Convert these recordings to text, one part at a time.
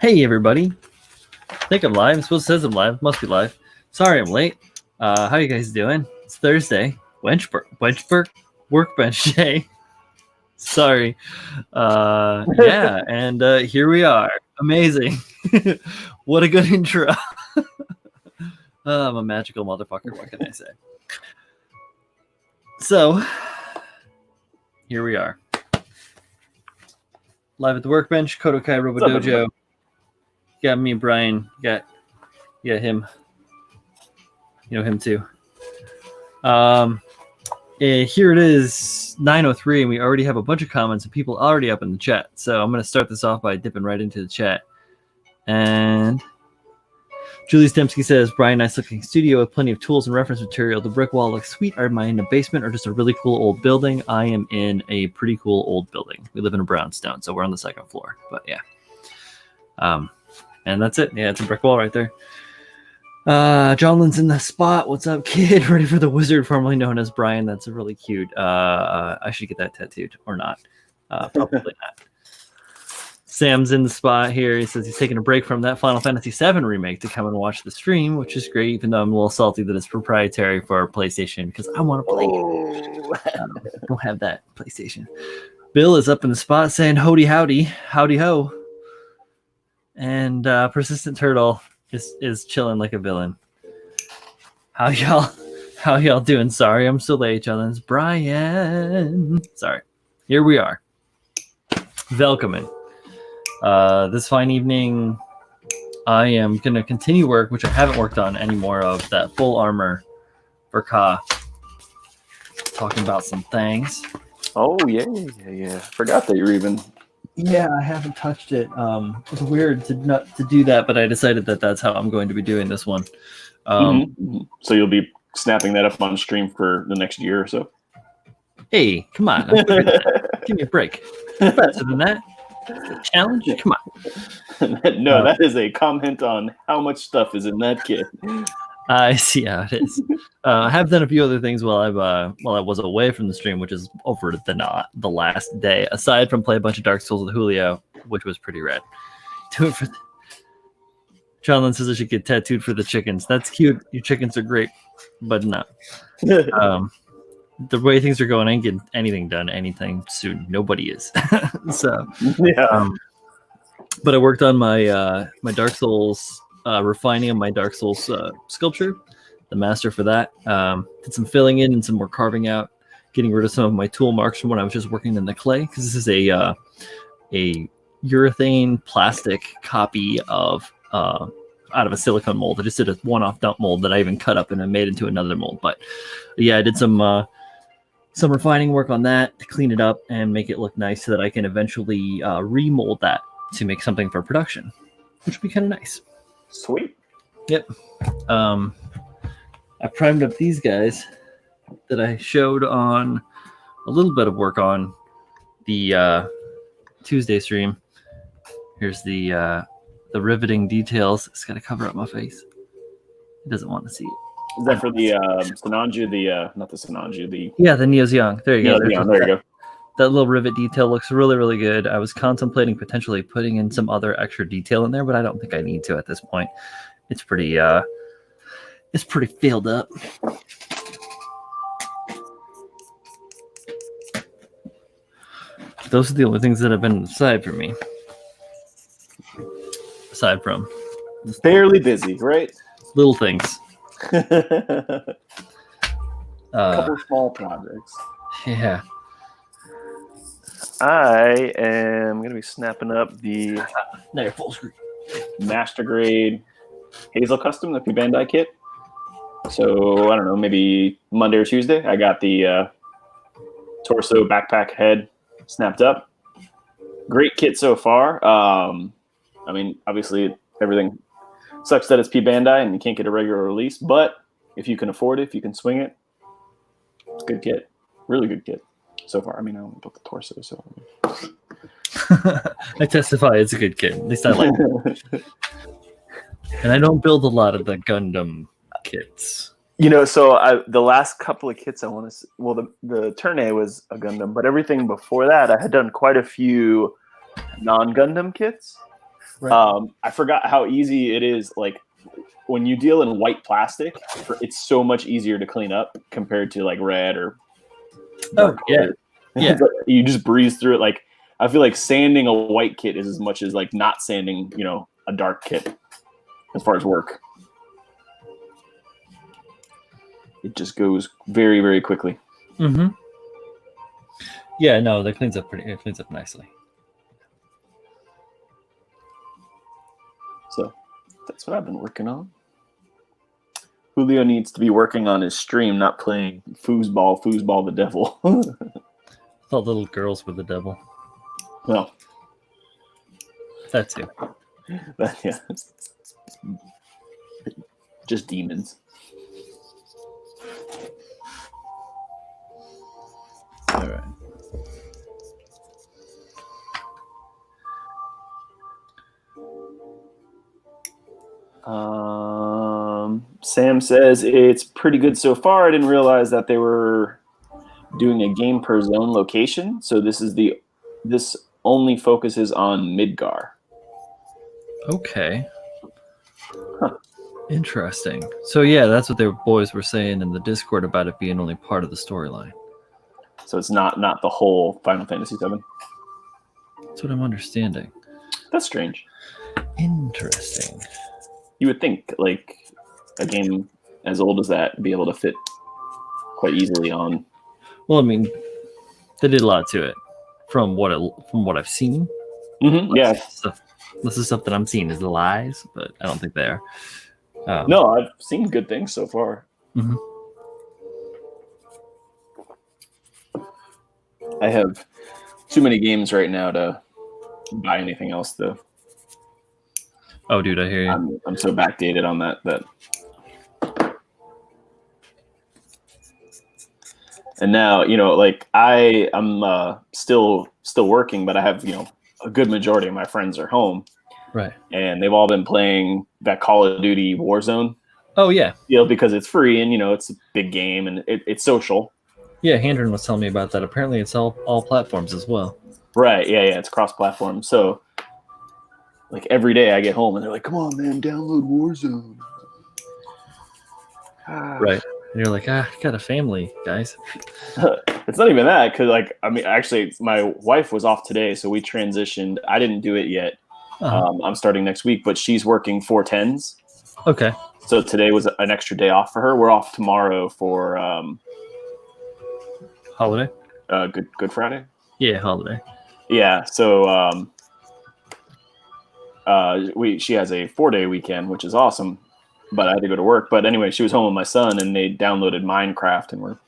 Hey everybody! I think I'm live. I'm supposed to say I'm live. Must be live. Sorry I'm late. How you guys doing? It's Thursday. Workbench day. Sorry. Yeah, and here we are. Amazing. What a good intro. I'm a magical motherfucker. What can I say? So, here we are. Live at the Workbench, KotoKai Robo-Dojo. You got me and Brian. You got him. You know him too. Here it is, 9:03, and we already have a bunch of comments and people already up in the chat. So I'm going to start this off by dipping right into the chat. And Julie Stemsky says, Brian, nice looking studio with plenty of tools and reference material. The brick wall looks sweet. Am I in a basement or just a really cool old building? I am in a pretty cool old building. We live in a brownstone, so we're on the second floor. But yeah. And that's it. Yeah, it's a brick wall right there. John Lynn's in the spot. What's up, kid? Ready for the wizard, formerly known as Brian. That's really cute. I should get that tattooed or not. Probably not. Sam's in the spot here. He says he's taking a break from that Final Fantasy VII remake to come and watch the stream, which is great, even though I'm a little salty that it's proprietary for our PlayStation because I want to play it. Don't have that PlayStation. Bill is up in the spot saying, howdy, howdy, howdy ho. And Persistent Turtle is chilling like a villain. How y'all doing? Sorry, I'm so late, John. Brian. Sorry. Here we are. Welcome. This fine evening, I am gonna continue work, which I haven't worked on anymore of that full armor Ver.Ka. Talking about some things. Oh yeah. Forgot that you're even. Yeah, I haven't touched it. It's weird to do that, but I decided that that's how I'm going to be doing this one. So you'll be snapping that up on stream for the next year or so? Hey, come on. Give me a break. Better than that. Challenge? Come on. No, that is a comment on how much stuff is in that kit. I see how it is. I have done a few other things while I was away from the stream, which is over the last day. Aside from play a bunch of Dark Souls with Julio, which was pretty rad. Do it for. John Lynn says I should get tattooed for the chickens. That's cute. Your chickens are great, but no. The way things are going, I ain't getting anything done anything soon. Nobody is. So yeah. But I worked on my my Dark Souls. Refining of my Dark Souls sculpture, the master for that. Did some filling in and some more carving out, getting rid of some of my tool marks from when I was just working in the clay, because this is a urethane plastic copy of out of a silicone mold. I just did a one-off dump mold that I even cut up and I made into another mold. But yeah, I did some refining work on that to clean it up and make it look nice so that I can eventually remold that to make something for production, which would be kind of nice. Sweet. Yep. I primed up these guys that I showed on a little bit of work on the Tuesday stream. Here's the riveting details. It's got to cover up my face. He doesn't want to see it. Is that for the Sinanju? Not the Sinanju. The Neo's Young. There you go. There you go. That little rivet detail looks really, really good. I was contemplating potentially putting in some other extra detail in there, but I don't think I need to at this point. It's pretty filled up. Those are the only things that have been aside for me. Aside from fairly busy, right? Little things. Couple small projects. Yeah. I am going to be snapping up the now you're full screen. Master Grade Hazel Custom, the Bandai kit. So, I don't know, maybe Monday or Tuesday. I got the torso, backpack, head snapped up. Great kit so far. I mean, obviously, everything sucks that it's P Bandai and you can't get a regular release. But if you can afford it, if you can swing it, it's a good kit. Really good kit. So far, I mean, I only built the torso, so. I testify it's a good kit. At least I like it. And I don't build a lot of the Gundam kits. You know, so the last couple of kits I want to... Well, the Turn-A was a Gundam, but everything before that, I had done quite a few non-Gundam kits. Right. I forgot how easy it is. Like when you deal in white plastic, it's so much easier to clean up compared to like red or dark color. Yeah. You just breeze through it. Like I feel like sanding a white kit is as much as like not sanding, a dark kit as far as work. It just goes very, very quickly. Mm-hmm. Yeah, no, it cleans up nicely. So that's what I've been working on. Julio needs to be working on his stream, not playing foosball the devil. I thought little girls were the devil. No. That too. Yeah. Just demons. All right. Sam says it's pretty good so far. I didn't realize that they were doing a game per zone location. So this only focuses on Midgar. Okay. Huh. Interesting. So yeah, that's what their boys were saying in the Discord about it being only part of the storyline. So it's not the whole Final Fantasy VII. That's what I'm understanding. That's strange. Interesting. You would think like a game as old as that would be able to fit quite easily on. Well, I mean, they did a lot to it from what I've seen. Mm-hmm. Yeah. This is stuff that I'm seeing is lies, but I don't think they are. No, I've seen good things so far. Mm-hmm. I have too many games right now to buy anything else, though. Oh, dude, I hear you. I'm so backdated on that. And now, like I'm still working, but I have, a good majority of my friends are home. Right. And they've all been playing that Call of Duty Warzone. Oh, yeah. Because it's free and, it's a big game and it's social. Yeah, Handren was telling me about that. Apparently it's all platforms as well. Right. Yeah, it's cross-platform. So, like, every day I get home and they're like, come on, man, download Warzone. Right. And you're like, I got a family, guys. It's not even that, because, like, I mean, actually, my wife was off today, so we transitioned. I didn't do it yet. Uh-huh. I'm starting next week, but she's working 4/10s. Okay. So today was an extra day off for her. We're off tomorrow for holiday. Good Friday. Yeah, holiday. Yeah. So she has a 4-day weekend, which is awesome. But I had to go to work. But anyway, she was home with my son, and they downloaded Minecraft, and we're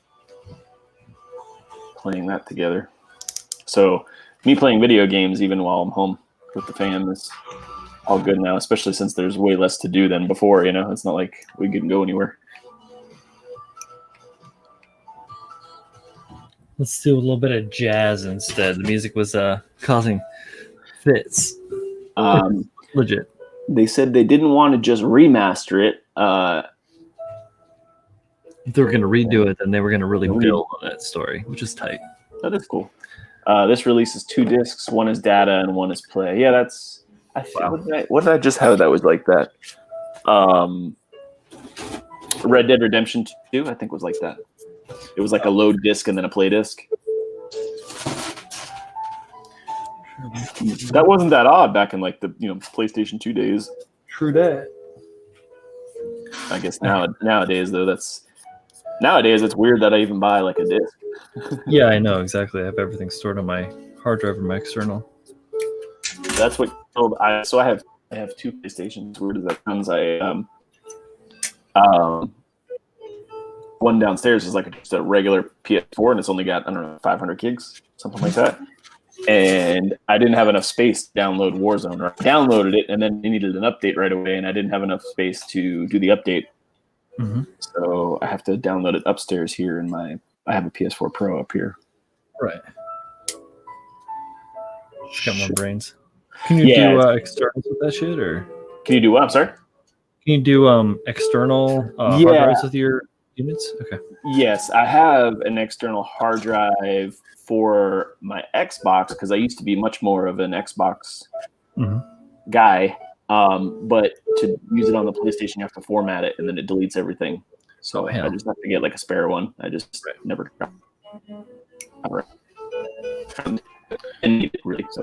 playing that together. So me playing video games even while I'm home with the fam is all good now, especially since there's way less to do than before. It's not like we couldn't go anywhere. Let's do a little bit of jazz instead. The music was causing fits. Legit. They said they didn't want to just remaster it. If they were going to redo it, then they were going to really build on that story, which is tight. That is cool. This releases 2 discs. One is data and one is play. Yeah, that's... Wow. What did I just have that was like that? Red Dead Redemption 2, I think, was like that. It was like a load disc and then a play disc. That wasn't that odd back in like the PlayStation 2 days. True that. I guess nowadays though it's weird that I even buy like a disc. Yeah, I know exactly. I have everything stored on my hard drive and my external. That's what I have 2 PlayStations. Weird as that sounds. One downstairs is like just a regular PS4 and it's only got 500 gigs, something like that. And I didn't have enough space to download Warzone. Or I downloaded it and then it needed an update right away, and I didn't have enough space to do the update. Mm-hmm. So I have to download it upstairs here I have a PS4 Pro up here. Right. Just got more brains. Can you do externals with that shit, or can you do what? I'm sorry. Can you do external hard drives with your units? Okay. Yes, I have an external hard drive for my Xbox because I used to be much more of an Xbox guy, but to use it on the PlayStation, you have to format it, and then it deletes everything. So I just have to get like a spare one. I just never got and really. So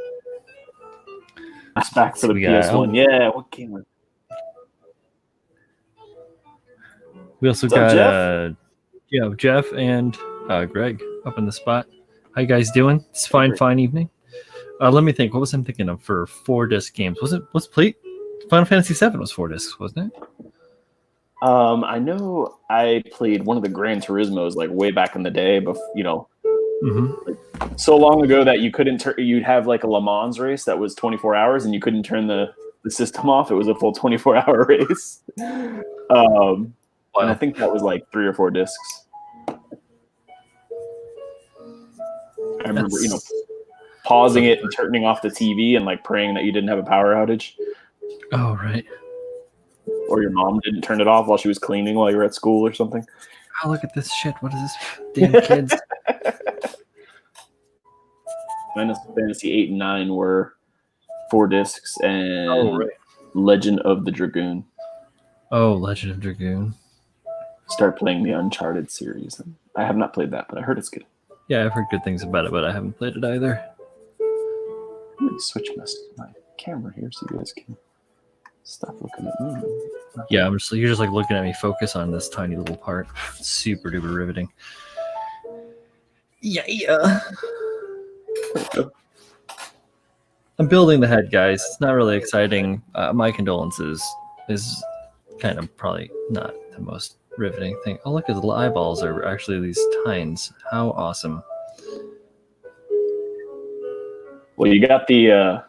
that's back for the PS1. Yeah, what game? We also got Jeff and Greg up in the spot. How you guys doing? It's fine evening. Let me think. What was I thinking of for 4-disc games? What's Final Fantasy VII was 4 discs, wasn't it? I know I played one of the Gran Turismos like way back in the day, but like, so long ago that you couldn't you'd have like a Le Mans race that was 24 hours and you couldn't turn the system off. It was a full 24-hour race. And I think that was like 3 or 4 discs. I remember, pausing it and turning off the TV and like praying that you didn't have a power outage. Oh, right. Or your mom didn't turn it off while she was cleaning while you were at school or something. Oh, look at this shit. What is this? Damn kids. Final Fantasy 8 and 9 were 4 discs, and Legend of the Dragoon. Oh, Legend of Dragoon. Start playing the Uncharted series. I have not played that, but I heard it's good. Yeah, I've heard good things about it, but I haven't played it either. Let me switch my camera here so you guys can stop looking at me. Yeah, you're just like looking at me focus on this tiny little part. Super duper riveting. Yeah. I'm building the head, guys. It's not really exciting. My condolences is kind of probably not the most riveting thing. Oh, look, his little eyeballs are actually these tines. How awesome. Well, you got the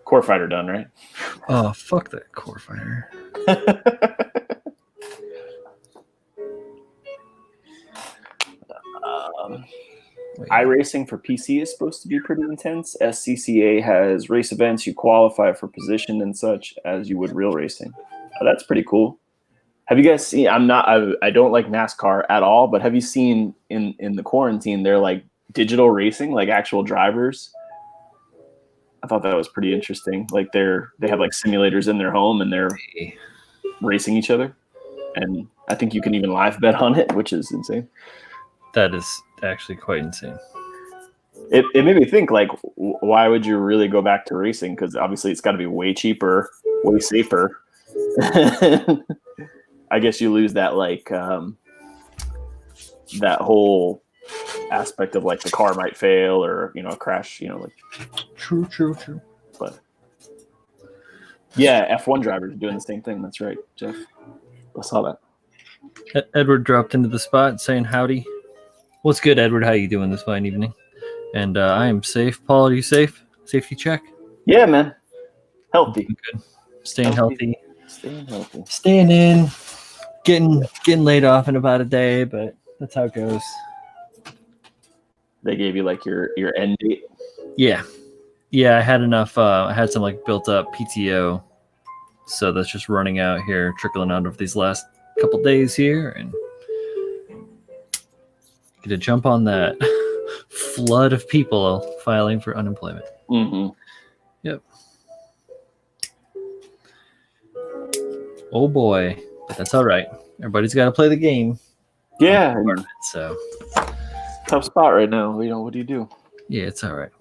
Core Fighter done, right? Oh, fuck that Core Fighter. iRacing for PC is supposed to be pretty intense. SCCA has race events. You qualify for position and such as you would real racing. That's pretty cool. Have you guys seen? I don't like NASCAR at all, but have you seen in the quarantine they're like digital racing, like actual drivers? I thought that was pretty interesting. Like they have like simulators in their home and they're racing each other, and I think you can even live bet on it, which is insane. That is actually quite insane. It made me think, like, why would you really go back to racing? Because obviously it's got to be way cheaper, way safer. I guess you lose that, like, that whole aspect of, like, the car might fail or, crash, like. True. But, yeah, F1 drivers are doing the same thing. That's right, Jeff. I saw that. Edward dropped into the spot saying howdy. What's good, Edward? How you doing this fine evening? And I am safe. Paul, are you safe? Safety check? Yeah, man. Healthy. Good. Staying healthy. Staying healthy. Staying in. Getting laid off in about a day, but that's how it goes. They gave you like your end date? Yeah. Yeah, I had enough. I had some like built up PTO. So that's just running out here, trickling out of these last couple days here, and get to jump on that flood of people filing for unemployment. Mm-hmm. Yep. Oh boy, but that's all right. Everybody's got to play the game. Yeah. So tough spot right now. What do you do? Yeah, it's all right.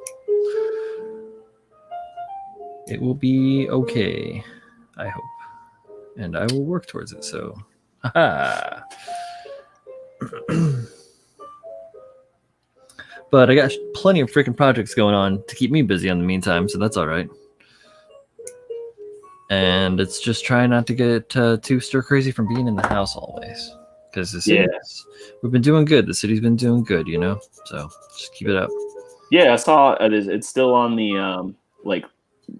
It will be okay, I hope, and I will work towards it. So, haha. But I got plenty of freaking projects going on to keep me busy in the meantime, so that's all right. And it's just trying not to get too stir crazy from being in the house always, because we've been doing good. The city's been doing good, So just keep it up. Yeah, I saw it's still on the like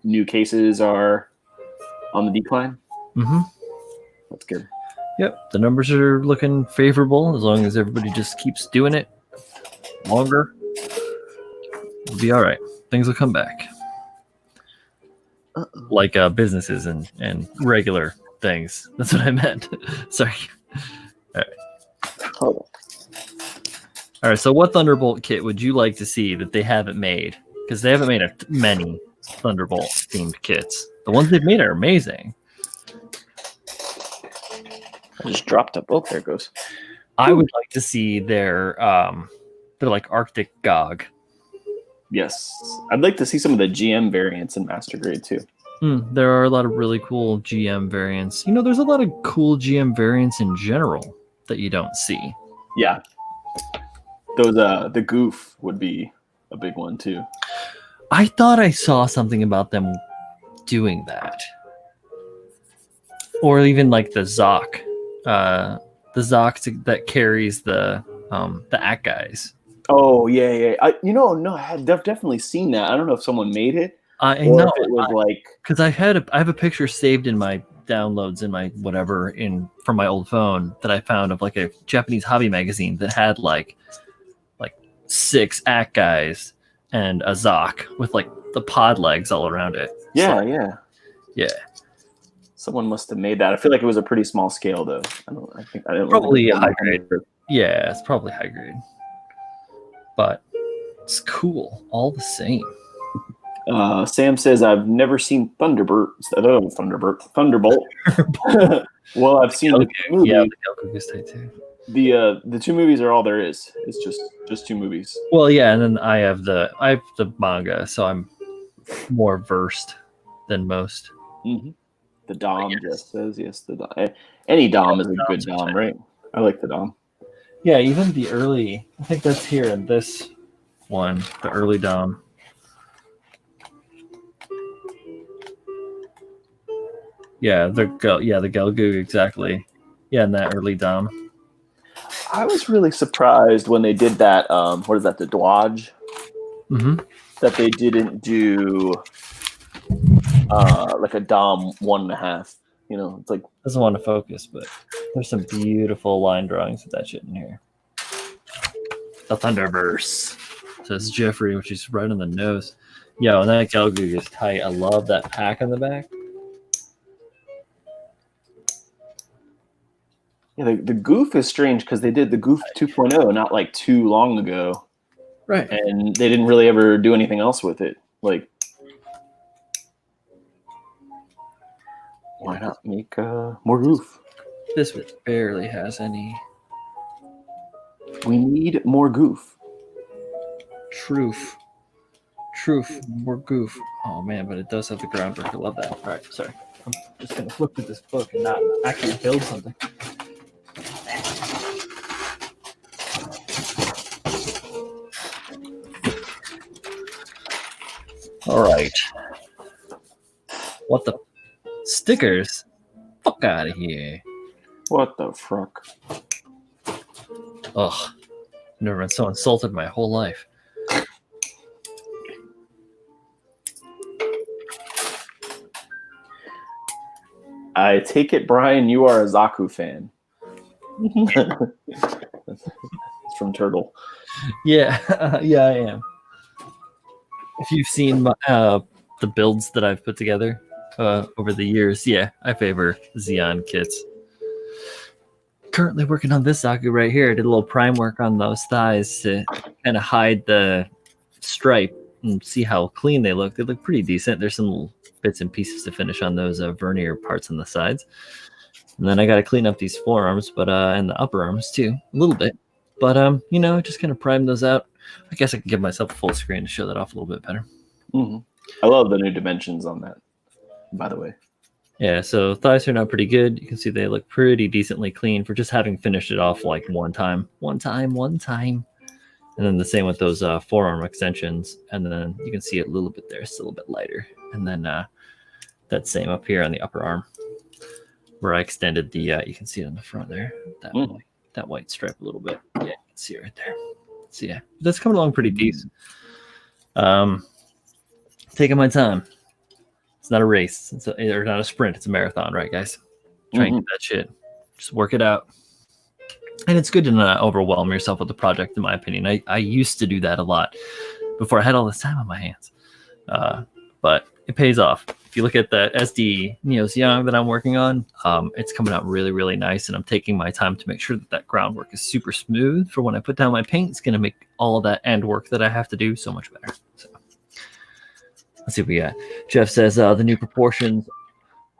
new cases are on the decline. Mm-hmm. That's good. Yep, the numbers are looking favorable as long as everybody just keeps doing it longer. It'll be all right. Things will come back. Like businesses and regular things. That's what I meant. Sorry. All right. Hold on. All right. So, what Thunderbolt kit would you like to see that they haven't made? Because they haven't made many Thunderbolt themed kits. The ones they've made are amazing. I just dropped up. Oh, there it goes. I would like to see their like Arctic Gog. Yes, I'd like to see some of the GM variants in Master Grade too. There are a lot of really cool GM variants. There's a lot of cool GM variants in general that you don't see. Yeah, those the Goof would be a big one too. I thought I saw something about them doing that, or even like the Zoc, that carries the Act guys. Oh yeah. No, I had definitely seen that. I don't know if someone made it. I or know if it was like because I have a picture saved in my downloads in my whatever from my old phone that I found of like a Japanese hobby magazine that had like 6 Act guys and a Zoc with like the pod legs all around it. Yeah. Someone must have made that. I feel like it was a pretty small scale though. I didn't probably high grade. Yeah, it's probably high grade, but it's cool all the same. Sam says I've never seen Thunderbolt. Well, I've seen the movie. Yeah, the Goku's tight too. The 2 movies are all there is. It's just 2 movies. Well, yeah, and then I have the manga, so I'm more versed than most. Mm-hmm. The Dom just says yes. The Dom. Any Dom is a good Dom, right? I like the Dom. Yeah, even the early. I think that's here in this one, the early Dom. Yeah, the Gelgoog, exactly. Yeah, in that early Dom. I was really surprised when they did that. What is that? The Dodge. Mm-hmm. That they didn't do like a Dom 1.5. It's like doesn't want to focus, but there's some beautiful line drawings of that shit in here. The Thunderverse, says Jeffrey, which is right on the nose. Yo, and that Gelgoog is tight. I love that pack on the back. Yeah, the Goof is strange because they did the Goof 2.0 not like too long ago. Right. And they didn't really ever do anything else with it. Like, why not make more Goof? This barely has any. We need more Goof. Truth, more Goof. Oh man, but it does have the groundwork. I love that. All right, sorry. I'm just gonna flip through this book and not actually build something. All right. What the stickers? Fuck out of here. What the fuck? Ugh. Never been so insulted my whole life. I take it, Brian, you are a Zaku fan. It's from Turtle. Yeah, yeah, I am. If you've seen the builds that I've put together over the years, yeah, I favor Xeon kits. Currently working on this Zaku right here. I did a little prime work on those thighs to kind of hide the stripe and see how clean they look. They look pretty decent. There's some little bits and pieces to finish on those vernier parts on the sides. And then I got to clean up these forearms, but and the upper arms too, a little bit. But just kind of prime those out. I guess I can give myself a full screen to show that off a little bit better. Mm-hmm. I love the new dimensions on that, by the way. Yeah, so thighs turned out pretty good. You can see they look pretty decently clean for just having finished it off like one time. And then the same with those forearm extensions. And then you can see it a little bit there, still a bit lighter. And then that same up here on the upper arm where I extended the, you can see it on the front there, that white stripe a little bit. Yeah, you can see it right there. So yeah, that's coming along pretty decent. Taking my time. It's not a race. Or not a sprint. It's a marathon, right, guys? Try and get that shit. Just work it out. And it's good to not overwhelm yourself with the project, in my opinion. I used to do that a lot before I had all this time on my hands. But it pays off. If you look at the SD Neos Young that I'm working on, it's coming out really, really nice. And I'm taking my time to make sure that groundwork is super smooth for when I put down my paint. It's going to make all of that end work that I have to do so much better. So Let's see what we got. Jeff says the new proportions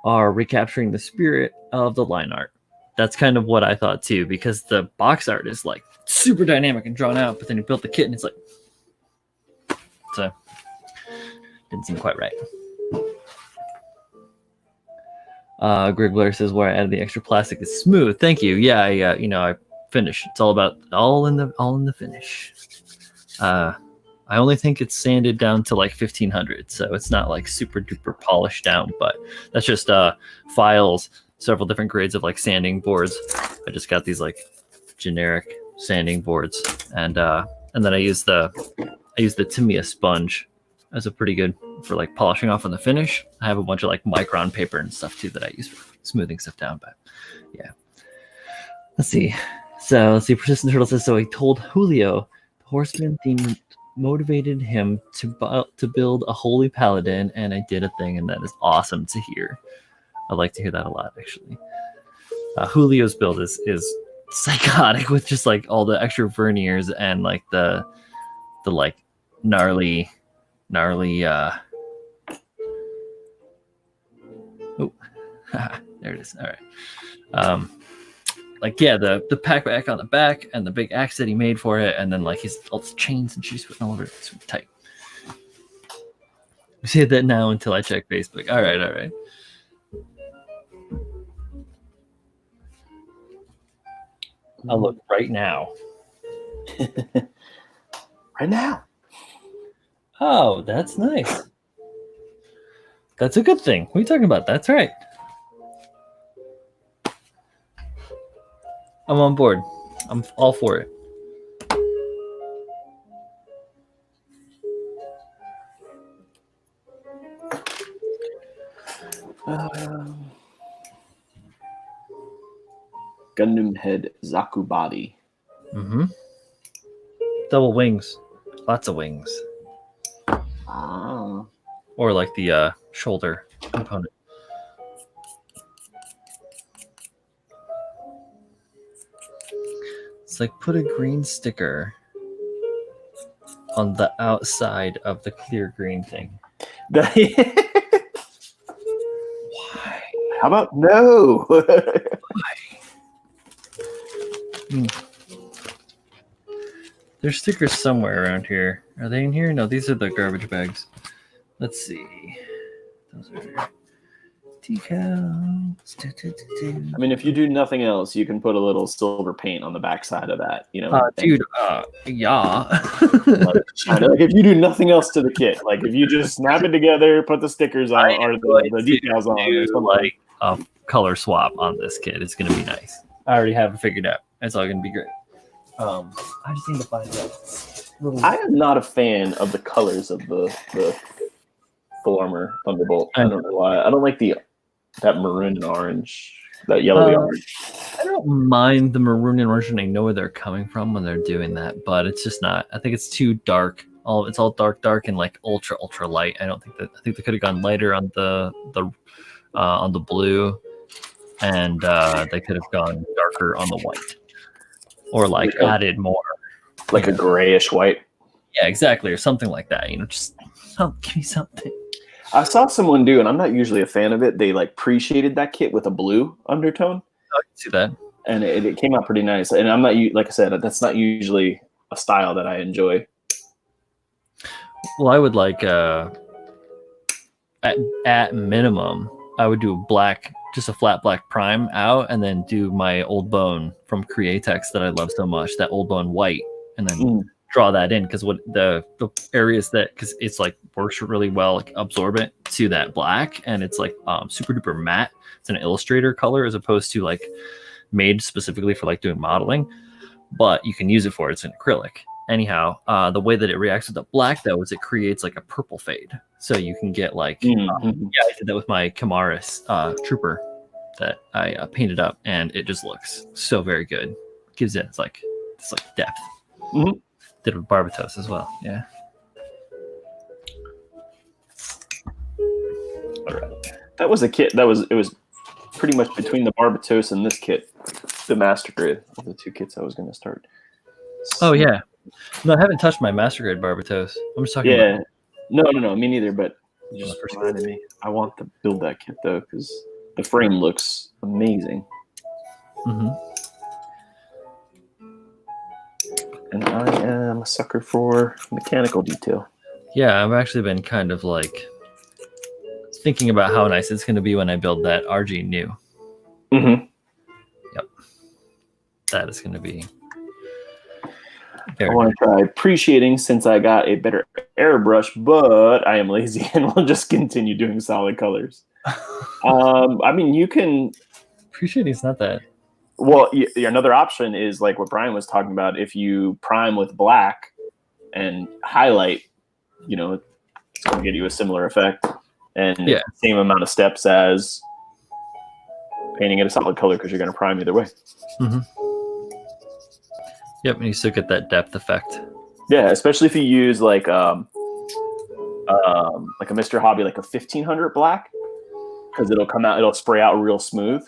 are recapturing the spirit of the line art. That's kind of what I thought too, because the box art is like super dynamic and drawn out, but then you build the kit and it's like, so didn't seem quite right. Greg Blair says where I added the extra plastic is smooth. Thank you. Yeah, I finish. It's all in the finish. I only think it's sanded down to like 1500, so it's not like super duper polished down, but that's just files, several different grades of like sanding boards. I just got these like generic sanding boards, and then I use the Tamiya sponge as a pretty good for like polishing off on the finish. I have a bunch of like micron paper and stuff too that I use for smoothing stuff down, but yeah. Let's see. Persistent Turtle says, so he told Julio the horseman theme motivated him to build a holy paladin, and I did a thing, and that is awesome to hear. I like to hear that a lot, actually. Julio's build is psychotic with just like all the extra verniers and like the like gnarly oh there it is. All right. Like yeah, the packback on the back and the big axe that he made for it, and then like his all the chains and shoes putting all over it. It's tight. We say that now until I check Facebook. All right. I'll look right now. Right now. Oh, that's nice. That's a good thing. What are you talking about? That's right. I'm on board. I'm all for it. Gundam head Zaku body. Mm-hmm. Double wings. Lots of wings. Ah. Or like the shoulder component. It's like put a green sticker on the outside of the clear green thing. Why? How about no? Why? There's stickers somewhere around here. Are they in here? No, these are the garbage bags. Let's see. Those are decals. I mean, if you do nothing else, you can put a little silver paint on the backside of that. You know, yeah. like if you do nothing else to the kit, like if you just snap it together, put the stickers on or the decals on, or something. Like a color swap on this kit. It's gonna be nice. I already have it figured out. It's all gonna be great. I just need to find that. I am not a fan of the colors of the full armor Thunderbolt. I don't know why. I don't like that maroon and orange, that yellowy orange. I don't mind the maroon and orange, and I know where they're coming from when they're doing that, but it's just not. I think it's too dark. It's all dark and like ultra light. I think they could have gone lighter on the blue, and they could have gone darker on the white, or like added more, like a grayish white. Yeah, exactly, or something like that. Just give me something. I saw someone do, and I'm not usually a fan of it. They like pre-shaded that kit with a blue undertone. I can see that, and it came out pretty nice. And I'm not, like I said, that's not usually a style that I enjoy. Well, I would like at minimum, I would do black, just a flat black prime out, and then do my old bone from Createx that I love so much, that old bone white, and then draw that in, because what the areas that, because it's like works really well, like absorbent to that black, and it's like super duper matte. It's an Illustrator color as opposed to like made specifically for like doing modeling, but you can use it for it's an acrylic. Anyhow, the way that it reacts with the black though is it creates like a purple fade, so you can get like I did that with my Kamaris Trooper that I painted up, and it just looks so very good. Gives it it's like depth. Did it with Barbatos as well. Yeah. All right. That was a kit. It was pretty much between the Barbatos and this kit, the Master Grid, of the two kits I was going to start. Oh yeah. No, I haven't touched my Master Grade Barbatos. I'm just talking about... No, me neither. But You just reminded me. I want to build that kit though, because the frame looks amazing. Mm-hmm. And I am a sucker for mechanical detail. Yeah, I've actually been kind of like thinking about how nice it's going to be when I build that RG new. Mm-hmm. Yep. That is going to be. I want to try appreciating since I got a better airbrush, but I am lazy and will just continue doing solid colors. I mean, you can. Appreciating is not that. Well, another option is like what Brian was talking about. If you prime with black and highlight, you know, it's going to get you a similar effect and same amount of steps as painting it a solid color because you're going to prime either way. Mm-hmm. Yep, and you still get that depth effect. Yeah, especially if you use like a Mr. Hobby, like a 1500 black, because it'll spray out real smooth.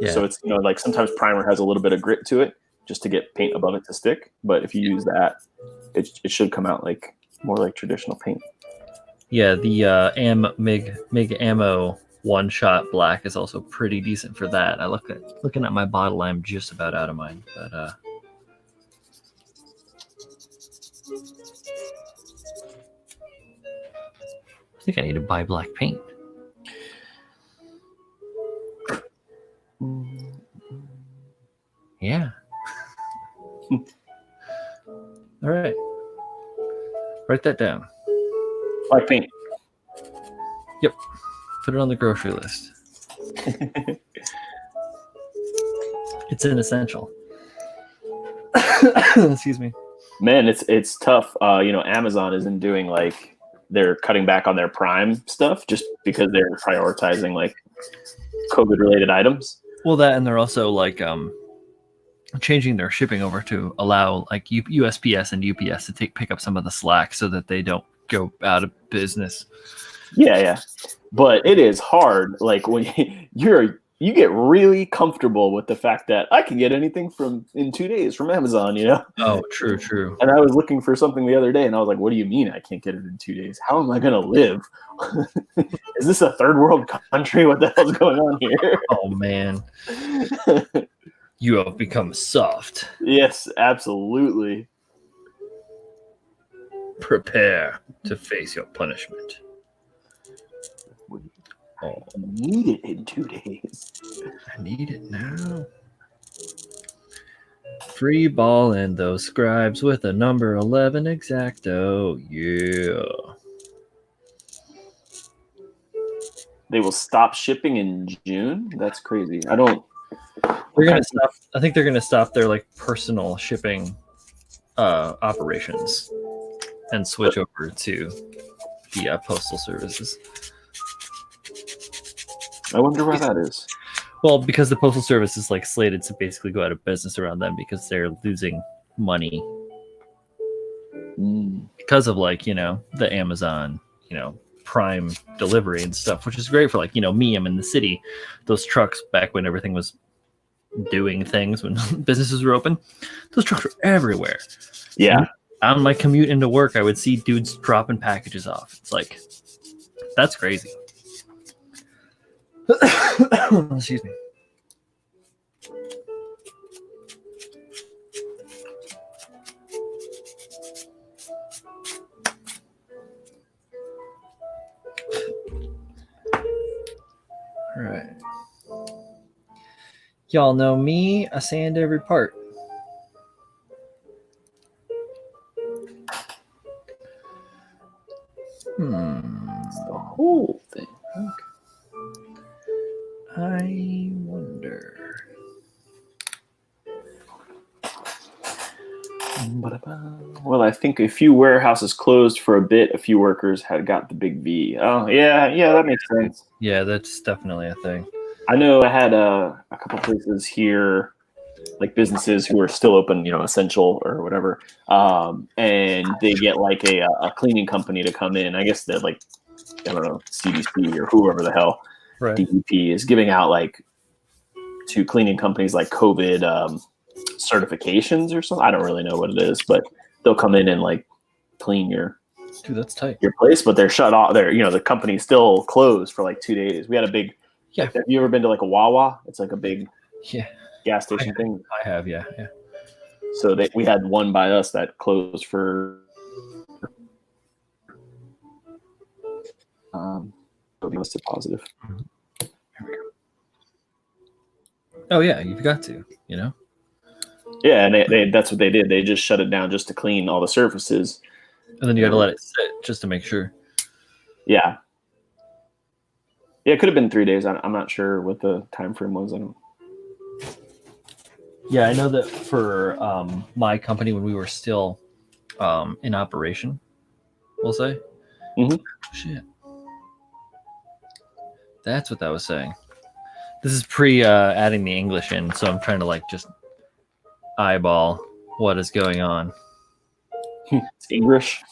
Yeah. So it's, like sometimes primer has a little bit of grit to it just to get paint above it to stick. But if you use that, it should come out like more like traditional paint. Yeah, the MIG Ammo one shot black is also pretty decent for that. Looking at my bottle, I'm just about out of mine, but I think I need to buy black paint. Yeah. All right. Write that down. Black paint. Yep. Put it on the grocery list. It's an essential. Excuse me. Man, it's tough. Amazon isn't doing like they're cutting back on their Prime stuff just because they're prioritizing like COVID related items. Well, that, and they're also like changing their shipping over to allow like USPS and UPS to pick up some of the slack so that they don't go out of business. Yeah. But it is hard. Like when you get really comfortable with the fact that I can get anything in 2 days from Amazon, Oh, true. And I was looking for something the other day and I was like, what do you mean I can't get it in 2 days? How am I going to live? Is this a third world country? What the hell's going on here? Oh, man. You have become soft. Yes, absolutely. Prepare to face your punishment. I need it in 2 days. I need it now. Free ball and those scribes with a number 11 exacto. Yeah. They will stop shipping in June? That's crazy. I think they're gonna stop their like personal shipping operations and switch over to the postal services. I wonder why that is. Well, because the postal service is like slated to basically go out of business around them because they're losing money because of like the Amazon Prime delivery and stuff, which is great for like me. I'm in the city. Those trucks back when everything was doing things, when businesses were open, those trucks were everywhere. Yeah. And on my commute into work, I would see dudes dropping packages off. It's like, that's crazy. Excuse me. All right. Y'all know me. I sand every part. It's the whole thing. Okay. I wonder. Well, I think a few warehouses closed for a bit. A few workers had got the big V. Oh, yeah, that makes sense. Yeah, that's definitely a thing. I know I had a couple places here, like businesses who are still open, essential or whatever, and they get like a cleaning company to come in. I guess they're like, I don't know, CDC or whoever the hell. Right. DEP is giving out like to cleaning companies like COVID certifications or something. I don't really know what it is, but they'll come in and like clean your Dude, that's tight. your place, but they're shut off. The company's still closed for like 2 days. We had a big. Yeah. Have you ever been to like a Wawa? It's like a big gas I station thing. have, yeah. So we had one by us that closed for. Be listed positive. Oh yeah, you've got to, Yeah, and that's what they did. They just shut it down just to clean all the surfaces. And then you got to let it sit just to make sure. Yeah. Yeah, it could have been 3 days. I'm not sure what the time frame was. Yeah, I know that for my company when we were still in operation, we'll say. Mm-hmm. Shit. That's what that was saying. This is pre adding the English in, so I'm trying to like just eyeball what is going on. It's English.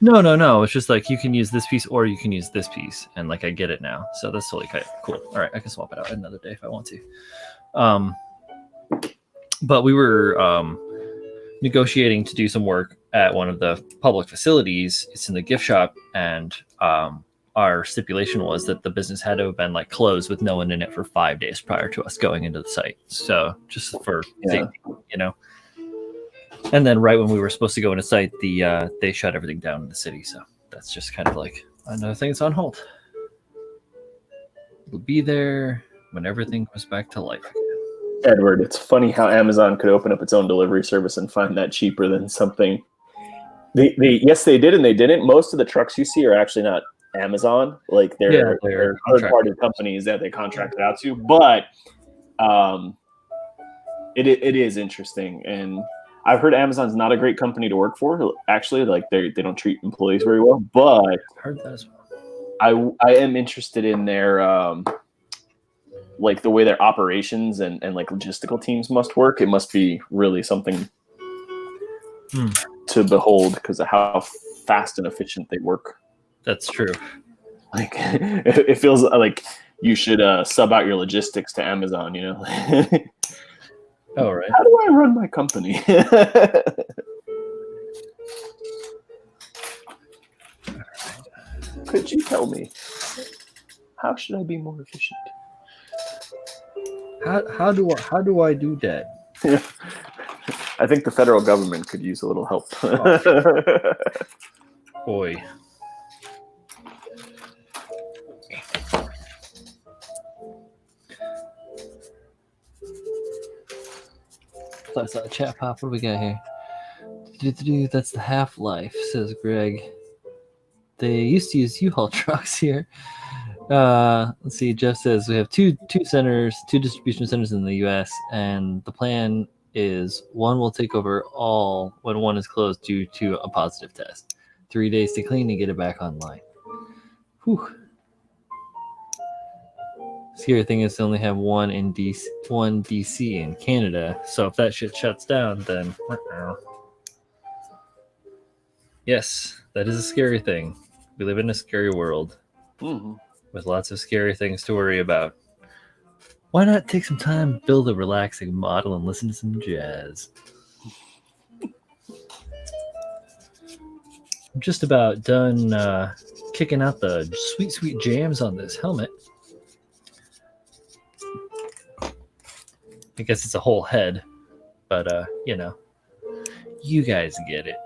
No. It's just like you can use this piece or you can use this piece, and like I get it now. So that's totally kind of cool. All right, I can swap it out another day if I want to. But we were negotiating to do some work at one of the public facilities. It's in the gift shop, and our stipulation was that the business had to have been like closed with no one in it for 5 days prior to us going into the site. So just for safety, And then right when we were supposed to go into site, they shut everything down in the city. So that's just kind of like another thing that's on hold. We'll be there when everything goes back to life again. Edward, it's funny how Amazon could open up its own delivery service and find that cheaper than something. Yes, they did and they didn't. Most of the trucks you see are actually not Amazon. Like they're third-party companies that they contracted out to. But it is interesting. And I've heard Amazon's not a great company to work for. Actually, like they don't treat employees very well. But I heard that as well. I am interested in their like the way their operations and like logistical teams must work. It must be really something to behold because of how fast and efficient they work. That's true. Like it feels like you should sub out your logistics to Amazon, Oh, right. How do I run my company? Could you tell me? How should I be more efficient? How do I do that? I think the federal government could use a little help. Boy. I saw a chat pop. What do we got here? That's the Half-Life, says Greg. They used to use U-Haul trucks here. Let's see. Jeff says we have two distribution centers in the U.S. and the plan is one will take over all when one is closed due to a positive test. 3 days to clean and get it back online. Whew. Scary thing is to only have one DC in Canada. So if that shit shuts down, then yes, that is a scary thing. We live in a scary world with lots of scary things to worry about. Why not take some time, build a relaxing model, and listen to some jazz? I'm just about done kicking out the sweet jams on this helmet. I guess it's a whole head, but you guys get it.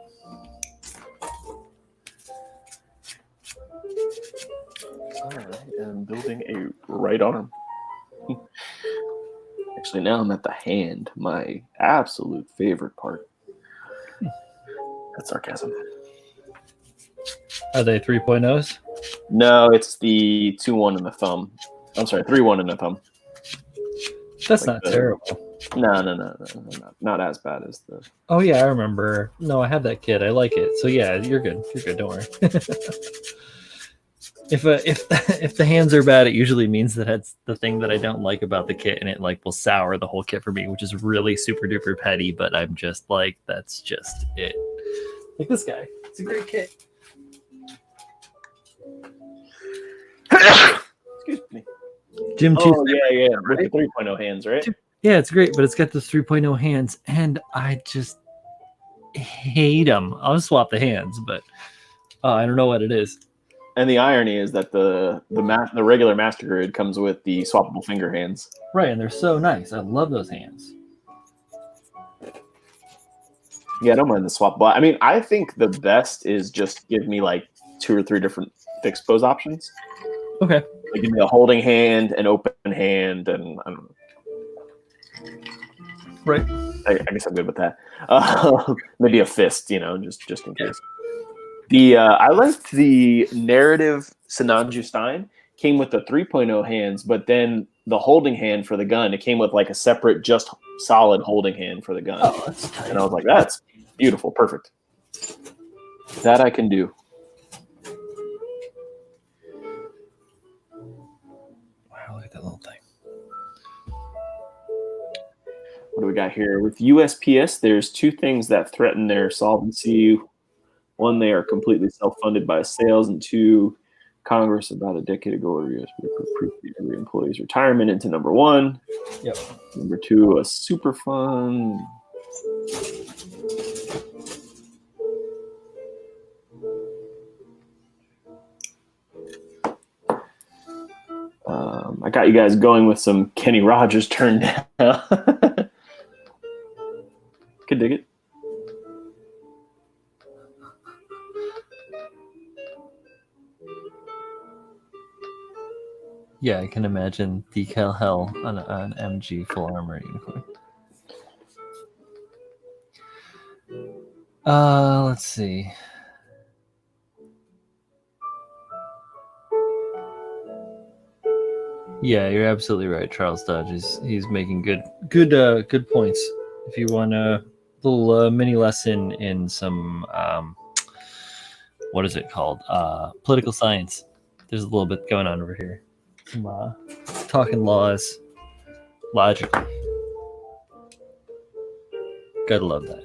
All right, I'm building a right arm. Actually, now I'm at the hand, my absolute favorite part. That's sarcasm. Are they 3.0s? No, it's the 2-1 in the thumb. I'm sorry, 3-1 in the thumb. That's like not terrible. No, not as bad as the. Oh yeah, I remember. No, I have that kit. I like it. So yeah, you're good. You're good. Don't worry. If the hands are bad, it usually means that that's the thing that I don't like about the kit, and it like will sour the whole kit for me, which is really super duper petty. But I'm just like, that's just it. Like this guy, it's a great kit. Excuse me. Jim Oh, yeah. With the 3.0 hands, right? Yeah, it's great, but it's got those 3.0 hands, and I just hate them. I'll swap the hands, but I don't know what it is. And the irony is that the regular Master Grid comes with the swappable finger hands. Right, and they're so nice. I love those hands. Yeah, I don't mind the swappable. I mean, I think the best is just give me like 2 or 3 different fixed pose options. Okay. Like give me a holding hand, an open hand, and I don't know. Right. I guess I'm good with that. Maybe a fist, just in case. I liked the narrative Sinanju Stein came with the 3.0 hands, but then the holding hand for the gun, it came with like a separate, just solid holding hand for the gun. Oh, that's tight. And I was like, that's beautiful, perfect. That I can do. Wow, look at that little thing. What do we got here? With USPS, there's 2 things that threaten their solvency. 1, they are completely self-funded by sales, and 2, Congress about a decade ago ordered approved every employee's retirement into number 1. Yep. Number 2, a super fund. I got you guys going with some Kenny Rogers turn down. Could dig it. Yeah, I can imagine decal hell on an MG full armor unicorn. Let's see. Yeah, you're absolutely right. Charles Dodge he's making good points. If you want a little mini lesson in some what is it called? Political science. There's a little bit going on over here. Some talking laws, logically. Gotta love that.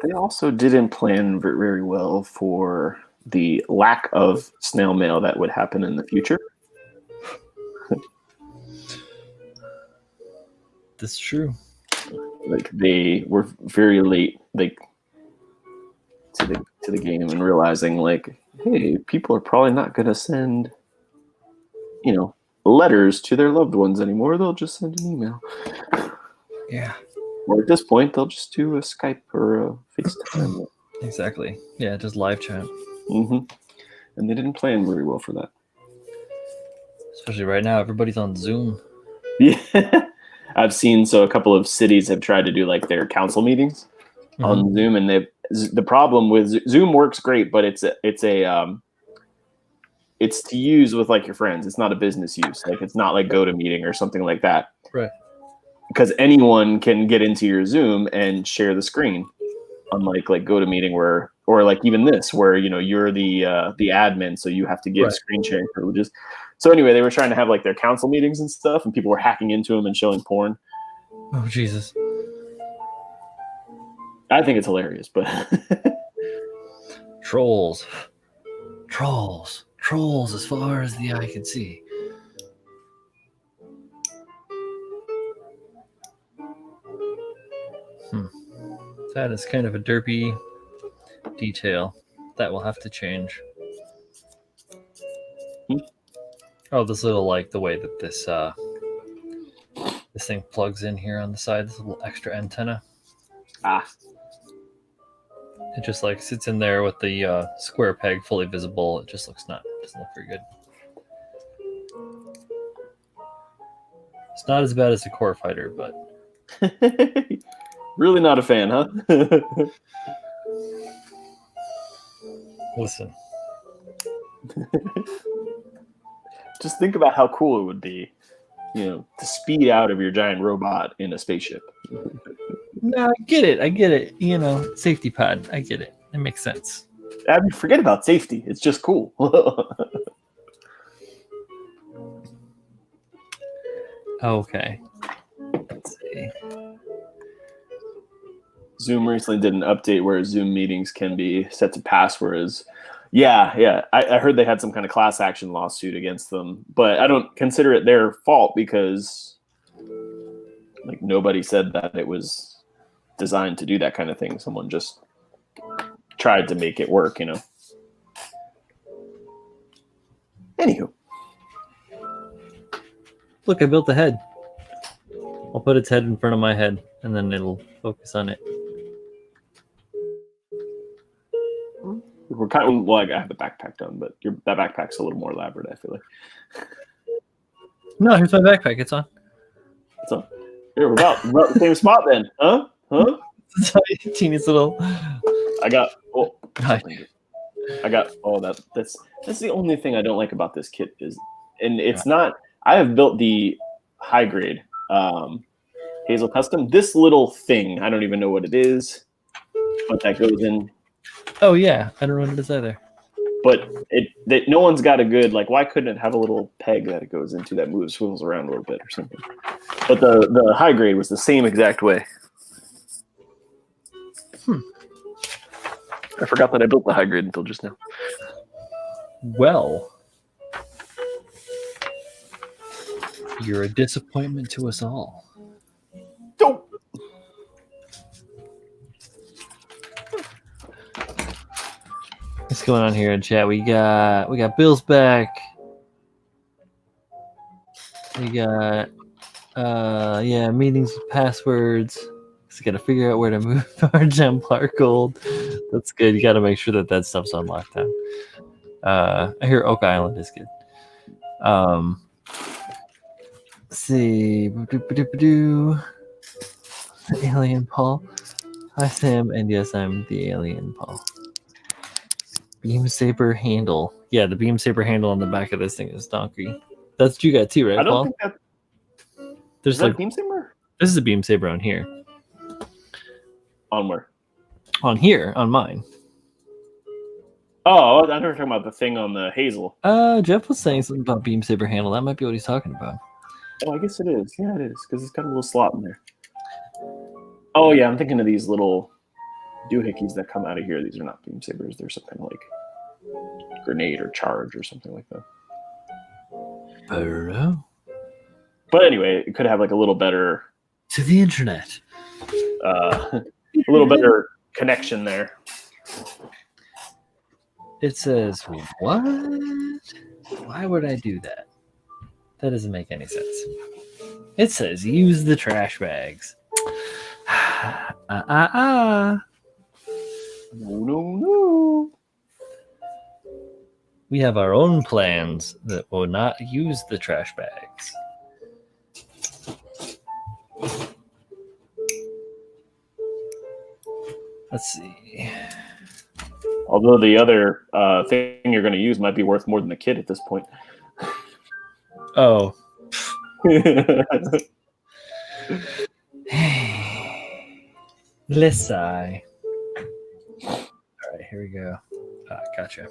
They also didn't plan very well for the lack of snail mail that would happen in the future. That's true. Like they were very late, like to the game, and realizing like, hey, people are probably not going to send, letters to their loved ones anymore. They'll just send an email. Yeah. Or at this point, they'll just do a Skype or a FaceTime. Exactly. Yeah, just live chat. Mm-hmm. And they didn't plan very well for that. Especially right now, everybody's on Zoom. Yeah. I've seen, a couple of cities have tried to do like their council meetings on Zoom, and the problem with Zoom works great, but it's to use with like your friends. It's not a business use. Like it's not like GoToMeeting or something like that. Right. Because anyone can get into your Zoom and share the screen, unlike like GoToMeeting or like even this where you're the admin, so you have to give screen sharing privileges. So anyway, they were trying to have like their council meetings and stuff, and people were hacking into them and showing porn. Oh Jesus! I think it's hilarious, but trolls, as far as the eye can see. That is kind of a derpy detail. That will have to change. Oh, this little, like, the way that this thing plugs in here on the side, this little extra antenna. It just, like, sits in there with the square peg fully visible. It just looks doesn't look very good. It's not as bad as the Core Fighter, but... Really not a fan, huh? Listen. Just think about how cool it would be, to speed out of your giant robot in a spaceship. No, I get it. Safety pod. I get it. It makes sense. I mean, forget about safety. It's just cool. Okay. Let's see. Zoom recently did an update where Zoom meetings can be set to passwords. Yeah. I heard they had some kind of class action lawsuit against them, but I don't consider it their fault because Like nobody said that it was designed to do that kind of thing. Someone just tried to make it work, Anywho. Look, I built the head. I'll put its head in front of my head, and then it'll focus on it. We're kind of, well, I have the backpack done, but that backpack's a little more elaborate, I feel like. No, here's my backpack. It's on. It's on. Here, we're about the same spot then. Huh? It's a teeniest little... I got... Oh, Hi. That's the only thing I don't like about this kit is... And it's not... I have built the high grade Hazel Custom. This little thing, I don't even know what it is, but that goes in... Oh, yeah. I don't know what it is either. But no one's got a good, like, why couldn't it have a little peg that it goes into that swivels around a little bit or something? But the high grade was the same exact way. I forgot that I built the high grade until just now. Well, you're a disappointment to us all. Don't. What's going on here in chat? We got Bill's back. We got meetings with passwords. So got to figure out where to move our Templar gold. That's good. You got to make sure that stuff's on lockdown. I hear Oak Island is good. Let's see. The alien Paul. Hi Sam, and yes, I'm the alien Paul. Beam saber handle. Yeah, the beam saber handle on the back of this thing is donkey. That's what you got too, right, I don't Paul? think that. There's Is that like a beam saber? This is a beam saber on here. On where? On here, on mine. Oh, I never talking about the thing on the Hazel. Jeff was saying something about beam saber handle. That might be what he's talking about. Oh, I guess it is. Yeah, it is because it's got a little slot in there. Oh yeah, I'm thinking of these little doohickeys that come out of here. These are not beam sabers. They're something like grenade or charge or something like that. I don't know. But anyway, it could have like a little better To the internet. a little better connection there. It says, what? Why would I do that? That doesn't make any sense. It says, use the trash bags. No. We have our own plans that will not use the trash bags. Let's see. Although the other thing you're going to use might be worth more than the kit at this point. Oh. Let's sigh. All right, here we go. Gotcha.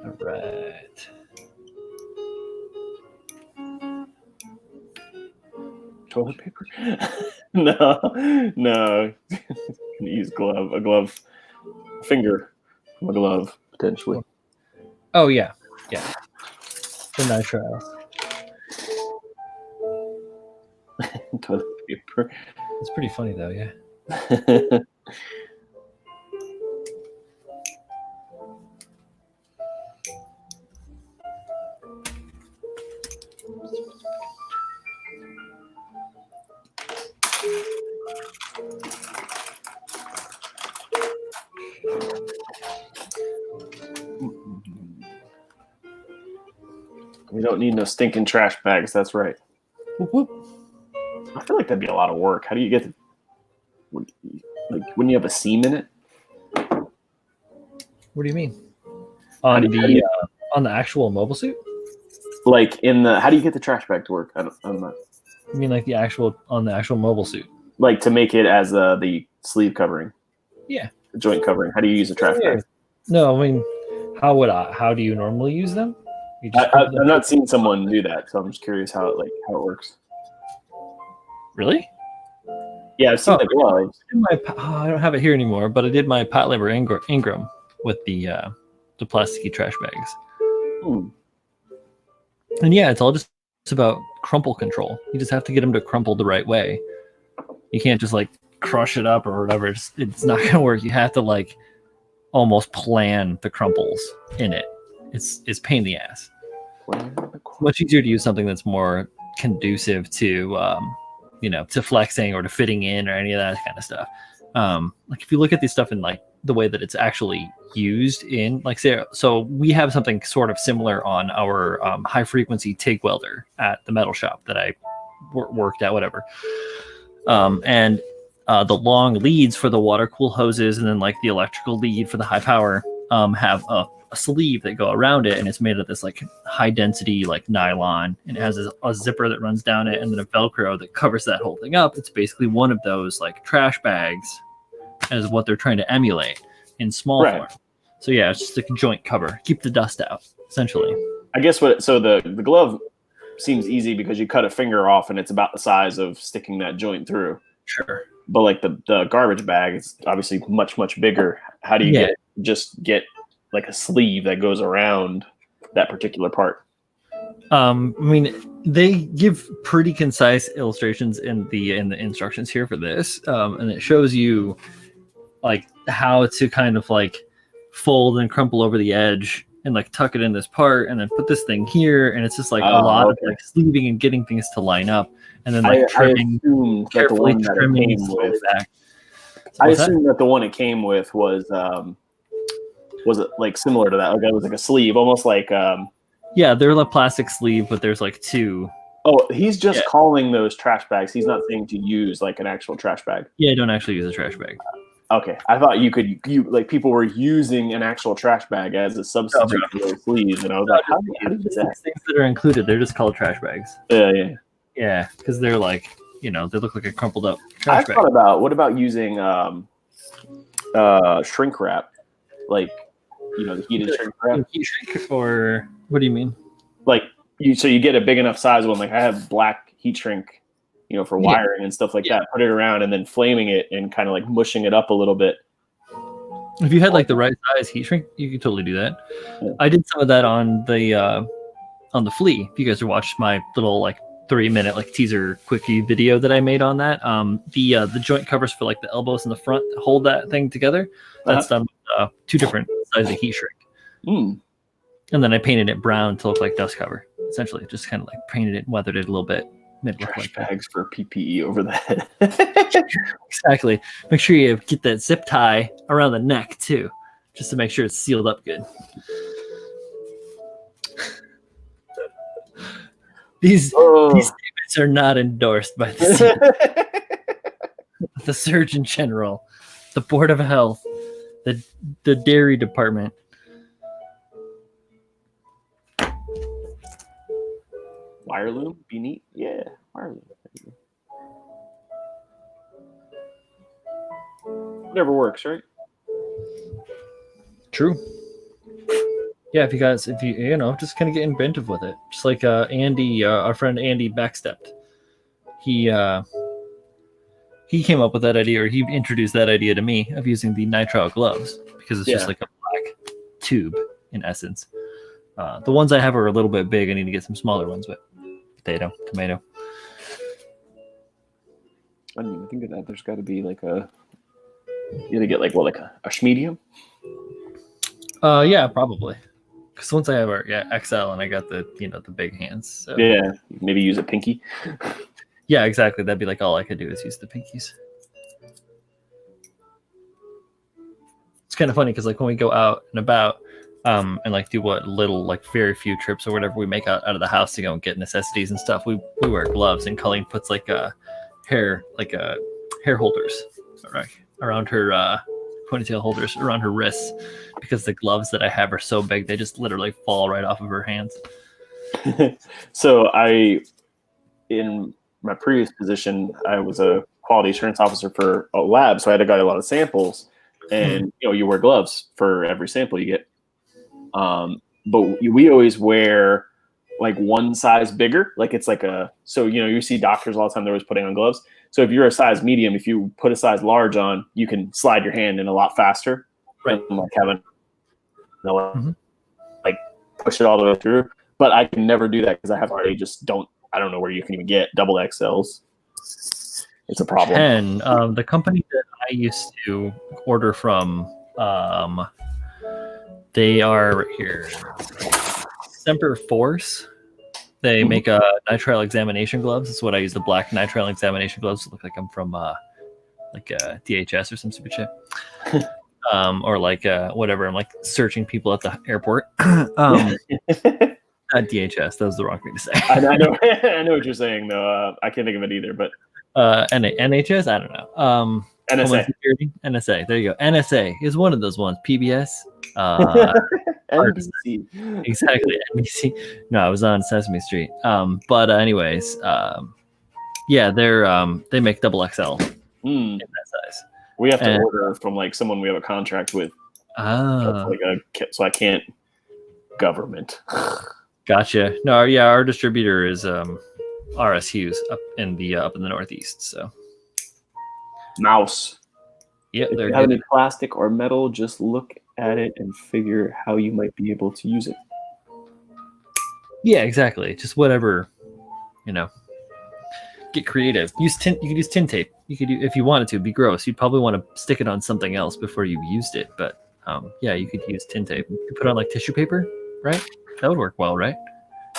All right. Toilet paper? No. Can use a glove, finger from a glove potentially. Oh yeah. The nitrile. Toilet paper. It's pretty funny though, yeah. We don't need no stinking trash bags. That's right. Whoop, whoop. I feel like that'd be a lot of work. How do you get the, wouldn't you have a seam in it? What do you mean? How On do you- on the actual mobile suit? Like how do you get the trash bag to work? I'm not You mean like the actual mobile suit? like to make it as the sleeve covering. Yeah. The joint covering. How do you use a trash bag? No, I mean, how do you normally use them? You just crumple them. I've not seen someone do that, so I'm just curious how it works. Really? Yeah, I've seen the gloves. I don't have it here anymore, but I did my Patlabor Ingram with the plasticky trash bags. And yeah, it's all just about crumple control. You just have to get them to crumple the right way. You can't just like crush it up or whatever. It's not going to work. You have to like almost plan the crumples in it. It's pain in the ass. Much easier to use something that's more conducive to to flexing or to fitting in or any of that kind of stuff. Like if you look at this stuff in like the way that it's actually used in like say, so we have something sort of similar on our high frequency TIG welder at the metal shop that I worked at, whatever. And the long leads for the water cool hoses and then like the electrical lead for the high power have a sleeve that go around it, and it's made of this like high density like nylon, and it has a zipper that runs down it and then a Velcro that covers that whole thing up. It's basically one of those like trash bags as what they're trying to emulate in small form. So yeah, it's just a joint cover, keep the dust out essentially. I guess the glove seems easy because you cut a finger off and it's about the size of sticking that joint through. Sure. But like the garbage bag is obviously much bigger. How do you get like a sleeve that goes around that particular part? I mean, they give pretty concise illustrations in the instructions here for this, and it shows you like how to kind of like fold and crumple over the edge and like tuck it in this part and then put this thing here, and it's just like a lot of like sleeving and getting things to line up, and then like trimming, carefully trimming back. I assume that the one it came with was it like similar to that? Like it was like a sleeve, almost like yeah, they're a plastic sleeve, but there's like two. Oh, he's just calling those trash bags. He's not saying to use like an actual trash bag. Yeah, I don't actually use a trash bag. Okay, I thought you like people were using an actual trash bag as a substitute for those sleeves, and I was like, how do you do that? Things that are included, they're just called trash bags. Yeah, because they're like they look like a crumpled up trash bag. What about using shrink wrap, like the heated shrink wrap? Heat shrink, or what do you mean? Like you get a big enough size one. Like I have black heat shrink, for wiring and stuff like that. Put it around and then flaming it and kind of like mushing it up a little bit. If you had like the right size heat shrink, you could totally do that. Yeah. I did some of that on the Flea. If you guys have watched my little like 3-minute like teaser quickie video that I made on that, the joint covers for like the elbows in the front hold that thing together. That's done with 2 different sizes of heat shrink. And then I painted it brown to look like dust cover. Essentially, just kind of like painted it, weathered it a little bit. Trash bags for PPE over the head. Exactly. Make sure you get that zip tie around the neck too, just to make sure it's sealed up good. These statements are not endorsed by the Surgeon General, the Board of Health, the Dairy Department. Wire loom, be neat. Yeah, wire loom. Whatever works, right? True. Yeah, if you just kind of get inventive with it, just like Andy, our friend Andy backstepped. He came up with that idea, or he introduced that idea to me of using the nitrile gloves because it's just like a black tube in essence. The ones I have are a little bit big. I need to get some smaller ones, but potato, tomato. I didn't even think of that. There's got to be like you got to get like a medium. Yeah, probably. Because once I have our XL and I got the the big hands. So. Yeah, maybe use a pinky. Yeah, exactly. That'd be like all I could do is use the pinkies. It's kind of funny because like when we go out and about. And like do what little like very few trips or whatever we make out of the house to go and get necessities and stuff. We wear gloves, and Colleen puts like hair holders around her ponytail holders around her wrists because the gloves that I have are so big they just literally fall right off of her hands. So in my previous position, I was a quality assurance officer for a lab, so I had to get a lot of samples. and you wear gloves for every sample you get. But we always wear like one size bigger, like it's like you see doctors all the time, they're always putting on gloves. So if you're a size medium, if you put a size large on, you can slide your hand in a lot faster, Right. than like having like push it all the way through. But I can never do that because I don't know where you can even get double XLs. It's a problem. The company that I used to order from, they are right here, Semper Force. They make nitrile examination gloves. That's what I use, the black nitrile examination gloves to look like I'm from DHS or some stupid shit. Or like whatever. I'm like searching people at the airport. Not DHS. That was the wrong thing to say. I know. I know what you're saying though. I can't think of it either. But NHS. I don't know. NSA. Security? NSA. There you go. NSA is one of those ones. PBS. NBC. Exactly. NBC. No, I was on Sesame Street. But anyways, yeah, they make double XL in that size. We have to order from like someone we have a contract with. So I can't government. Gotcha. No, our distributor is RS Hughes up in the Northeast. So mouse. Yeah, if you have any plastic or metal, just look at it and figure how you might be able to use it. Yeah, exactly. Just whatever, get creative. You could use tin tape. You could if you wanted to. It'd be gross. You'd probably want to stick it on something else before you used it. But yeah, you could use tin tape. You could put on like tissue paper, right? That would work well, right?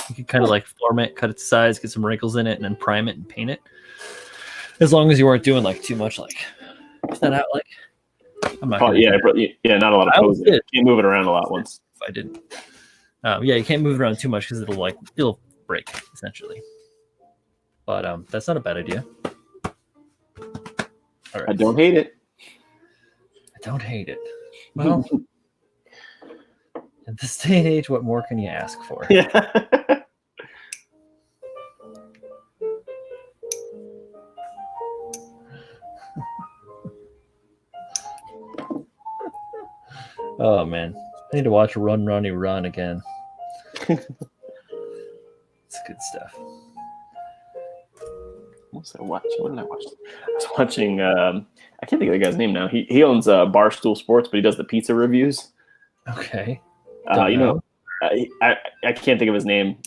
You could kind of like form it, cut it to size, get some wrinkles in it, and then prime it and paint it. As long as you weren't doing like too much, like is that out? Like I'm not. Not a lot of posing. You can't move it around a lot once. If I didn't. Yeah, you can't move it around too much because it'll break essentially. But that's not a bad idea. All right. I don't hate it. Well, in this day and age, what more can you ask for? Yeah. Oh man, I need to watch Run Ronnie Run again. It's good stuff. What did I watch? I was watching. I can't think of the guy's name now. He owns Barstool Sports, but he does the pizza reviews. Okay. I can't think of his name.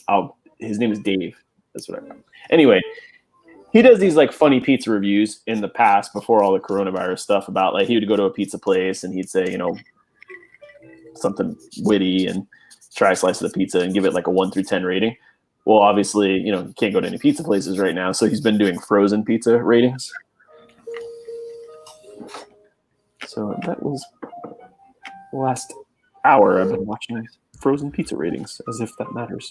His name is Dave. That's what I found. Anyway, he does these like funny pizza reviews in the past before all the coronavirus stuff about like he would go to a pizza place and he'd say, something witty and try a slice of the pizza and give it like a 1 through 10 rating. Well, obviously, you can't go to any pizza places right now, so he's been doing frozen pizza ratings. So that was the last hour I've been watching frozen pizza ratings, as if that matters.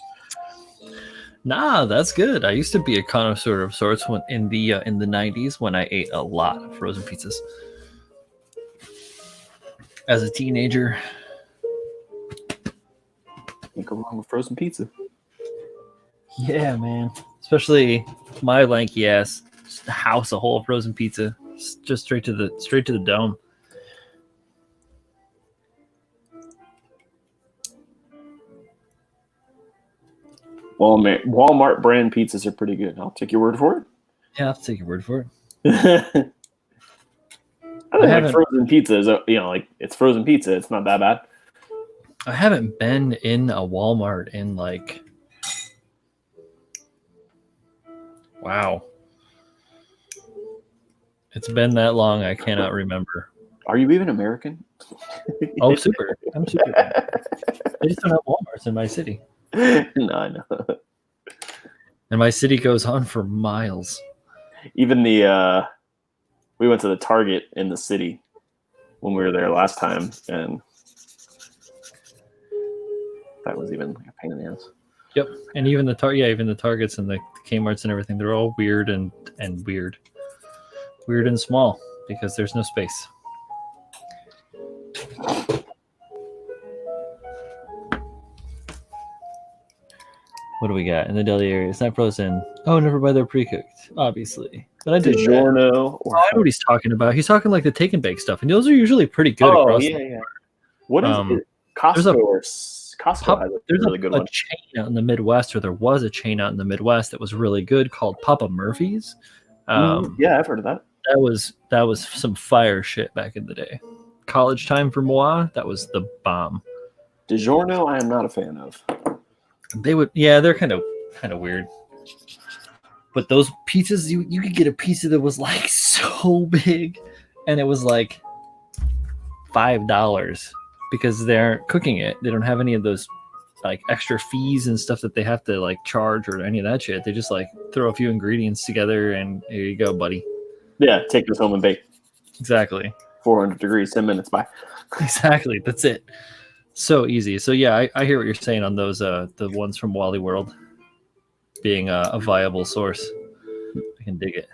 Nah, that's good. I used to be a connoisseur of sorts in the 90s when I ate a lot of frozen pizzas. As a teenager. Can't go wrong with frozen pizza. Yeah, man. Especially my lanky ass just house a whole frozen pizza, just straight to the dome. Well, man, Walmart brand pizzas are pretty good. I'll take your word for it. Yeah, I'll take your word for it. I think like frozen pizza is, like it's frozen pizza. It's not that bad. I haven't been in a Walmart in like. Wow. It's been that long, I cannot remember. Are you even American? Oh, super. I'm super. They just don't have Walmarts in my city. No, I know. And my city goes on for miles. Even we went to the Target in the city when we were there last time, and that was even like a pain in the ass. Yep, and even the Targets and the Kmarts and everything, they're all weird and small because there's no space. What do we got in the deli area? It's not frozen. Oh, never buy their pre-cooked, obviously. But I did that. DiGiorno. Oh, I know what he's talking about. He's talking like the take and bake stuff, and those are usually pretty good. Oh, across yeah, the yeah. What is it? there's a- Costco or Costco has a There's really good one. chain out in the Midwest, or there was a chain out in the Midwest that was really good called Papa Murphy's. Yeah, I've heard of that. That was some fire shit back in the day. College time for moi, that was the bomb. DiGiorno, I am not a fan of. They're kind of weird. But those pizzas, you could get a pizza that was like so big, and it was like $5 because they're cooking it. They don't have any of those like extra fees and stuff that they have to like charge or any of that shit. They just like throw a few ingredients together and here you go, buddy. Yeah, take this home and bake. Exactly. 400 degrees, 10 minutes, bye. Exactly. That's it. So easy. So yeah, I hear what you're saying on those the ones from Wally World being a viable source. I can dig it.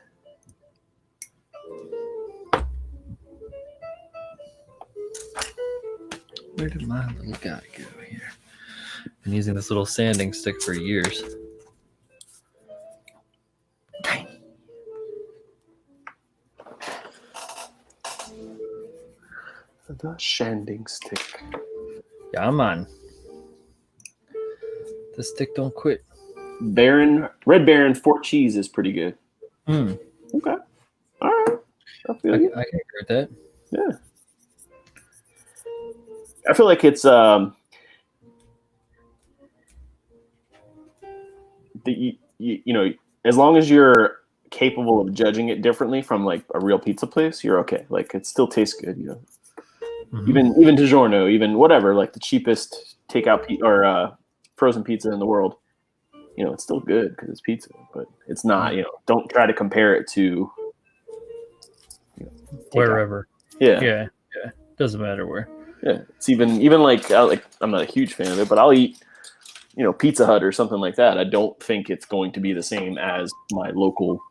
Where did my little guy go here? Been using this little sanding stick for years. Dang. The shanding stick. Yeah, I'm on. The stick don't quit. Red Baron Fort Cheese is pretty good. Okay. All right. I feel I you. can agree with that. Yeah. I feel like it's you know, as long as you're capable of judging it differently from like a real pizza place, you're okay. Like it still tastes good, you know. Mm-hmm. Even DiGiorno, even whatever, like the cheapest takeout or frozen pizza in the world, you know, it's still good because it's pizza, but it's not. You know, don't try to compare it to wherever. Yeah. Doesn't matter where. Yeah, it's even like I'm not a huge fan of it, but I'll eat, you know, Pizza Hut or something like that. I don't think it's going to be the same as my local,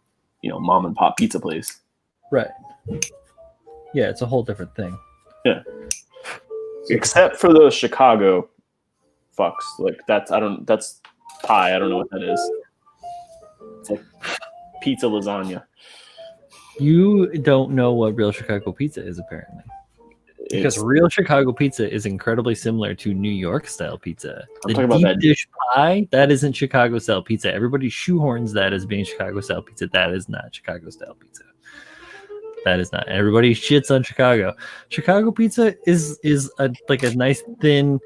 you know, mom and pop pizza place. Right. Yeah, it's a whole different thing. Yeah. Except for those Chicago fucks. Like that's pie. I don't know what that is. It's like pizza lasagna. You don't know what real Chicago pizza is, apparently. Because real Chicago pizza is incredibly similar to New York style pizza. I'm talking about that dish pie, that isn't Chicago style pizza. Everybody shoehorns that as being Chicago style pizza. That is not Chicago style pizza. That is not. Everybody shits on Chicago. Chicago pizza is like a nice thin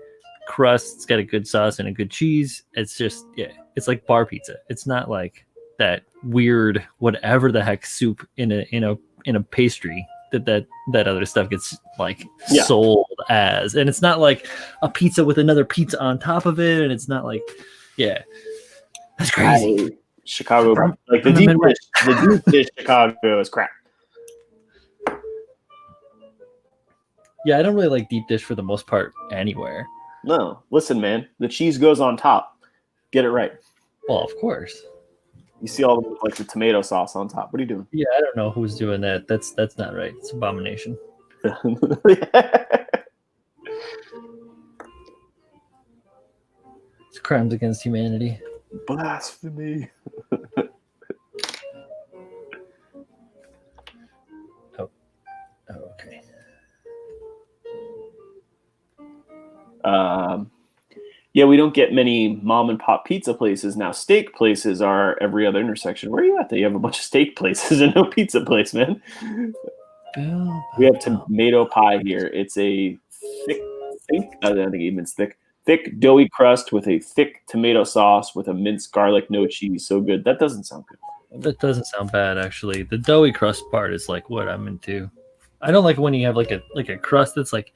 crust. It's got a good sauce and a good cheese. It's just it's like bar pizza. It's not like that weird whatever the heck soup in a pastry that other stuff gets like sold as. And it's not like a pizza with another pizza on top of it, and it's not like that's crazy. Chicago, like the deep dish Chicago is crap. Yeah, I don't really like deep dish for the most part anywhere. No, listen, man, the cheese goes on top. Get it right. Well, of course. You see all the, like the tomato sauce on top. What are you doing? Yeah, I don't know who's doing that. That's not right. It's abomination. It's crimes against humanity. Blasphemy. Okay. Yeah, we don't get many mom and pop pizza places now. Steak places are every other intersection. Where are you at? You have a bunch of steak places and no pizza place, man. We have tomato pie here. It's a thick, I don't think it means thick, doughy crust with a thick tomato sauce with a minced garlic, no cheese. So good. That doesn't sound good. That doesn't sound bad, actually. The doughy crust part is like what I'm into. I don't like when you have like a crust that's like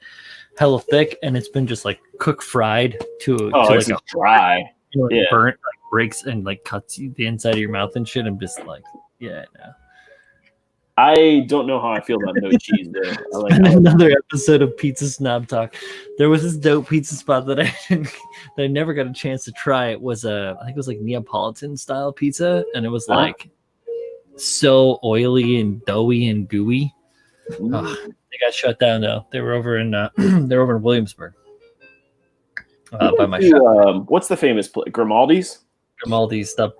hella thick and it's been just like fried to like a dry. You know, burnt, like breaks and like cuts you the inside of your mouth and shit. I'm just like, no. I don't know how I feel about no cheese there. Another episode of Pizza Snob Talk. There was this dope pizza spot that I never got a chance to try. It was I think it was like Neapolitan style pizza, and it was like so oily and doughy and gooey. They got shut down though. They were over in Williamsburg. By my shop. What's the famous place? Grimaldi's? Grimaldi's, the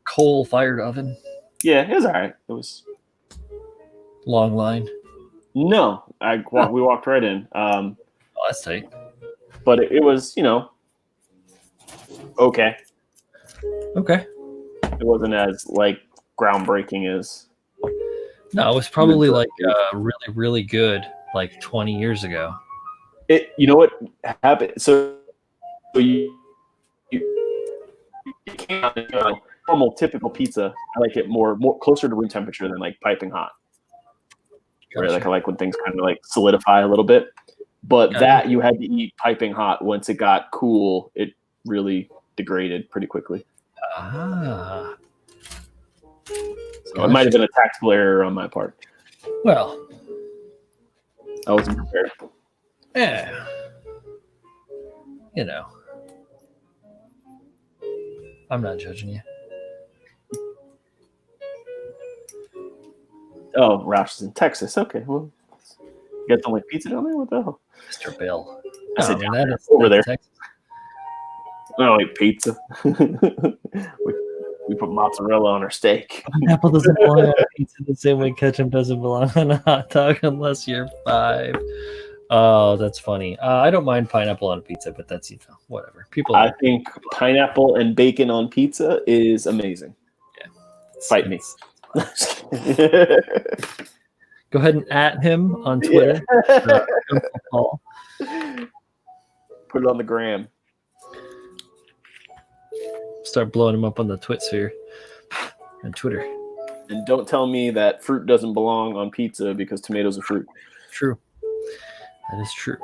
coal-fired oven. Yeah, it was all right. It was Long line. no, we walked right in. Oh, that's tight. But it was, okay. Okay. It wasn't as like groundbreaking as No, it was probably like really, really good like 20 years ago. it. You know what happened? So it came out, normal typical pizza. I like it more closer to room temperature than like piping hot. Gotcha. Right, like I like when things kind of like solidify a little bit. But that you had to eat piping hot. Once it got cool, it really degraded pretty quickly. Ah. So it might have been a tactical error on my part. Well, I wasn't prepared. Yeah. I'm not judging you. Oh, Roush is in Texas. Okay, well, you guys don't like pizza down there? What the hell? Mr. Bill. I said that's over there. Texas. I don't like pizza. we put mozzarella on our steak. Pineapple doesn't belong on pizza the same way ketchup doesn't belong on a hot dog unless you're 5. Oh, that's funny. I don't mind pineapple on pizza, but that's, whatever. I think pineapple and bacon on pizza is amazing. Yeah. Fight me. Go ahead and at him on Twitter. Yeah. Paul. Put it on the gram. Start blowing him up on the Twitsphere and Twitter. And don't tell me that fruit doesn't belong on pizza because tomatoes are fruit. True. That is true.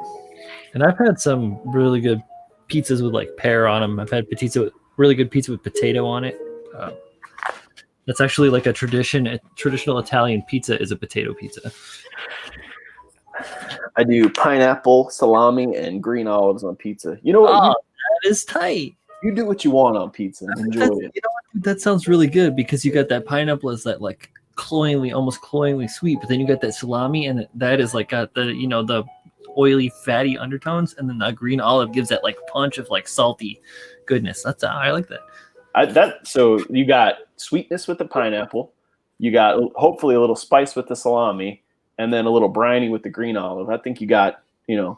And I've had some really good pizzas with like pear on them. I've had really good pizza with potato on it. That's actually like a traditional Italian pizza is a potato pizza. I do pineapple, salami, and green olives on pizza. You know what? That is tight. You do what you want on pizza and enjoy it. You know what? That sounds really good because you got that pineapple is that like almost cloyingly sweet, but then you got that salami and that is like got the the oily, fatty undertones, and then the green olive gives that like punch of like salty goodness. I like that. So you got sweetness with the pineapple, you got hopefully a little spice with the salami, and then a little briny with the green olive. I think you got boom,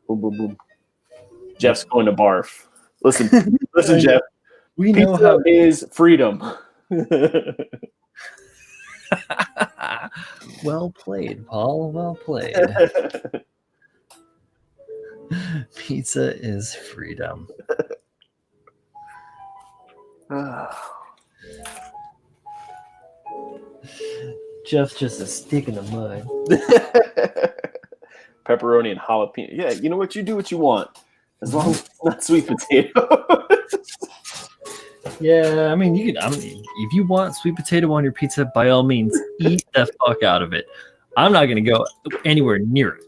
boom, boom. Jeff's going to barf. Listen, Jeff. We pizza know how is freedom. Well played, Paul. Well played. Pizza is freedom. Jeff's just a stick in the mud. Pepperoni and jalapeno. Yeah, you know what? You do what you want. As long as it's not sweet potato. Yeah, I mean, if you want sweet potato on your pizza, by all means, eat the fuck out of it. I'm not going to go anywhere near it.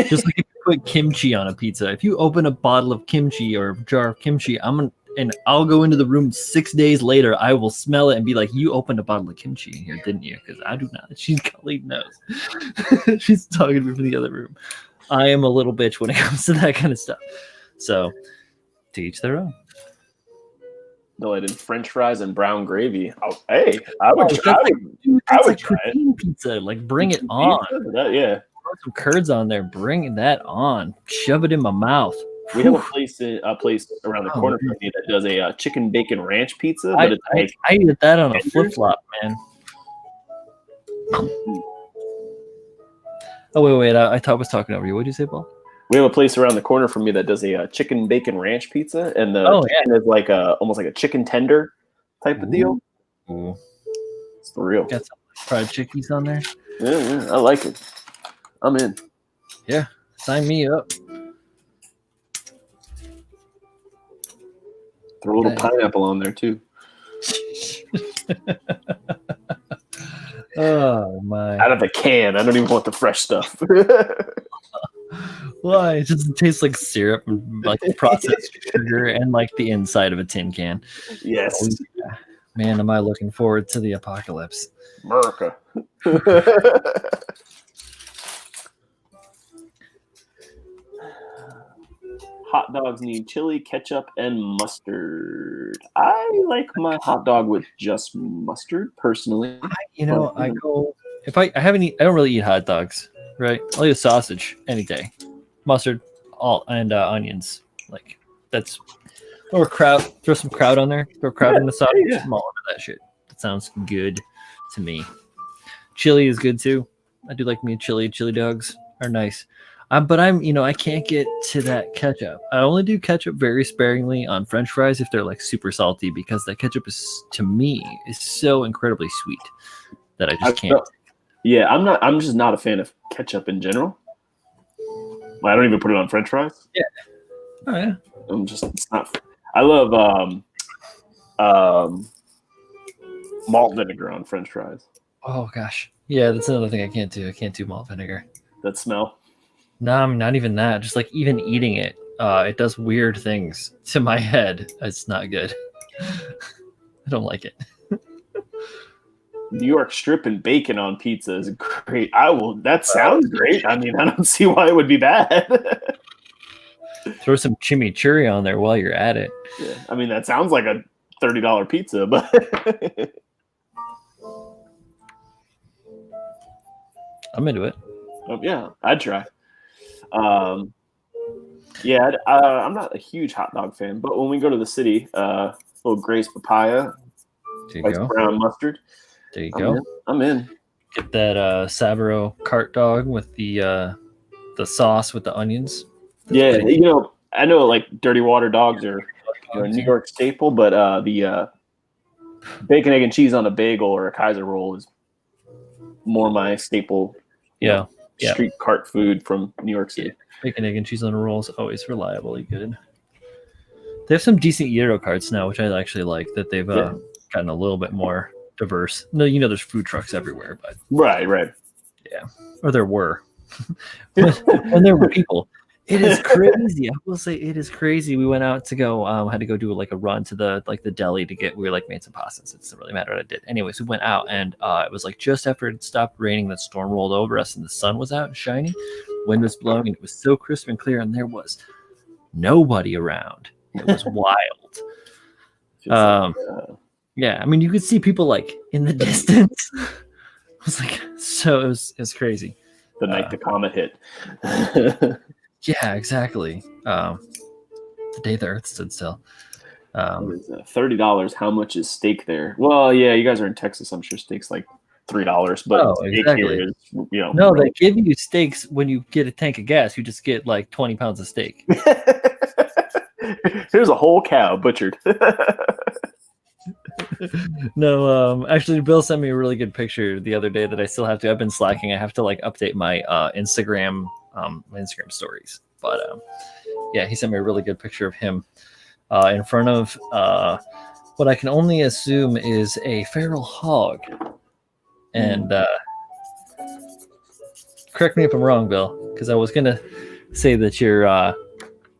Just like if you put kimchi on a pizza. If you open a bottle of kimchi or a jar of kimchi, I'll go into the room 6 days later. I will smell it and be like, "You opened a bottle of kimchi in here, didn't you?" Because I do not. She's Colleen knows. She's talking to me from the other room. I am a little bitch when it comes to that kind of stuff. So, to each their own. No, I did French fries and brown gravy. Hey, I would try it. Pizza. Like, bring it on. Yeah. Throw some curds on there. Bring that on. Shove it in my mouth. We have a place around the corner from me that does a chicken bacon ranch pizza. But I eat that on a flip flop, man. Oh wait! I thought I was talking over you. What did you say, Paul? We have a place around the corner from me that does a chicken bacon ranch pizza, and the chicken is like almost like a chicken tender type of deal. Ooh. It's the real. Got some fried chickies on there. Yeah, I like it. I'm in. Yeah, sign me up. Throw a little pineapple on there too. Oh my! Out of the can. I don't even want the fresh stuff. Why? It just tastes like syrup and like processed sugar and like the inside of a tin can. Yes. Oh, yeah. Man, am I looking forward to the apocalypse. Ver.Ka. hot dogs need chili, ketchup, and mustard. I like my hot dog with just mustard, personally. I go if I haven't I don't really eat hot dogs, right? I'll eat a sausage any day, mustard, all and onions. Like that's or kraut. Throw some kraut on there. Throw kraut in the sausage. Yeah. I'm all over that shit. That sounds good to me. Chili is good too. I do like me chili. Chili dogs are nice. But I can't get to that ketchup. I only do ketchup very sparingly on French fries if they're like super salty because that ketchup is, to me, is so incredibly sweet that I just can't. Yeah, I'm just not a fan of ketchup in general. I don't even put it on French fries. Yeah. Oh yeah. It's not. I love malt vinegar on French fries. Oh gosh. Yeah, that's another thing I can't do. I can't do malt vinegar. That smell. No, I mean, not even that. Just like even eating it, it does weird things to my head. It's not good. I don't like it. New York strip and bacon on pizza is great. That sounds great. I mean, I don't see why it would be bad. Throw some chimichurri on there while you're at it. Yeah, I mean, that sounds like a $30 pizza, but I'm into it. Oh, yeah, I'd try. I'm not a huge hot dog fan, but when we go to the city, little Grace papaya, There you go. brown mustard. There you go. I'm in. Get that Sabro cart dog with the sauce with the onions. Yeah, I know like dirty water dogs are a New York staple, but the bacon, egg, and cheese on a bagel or a Kaiser roll is more my staple. Yeah. Street cart food from New York City. Bacon, egg, and cheese on a roll is always reliably good. They have some decent gyro carts now, which I actually like. That they've gotten a little bit more diverse. No, there's food trucks everywhere, but right. Yeah, or there were when there were people. It is crazy. I will say it is crazy. We went out to go, had to go do like a run to the deli to get. We were like made some pastas. It doesn't really matter what I did. Anyways, we went out and it was like just after it stopped raining, the storm rolled over us and the sun was out and shining. Wind was blowing and it was so crisp and clear and there was nobody around. It was wild. Yeah, I mean you could see people like in the distance. It was like so. It was crazy. The night the comet hit. Yeah, exactly. The day the Earth stood still. $30. How much is steak there? Well, yeah, you guys are in Texas. I'm sure steak's like $3, but steak here is, No, they give you steaks when you get a tank of gas. You just get like 20 pounds of steak. Here's a whole cow butchered. No, actually, Bill sent me a really good picture the other day that I still have to. I've been slacking. I have to like update my Instagram stories. But yeah, he sent me a really good picture of him in front of what I can only assume is a feral hog. And correct me if I'm wrong, Bill, because I was gonna say that you're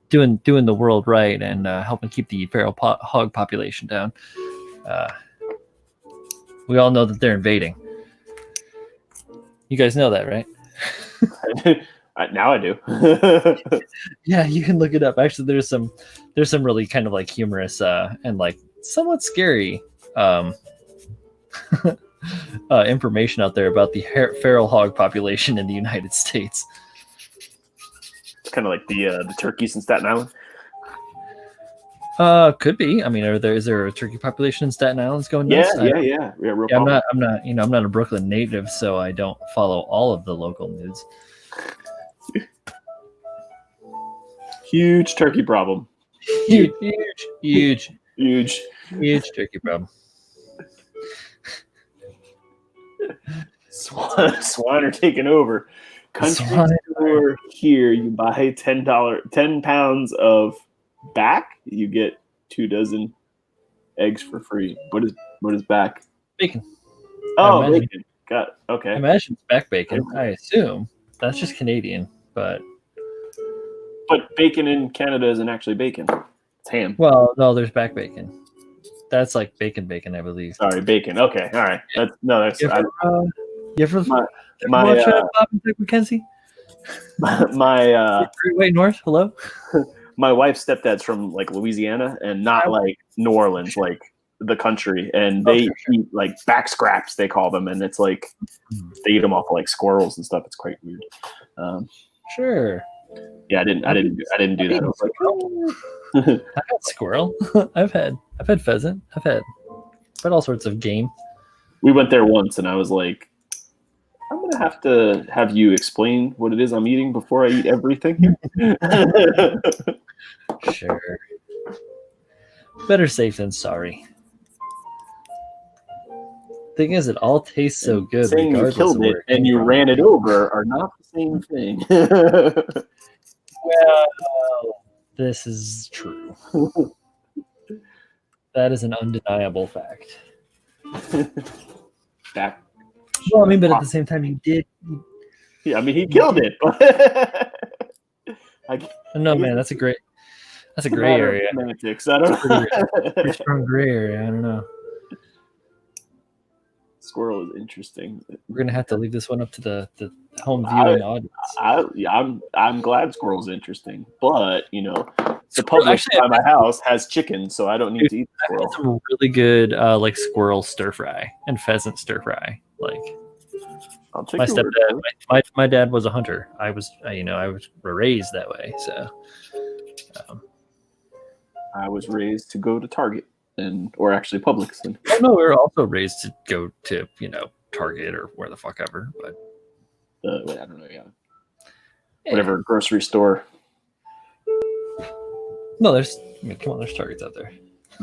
doing the world right and helping keep the feral hog population down. We all know that they're invading. You guys know that, right? Now I do. Yeah, you can look it up. Actually, there's some really kind of like humorous and like somewhat scary information out there about the feral hog population in the United States. It's kind of like the turkeys in Staten Island. Could be. I mean, is there a turkey population in Staten Island that's going nuts? Yeah. I'm not a Brooklyn native, so I don't follow all of the local news. Huge turkey problem. Huge turkey problem. Swine are taking over. Country store here, you buy $10 pounds of back, you get 2 dozen eggs for free. What is back? Bacon. Oh, bacon. Got okay. I imagine it's back bacon. I assume that's just Canadian, but bacon in Canada isn't actually bacon. It's ham. Well, no, there's back bacon. That's like bacon, I believe. Sorry, bacon. Okay, all right. That's You ever watch Bob and Doug McKenzie? My Great White North. Hello. my wife's stepdad's from like Louisiana and not like New Orleans, like the country, and they eat like back scraps, they call them, and it's like they eat them off of, like squirrels and stuff. It's quite weird. Sure. Yeah, I didn't do that. I was like, I've had squirrel. I've had pheasant. I've had all sorts of game. We went there once, and I was like, I'm gonna have to have you explain what it is I'm eating before I eat everything. Sure. Better safe than sorry. Thing is, it all tastes so good. Saying you killed it and you ran it over are not the same thing. Well, this is true. That is an undeniable fact. Well, I mean, but at the same time, you did. Yeah, I mean, he killed it. No, man, that's a gray area. Semantics. I don't know. Pretty strong gray area. I don't know. Squirrel is interesting. We're gonna have to leave this one up to the home viewing audience. I'm glad squirrel's interesting, but you know, the public by my house has chicken, so I don't need to eat squirrel. I've had some really good like squirrel stir fry and pheasant stir fry. Like my stepdad, my dad was a hunter. I was raised that way, so I was raised to go to Target. Or actually Publix. No, we were also raised to go to Target or where the fuck ever. But I don't know. Yeah, whatever grocery store. No, there's Targets out there.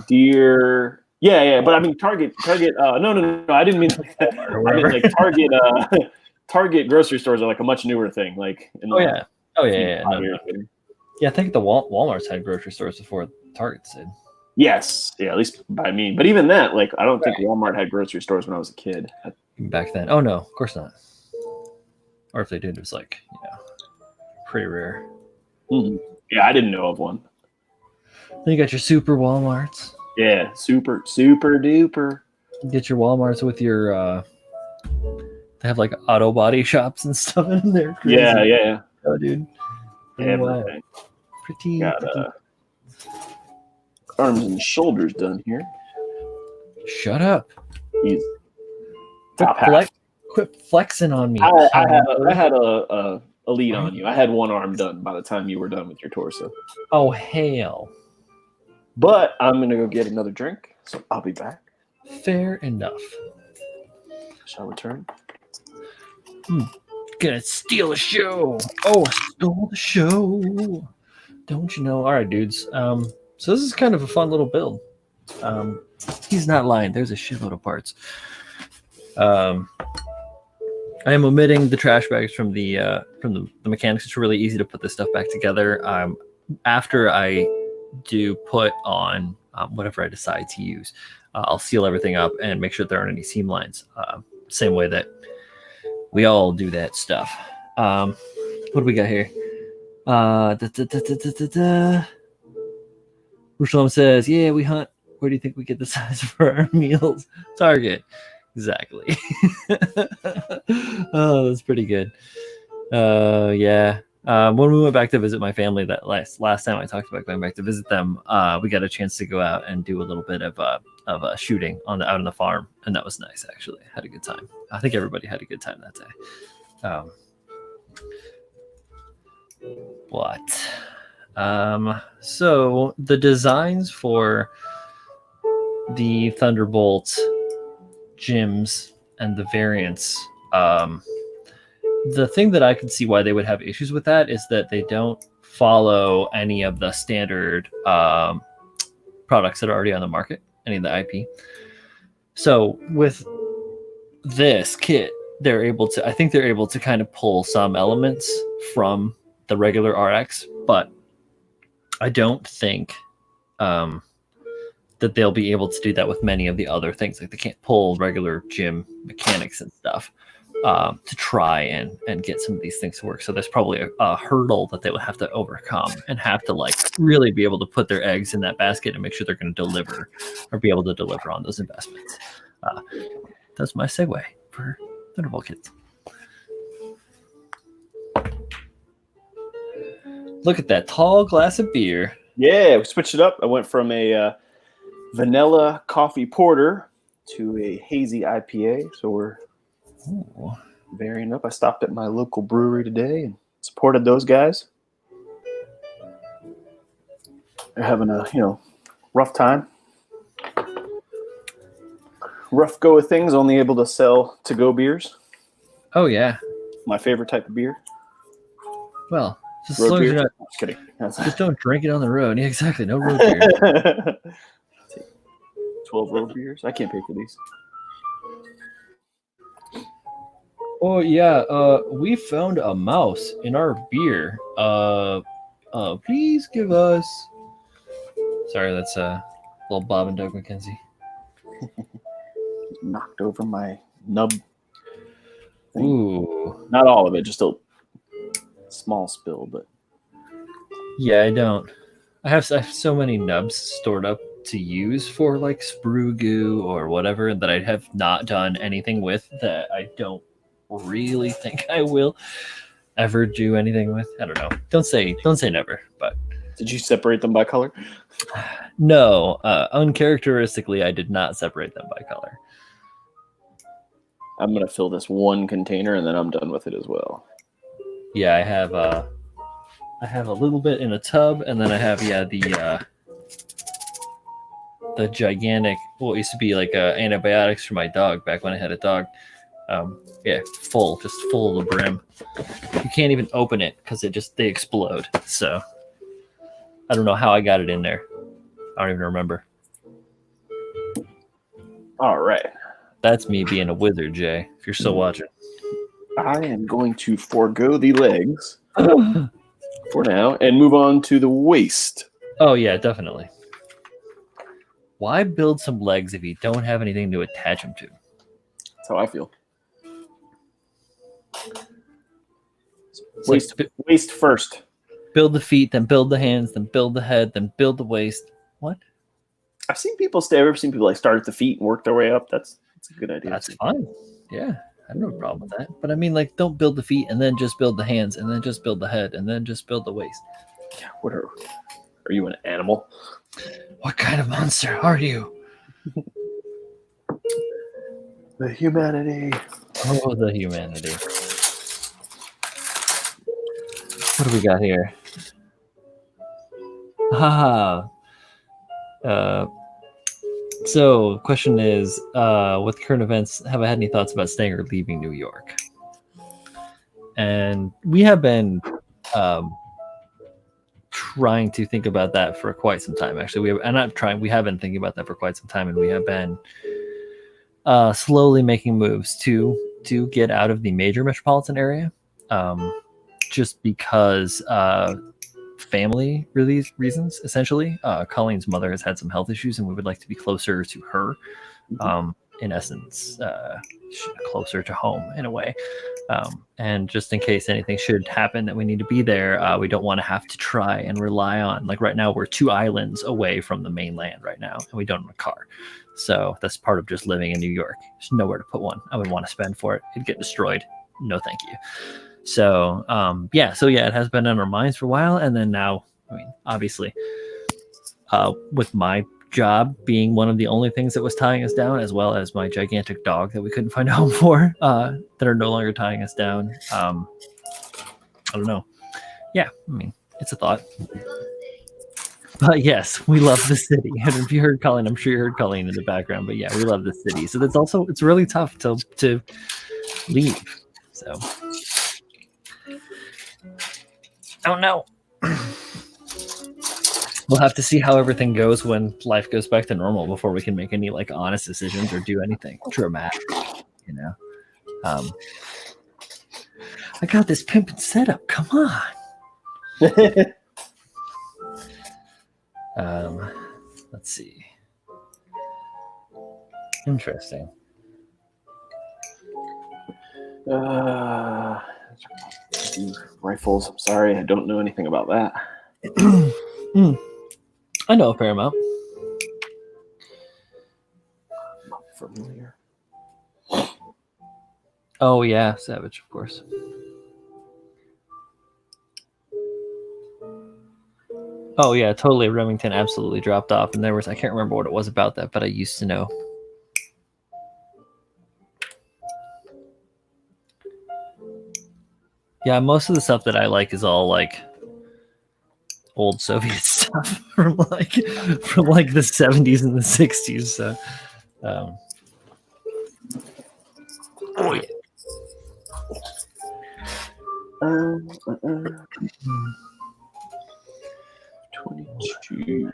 Deer. Yeah. But I mean Target. No. I didn't mean like that. I mean like Target. Target grocery stores are like a much newer thing. Like yeah. I think the Walmart's had grocery stores before Targets did. Yes, yeah, at least by me. But even that, like, I don't think Walmart had grocery stores when I was a kid. Back then, oh no, of course not. Or if they did, it was like pretty rare. Mm-hmm. Yeah, I didn't know of one. Then you got your super Walmarts. Yeah, super duper. You get your Walmarts with your. They have like auto body shops and stuff in there. Crazy. Yeah. Oh, dude. Everything. Pretty. Arms and shoulders done here. Shut up. He's quit flexing on me. I had a lead on you. I had one arm done by the time you were done with your torso. Oh, hell. But I'm going to go get another drink, so I'll be back. Fair enough. Shall return. Gonna steal the show. Oh, stole the show. Don't you know? All right, dudes. So this is kind of a fun little build. He's not lying. There's a shitload of parts. I am omitting the trash bags from the mechanics. It's really easy to put this stuff back together. After I do put on whatever I decide to use, I'll seal everything up and make sure there aren't any seam lines. Same way that we all do that stuff. What do we got here? Rushalom says, yeah, we hunt. Where do you think we get the size for our meals? Target. Exactly. Oh, that's pretty good. Yeah. When we went back to visit my family that last time I talked about going back to visit them, we got a chance to go out and do a little bit of shooting out on the farm, and that was nice. Actually, had a good time. I think everybody had a good time that day. So the designs for the Thunderbolt gyms and the variants, the thing that I could see why they would have issues with that is that they don't follow any of the standard products that are already on the market, any of the IP. So with this kit, I think they're able to kind of pull some elements from the regular RX, but I don't think that they'll be able to do that with many of the other things. Like they can't pull regular gym mechanics and stuff to try and get some of these things to work. So there's probably a hurdle that they would have to overcome and have to like really be able to put their eggs in that basket and make sure they're going to deliver or be able to deliver on those investments. That's my segue for Thunderbolt kits. Look at that tall glass of beer. Yeah, we switched it up. I went from a vanilla coffee porter to a hazy IPA. So we're varying up. I stopped at my local brewery today and supported those guys. They're having a rough time. Rough go of things. Only able to sell to-go beers. Oh yeah. My favorite type of beer. Well, just Road as long as beer. you're not, Just kidding. just don't drink it on the road. Yeah, exactly. No road beer. 12 road beers. I can't pay for these. Oh yeah, we found a mouse in our beer. Please give us. Sorry, that's little Bob and Doug McKenzie. Knocked over my nub thing. Ooh. Not all of it, just a small spill, but Yeah, I don't. I have so many nubs stored up to use for like sprue goo or whatever that I have not done anything with that I don't really think I will ever do anything with. I don't know. Don't say never, but did you separate them by color? no, uncharacteristically, I did not separate them by color. I'm gonna fill this one container and then I'm done with it as well. Yeah, I have a little bit in a tub, and then I have the gigantic what used to be like antibiotics for my dog back when I had a dog. Just full to the brim. You can't even open it because they explode. So I don't know how I got it in there. I don't even remember. All right. That's me being a wizard, Jay, if you're still watching. I am going to forego the legs for now and move on to the waist. Oh, yeah, definitely. Why build some legs if you don't have anything to attach them to? That's how I feel. It's Waist first. Build the feet, then build the hands, then build the head, then build the waist. What? I've seen people like start at the feet and work their way up. That's a good idea. That's fine. Yeah, I don't have a problem with that. But I mean, like, don't build the feet and then just build the hands and then just build the head and then just build the waist. What are you, an animal? What kind of monster are you? The humanity. Oh, the humanity. What do we got here? So, question is, with current events, have I had any thoughts about staying or leaving New York? And we have been trying to think about that for quite some time. Actually, we have been thinking about that for quite some time, and we have been slowly making moves to get out of the major metropolitan area, just because family reasons. Essentially, Colleen's mother has had some health issues, and we would like to be closer to her. In essence, closer to home in a way. And just in case anything should happen that we need to be there, we don't want to have to try and rely on, like right now, we're 2 islands away from the mainland right now, and we don't have a car. So that's part of just living in New York. There's nowhere to put one. I would want to spend for it. It'd get destroyed. No, thank you. So, it has been on our minds for a while. And then now, I mean, obviously, with my job being one of the only things that was tying us down, as well as my gigantic dog that we couldn't find a home for, that are no longer tying us down. I don't know. Yeah, I mean, it's a thought. But yes, we love the city. And if you heard Colleen, I'm sure you heard Colleen in the background. But yeah, we love the city. So it's really tough to leave. So I don't know. We'll have to see how everything goes when life goes back to normal before we can make any like honest decisions or do anything dramatic, you know. I got this pimpin' setup. Come on. Let's see. Interesting. Rifles. I'm sorry, I don't know anything about that. I know a fair amount. Not familiar. Oh yeah, Savage, of course. Oh yeah, totally. Remington absolutely dropped off, and there was I can't remember what it was about that, but I used to know. Yeah, most of the stuff that I like is all like old Soviet stuff from like the 70s and the 60s. So, oh yeah. 22.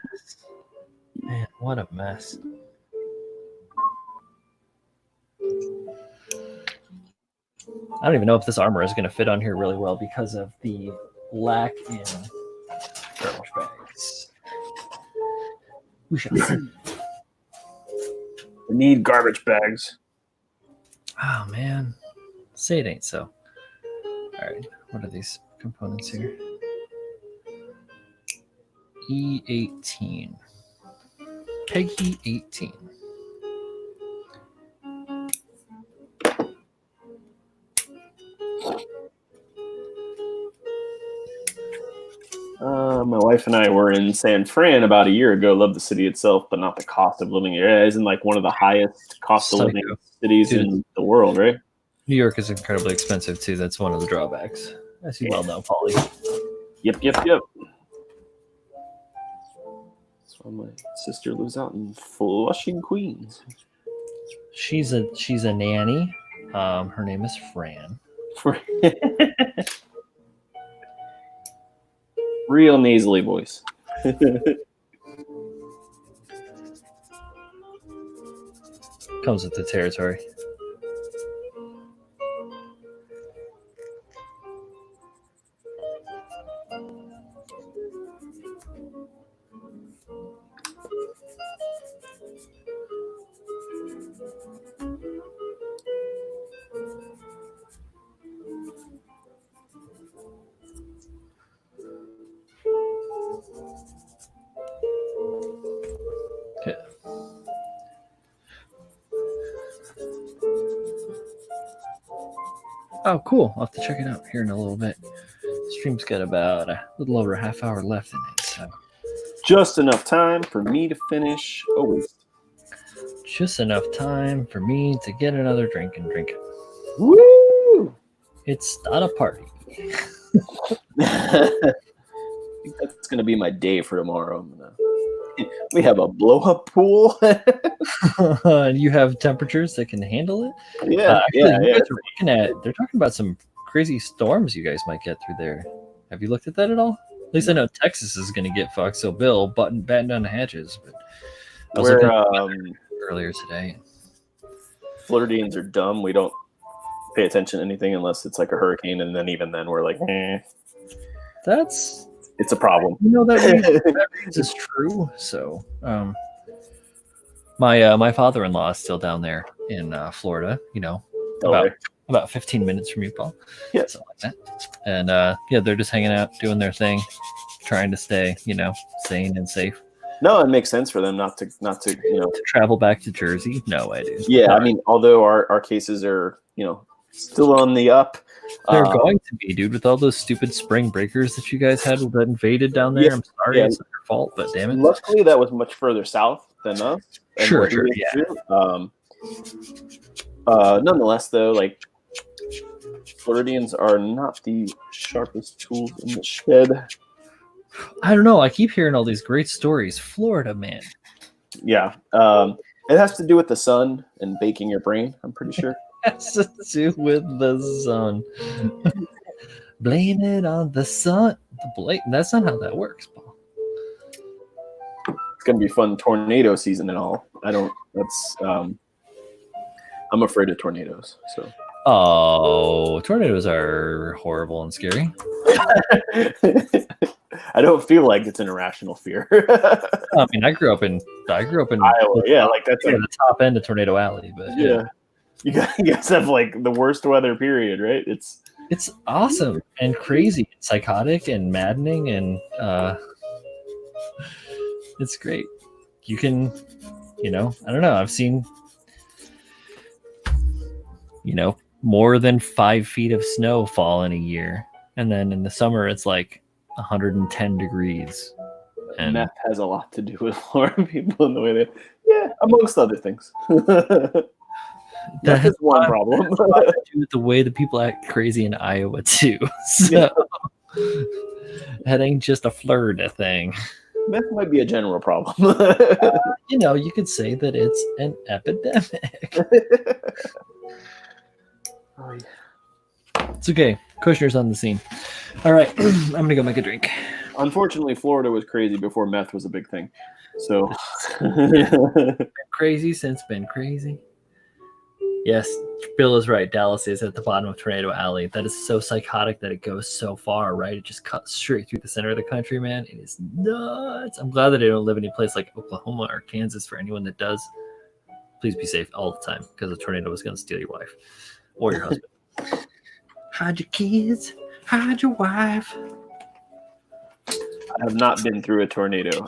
Man, what a mess. I don't even know if this armor is going to fit on here really well because of the lack in garbage bags. We shall see. We need garbage bags. Oh man, say it ain't so. All right, what are these components here? E18, Peggy 18. My wife and I were in San Fran about a year ago. Love the city itself, but not the cost of living here. It isn't like one of the highest cost of living cities in the world, right? New York is incredibly expensive too. That's one of the drawbacks, as you well know, Paulie. Yep. So my sister lives out in Flushing, Queens. She's a nanny. Her name is Fran. Real nasally voice. Comes with the territory. Okay. Oh, cool. I'll have to check it out here in a little bit. Stream's got about a little over a half hour left in it, so just enough time for me to finish. Always. Just enough time for me to get another drink and drink it. Woo! It's not a party. I think that's going to be my day for tomorrow. We have a blow-up pool. And you have temperatures that can handle it? Yeah, They're talking about some crazy storms you guys might get through there. Have you looked at that at all? At least I know Texas is going to get fucked, so Bill batten down the hatches. But I was looking at earlier today. Floridians are dumb. We don't pay attention to anything unless it's like a hurricane, and then even then we're like, it's a problem. You know that is true. So, my father-in-law is still down there in Florida. You know, about 15 minutes from you, Paul. Yeah, something like that. And they're just hanging out, doing their thing, trying to stay, sane and safe. No, it makes sense for them not to to travel back to Jersey. No, I do. Yeah, I mean, although our cases are still on the up. They're going to be, dude, with all those stupid spring breakers that you guys had that invaded down there. I'm sorry, it's not your fault, but damn it. Luckily, that was much further south than us. Sure, yeah. Nonetheless, though, like Floridians are not the sharpest tools in the shed. I don't know. I keep hearing all these great stories. Florida, man. Yeah. It has to do with the sun and baking your brain, I'm pretty sure. It has to do with the sun. Blame it on the sun. That's not how that works, Paul. It's going to be fun tornado season and all. I'm afraid of tornadoes. So. Oh, tornadoes are horrible and scary. I don't feel like it's an irrational fear. I mean, I grew up in Iowa. Yeah, like that's the top end of Tornado Alley, but yeah. You guys have like the worst weather period, right? It's awesome and crazy, and psychotic and maddening, and it's great. You can, I don't know. I've seen, more than 5 feet of snow fall in a year, and then in the summer it's like 110 degrees. And meth has a lot to do with Florida people in the way amongst other things. That is one problem. has a lot to do with the way the people act crazy in Iowa too. So that ain't just a Florida thing. Meth might be a general problem. You could say that it's an epidemic. Oh, yeah. It's okay. Kushner's on the scene. All right, I'm gonna go make a drink. Unfortunately, Florida was crazy before meth was a big thing. So Crazy since been crazy. Yes, Bill is right. Dallas is at the bottom of Tornado Alley. That is so psychotic that it goes so far, right? It just cuts straight through the center of the country, man. It is nuts. I'm glad that I don't live in any place like Oklahoma or Kansas. For anyone that does, please be safe all the time because a tornado is going to steal your wife or your husband. Hide your kids. Hide your wife. I have not been through a tornado.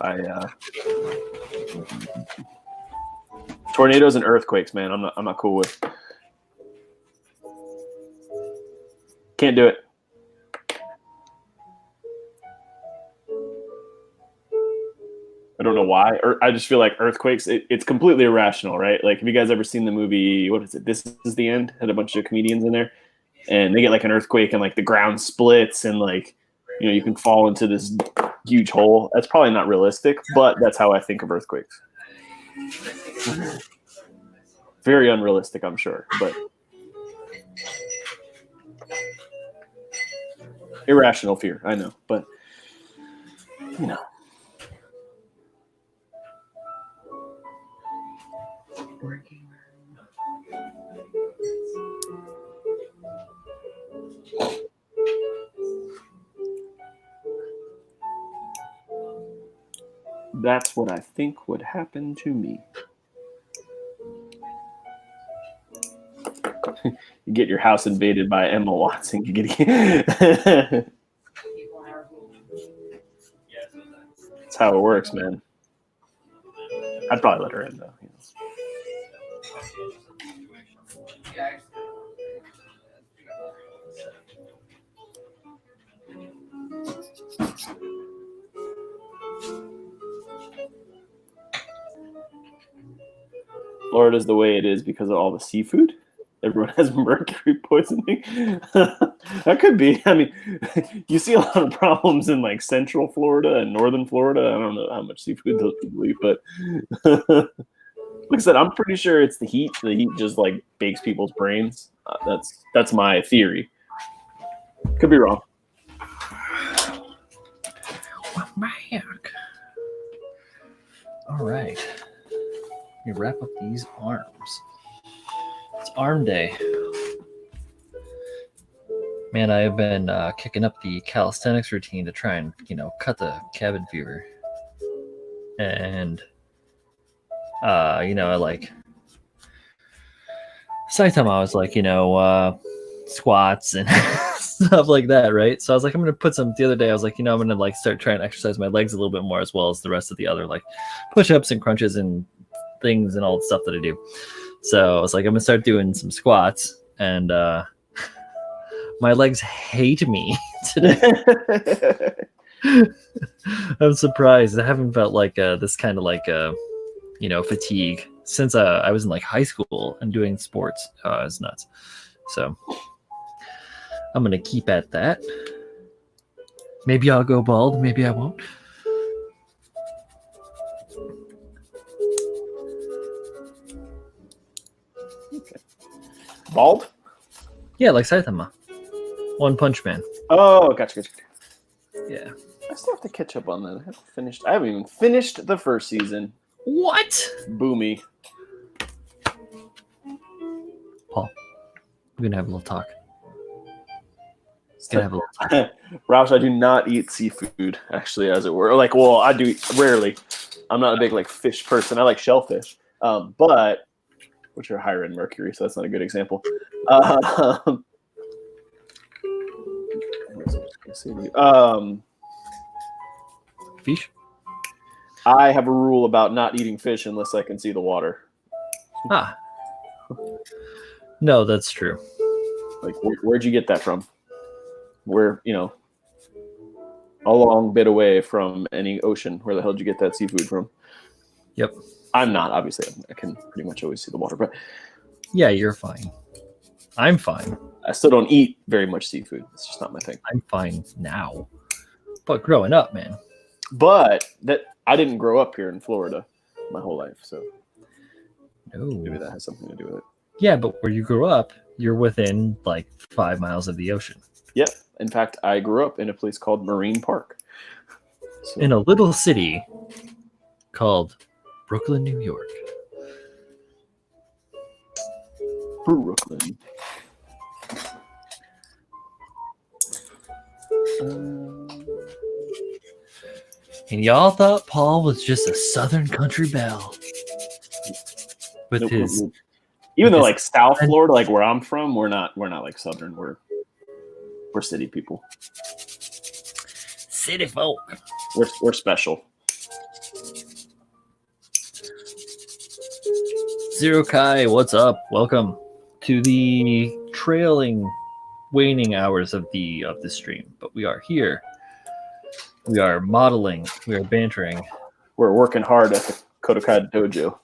Tornadoes and earthquakes, man. I'm not cool with. Can't do it. I don't know why. I just feel like earthquakes. It's completely irrational, right? Like, have you guys ever seen the movie? What is it? This Is the End. Had a bunch of comedians in there, and they get like an earthquake, and like the ground splits, and like you can fall into this huge hole. That's probably not realistic, but that's how I think of earthquakes. Very unrealistic, I'm sure, but irrational fear. I know, but that's what I think would happen to me. You get your house invaded by Emma Watson. That's how it works, man. I'd probably let her in, though. Florida's the way it is because of all the seafood. Everyone has mercury poisoning. That could be. I mean, you see a lot of problems in like central Florida and northern Florida. I don't know how much seafood those people eat, but like I said, I'm pretty sure it's the heat. The heat just like bakes people's brains. That's my theory. Could be wrong. Welcome back. All right. Let me wrap up these arms. It's arm day. Man, I have been kicking up the calisthenics routine to try and, cut the cabin fever. And, I like Saitama, I was like, squats and stuff like that, right? So I was like, I'm going to put some, the other day, I was like, I'm going to like start trying to exercise my legs a little bit more as well as the rest of the other like push-ups and crunches and things and all the stuff that I do. So I was like, I'm going to start doing some squats and my legs hate me today. I'm surprised. I haven't felt like this kind of like, fatigue since I was in like high school and doing sports. It's nuts. So I'm going to keep at that. Maybe I'll go bald. Maybe I won't. Okay. Bald? Yeah, like Saitama. One Punch Man. Oh, gotcha. Yeah. I still have to catch up on that. I haven't even finished the first season. What? Boomy. Paul, we're going to have a little talk. Gonna have a little talk. Roush, I do not eat seafood, actually, as it were. Like, well, I do rarely. I'm not a big like fish person. I like shellfish, but which are higher in mercury, so that's not a good example. Fish? I have a rule about not eating fish unless I can see the water. Ah. No, that's true. Like, where'd you get that from? Where, a long bit away from any ocean. Where the hell did you get that seafood from? Yep. I'm not, obviously. I can pretty much always see the water, but Yeah, you're fine. I'm fine. I still don't eat very much seafood. It's just not my thing. I'm fine now. But growing up, man. But that I didn't grow up here in Florida my whole life, so maybe No. that has something to do with it. Yeah, but where you grew up, you're within like 5 miles of the ocean. Yep. In fact, I grew up in a place called Marine Park. So, In a little city called Brooklyn, New York. Brooklyn. And y'all thought Paul was just a southern country belle. With Nope, his nope. Even though his- like South Florida, like where I'm from, we're not like southern. We're city people. city folk. We're special. Ver.Ka, what's up? Welcome to the trailing, waning hours of the stream. But we are here. We are modeling. We are bantering. We're working hard at the KotoKai dojo.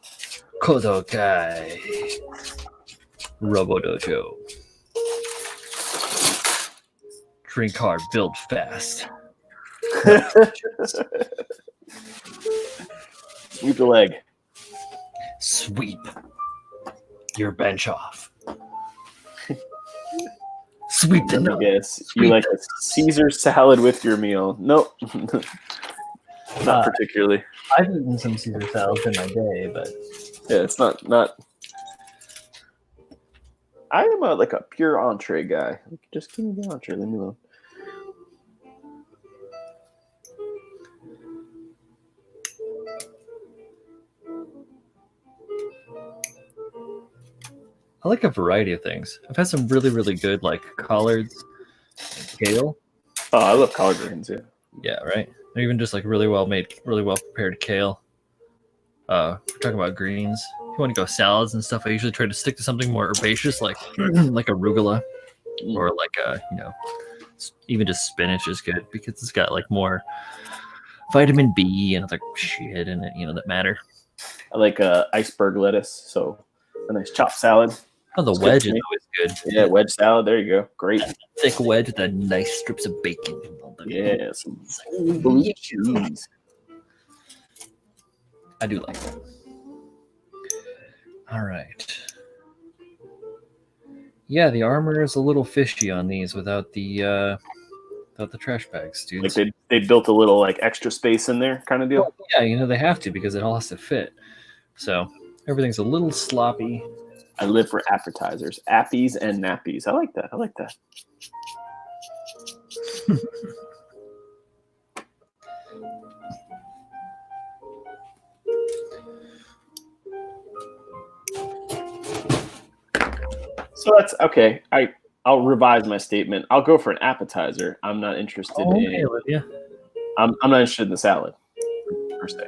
KotoKai. Robo-Dojo. Drink hard, build fast. Sweep the leg. Sweep your bench off. Sweep the Let me nut. guess. You like a Caesar salad with your meal? Nope. Not particularly. I've eaten some Caesar salads in my day, but Yeah, it's not. I am like a pure entree guy. Just give me the entree. Leave me alone. I like a variety of things. I've had some really, really good like collards, and kale. Oh, I love collard greens. Yeah. Yeah, right. Or even just like really well made, really well prepared kale. We're talking about greens. If you want to go salads and stuff, I usually try to stick to something more herbaceous, like like arugula, or like even just spinach is good because it's got like more vitamin B and other shit in it, that matter. I like iceberg lettuce, so a nice chopped salad. Oh, the It's good wedge to is me. always good. Yeah, wedge salad. There you go. Great. Thick wedge with a nice strips of bacon. Yeah, some blue cheese. I do like that. All right. Yeah, the armor is a little fishy on these without the trash bags, dude. Like they built a little like extra space in there, kind of deal. Well, yeah, they have to because it all has to fit. So everything's a little sloppy. I live for appetizers, appies and nappies. I like that. So that's okay. I'll revise my statement. I'll go for an appetizer. I'm not interested in. Olivia. I'm not interested in the salad per se.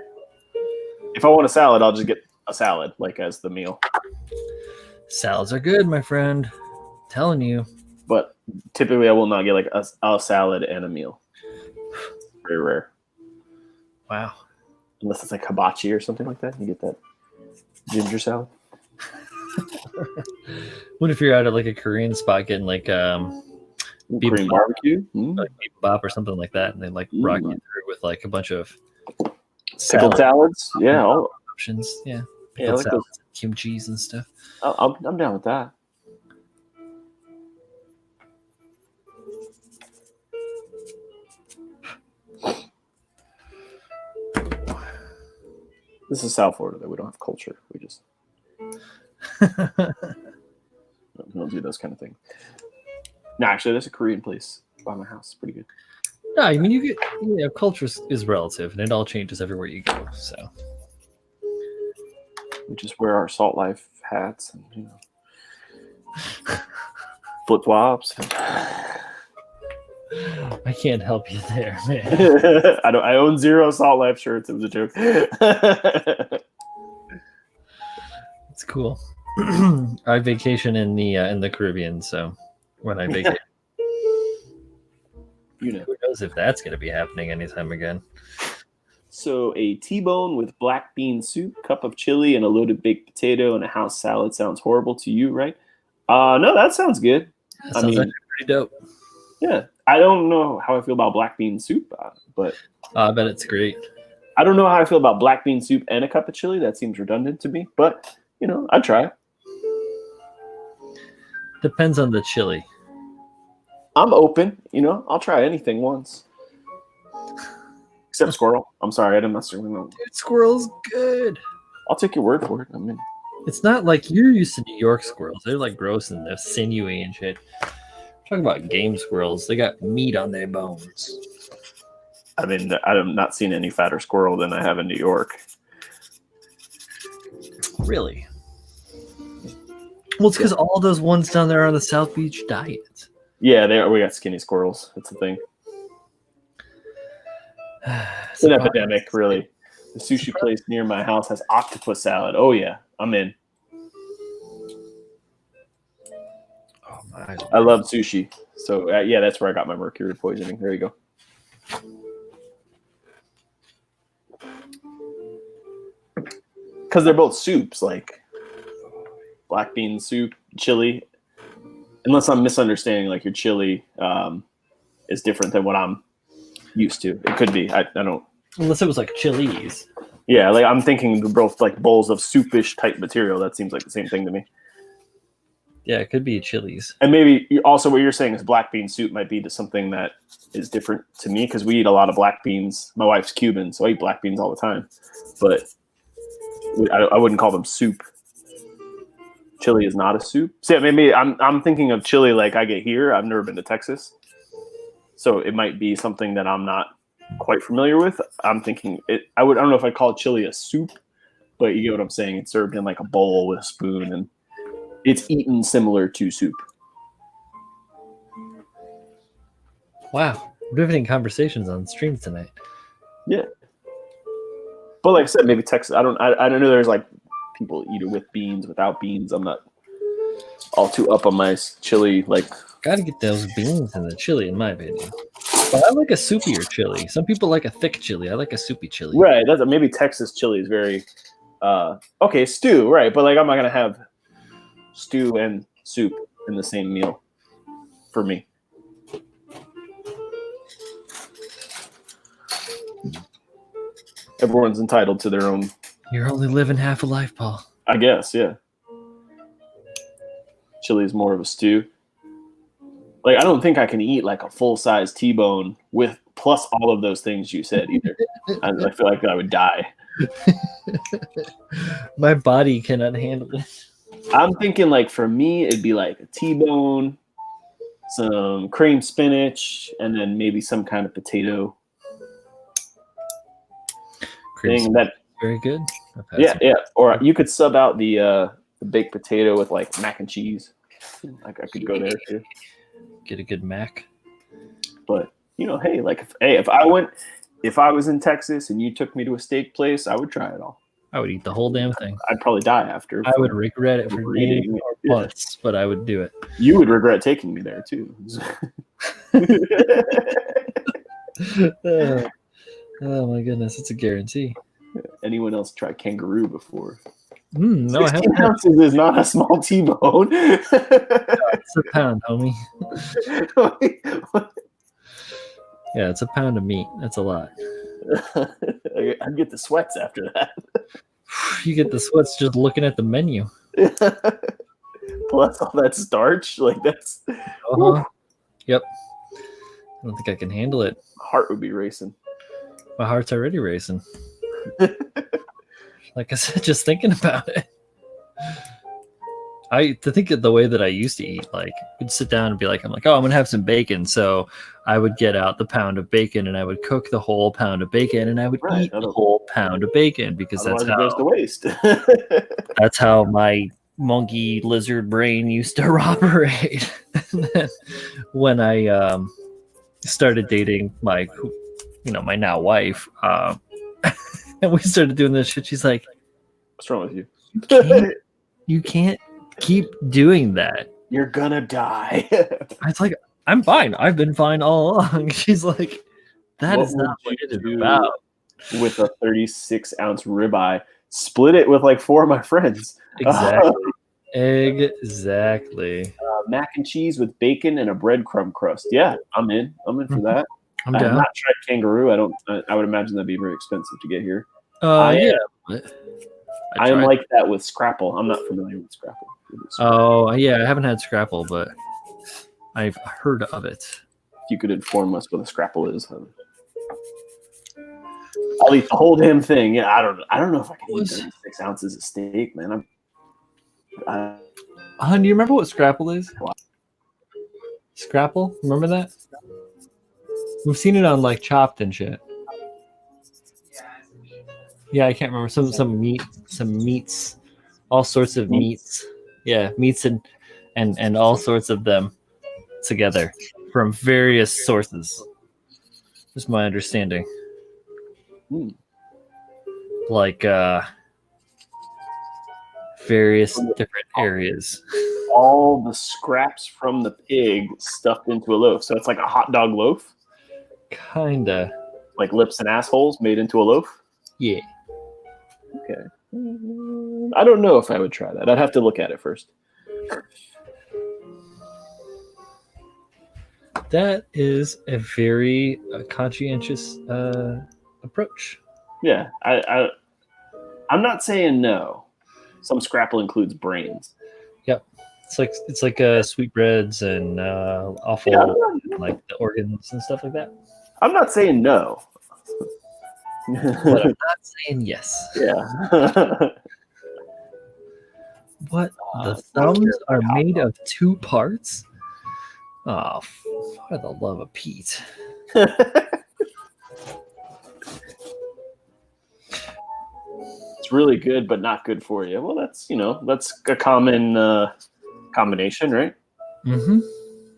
If I want a salad, I'll just get a salad like as the meal. Salads are good, my friend. Telling you. But typically, I will not get like a salad and a meal. Very rare. Wow. Unless it's like hibachi or something like that. You get that ginger salad. What if you're out at like a Korean spot getting like Korean bibimbap, barbecue. like bibimbap or something like that, and they like rock you through with like a bunch of Pickled salads. Yeah. options. Yeah. Yeah, I like those. Kimchi's and stuff. I'm down with that. This is South Florida, though. We don't have culture. We just don't do those kind of things. No, actually, there's a Korean place by my house. Pretty good. No, I mean culture is relative, and it all changes everywhere you go. So We just wear our Salt Life hats and flip flops. I can't help you there, man. I own 0 Salt Life shirts. It was a joke. It's cool. I vacation in the Caribbean, so when I vacation, You know. Who knows if that's going to be happening anytime again. So a T-bone with black bean soup, cup of chili, and a loaded baked potato and a house salad sounds horrible to you, right? No, that sounds good. That sounds actually pretty dope. Yeah. I don't know how I feel about black bean soup, but I bet it's great. I don't know how I feel about black bean soup and a cup of chili. That seems redundant to me, but I'd try it. Depends on the chili. I'm open, I'll try anything once. Except squirrel. I'm sorry, I didn't necessarily know. Dude, squirrel's good. I'll take your word for it. I mean, it's not like you're used to New York squirrels. They're like gross and they're sinewy and shit. Talking about game squirrels, they got meat on their bones. I mean, I've not seen any fatter squirrel than I have in New York. Really? Well, it's because all those ones down there are on the South Beach diet. Yeah, we got skinny squirrels. That's the thing. It's an epidemic, really. The sushi place near my house has octopus salad. Oh, yeah, I'm in. Oh, my. I love sushi. So, yeah, that's where I got my mercury poisoning. There you go. Because they're both soups, like black bean soup, chili. Unless I'm misunderstanding, like your chili is different than what I'm used to. It could be. I don't. Unless it was like chilies. Yeah, like I'm thinking they're both like bowls of soupish type material. That seems like the same thing to me. Yeah, it could be chilies. And maybe also what you're saying is black bean soup might be to something that is different to me because we eat a lot of black beans. My wife's Cuban, so I eat black beans all the time. But I wouldn't call them soup. Chili is not a soup. So yeah, maybe I'm thinking of chili like I get here. I've never been to Texas, so it might be something that I'm not quite familiar with. I'm thinking it. I don't know if I'd call chili a soup, but you get what I'm saying. It's served in like a bowl with a spoon, and it's eaten similar to soup. Wow, riveting conversations on streams tonight. Yeah, but like I said, maybe Texas. I don't know. There's like people eat it with beans, without beans. I'm not all too up on my chili. Like, gotta get those beans in the chili, in my opinion. But I like a soupier chili. Some people like a thick chili. I like a soupy chili. Right. That's maybe Texas chili is very okay. Stew, right? But like, I'm not gonna have stew and soup in the same meal for me. Everyone's entitled to their own. You're only living half a life, Paul. I guess, yeah. Chili is more of a stew. Like, I don't think I can eat like a full-size T-bone with plus all of those things you said either. I feel like I would die. My body cannot handle it. I'm thinking like for me, it'd be like a T-bone, some cream spinach, and then maybe some kind of potato thing. That very good. Yeah. Or you could sub out the baked potato with like mac and cheese. Like I could go there too. Get a good mac. But hey, like if I was in Texas and you took me to a steak place, I would try it all. I would eat the whole damn thing. I'd probably die after. I would regret it for eating once, but I would do it. You would regret taking me there too. Oh my goodness, it's a guarantee. Anyone else tried kangaroo before? No, 16 ounces is not a small T-bone. It's a pound, homie. Yeah, it's a pound of meat. That's a lot. I'd get the sweats after that. You get the sweats just looking at the menu. Plus all that starch, like that's. Yep. I don't think I can handle it. My heart would be racing. My heart's already racing. Like I said, just thinking about it. To think of the way that I used to eat, like would sit down and be like, I'm gonna have some bacon. So I would get out the pound of bacon and I would cook the whole pound of bacon and I would eat the whole pound of bacon because that's how it goes to waste. That's how my monkey lizard brain used to operate. When I started dating my now wife, and we started doing this shit, she's like, "What's wrong with you? You can't keep doing that. You're gonna die." It's like, I'm fine. I've been fine all along. She's like, that What is would not what you it is do about. with a 36-ounce ribeye? Split it with like 4 of my friends. Exactly. Mac and cheese with bacon and a breadcrumb crust. Yeah, I'm in. I'm in for that. I'm I have down. not tried kangaroo. I would imagine that'd be very expensive to get here. Yeah. I am like that with Scrapple. I'm not familiar with Scrapple. Oh, yeah. I haven't had Scrapple, but I've heard of it. If you could inform us what a Scrapple is, I'll eat the whole damn thing. Yeah, I don't know if I can eat 36 ounces of steak, man. Hun, do you remember what Scrapple is? Scrapple? Remember that? We've seen it on like Chopped and shit. Yeah, I can't remember some meats, all sorts of meats. Yeah, meats and all sorts of them together from various sources. Is my understanding. Like various different areas. All the scraps from the pig stuffed into a loaf. So it's like a hot dog loaf. Kinda. Like lips and assholes made into a loaf? Yeah. Okay. I don't know if I would try that. I'd have to look at it first. That is a very conscientious approach. Yeah, I'm not saying no. Some Scrapple includes brains. Yep, it's like sweetbreads and awful like the organs and stuff like that. I'm not saying no, but I'm not saying yes. Yeah. What? The thumbs are made of 2 parts? Oh, for the love of Pete. It's really good, but not good for you. Well, that's a common combination, right? Mm-hmm.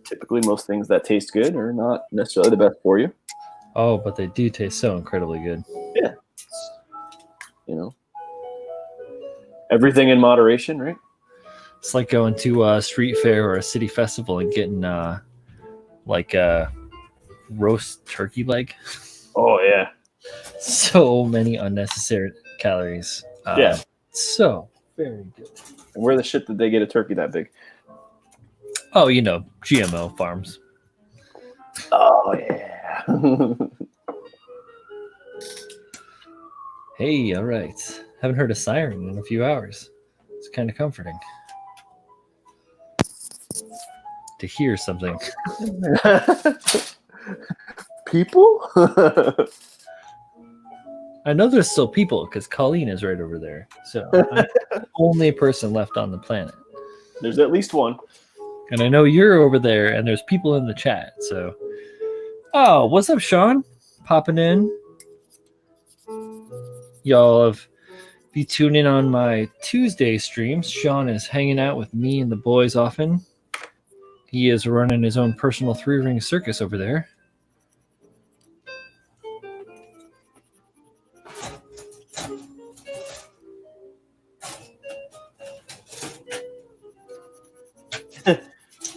Typically, most things that taste good are not necessarily the best for you. Oh, but they do taste so incredibly good. Yeah. Everything in moderation, right? It's like going to a street fair or a city festival and getting like a roast turkey leg. Oh, yeah. So many unnecessary calories. Yeah. So very good. And where the shit did they get a turkey that big? Oh, GMO farms. Oh, yeah. Hey, all right. Haven't heard a siren in a few hours. It's kind of comforting to hear something. People? I know there's still people because Colleen is right over there. So I'm the only person left on the planet. There's at least one. And I know you're over there and there's people in the chat. So, oh, what's up, Sean? Popping in. Y'all, if you tune in on my Tuesday streams, Sean is hanging out with me and the boys often. He is running his own personal 3-ring circus over there.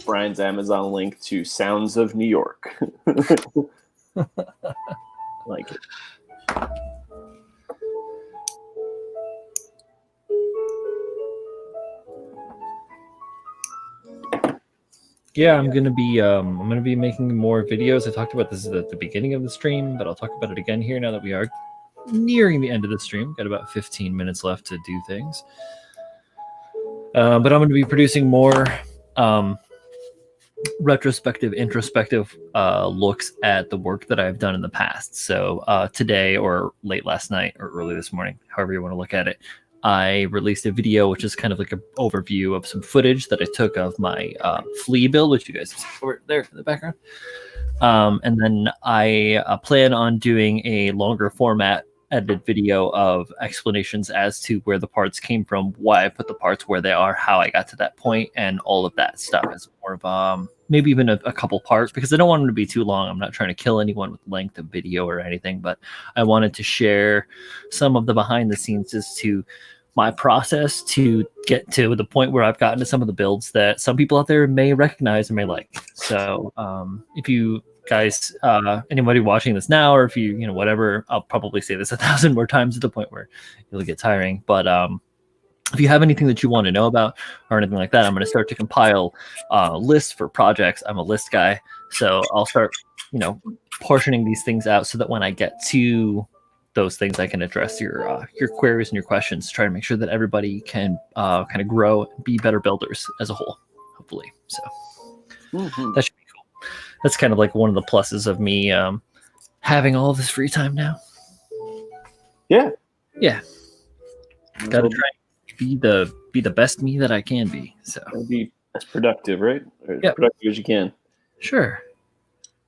Brian's Amazon link to Sounds of New York. Like it. Yeah, I'm gonna be making more videos. I talked about this at the beginning of the stream, but I'll talk about it again here now that we are nearing the end of the stream. Got about 15 minutes left to do things. But I'm going to be producing more retrospective, introspective looks at the work that I've done in the past. So today or late last night or early this morning, however you want to look at it, I released a video, which is kind of like an overview of some footage that I took of my flea build, which you guys see over there in the background. And then I plan on doing a longer format edited video of explanations as to where the parts came from, why I put the parts where they are, how I got to that point, and all of that stuff. It's more of maybe even a couple parts, because I don't want them to be too long. I'm not trying to kill anyone with length of video or anything, but I wanted to share some of the behind the scenes as to my process to get to the point where I've gotten to some of the builds that some people out there may recognize and may like. So if you guys, anybody watching this now, or if you know whatever, I'll probably say this 1,000 more times to the point where it'll get tiring. But if you have anything that you want to know about or anything like that, I'm going to start to compile lists for projects. I'm a list guy, so I'll start, portioning these things out so that when I get to those things, I can address your queries and your questions to try to make sure that everybody can kind of grow and be better builders as a whole, hopefully. So that should be cool. That's kind of like one of the pluses of me having all this free time now. Yeah. Gotta try and be the best me that I can be. So be as productive, right? As productive as you can. Sure.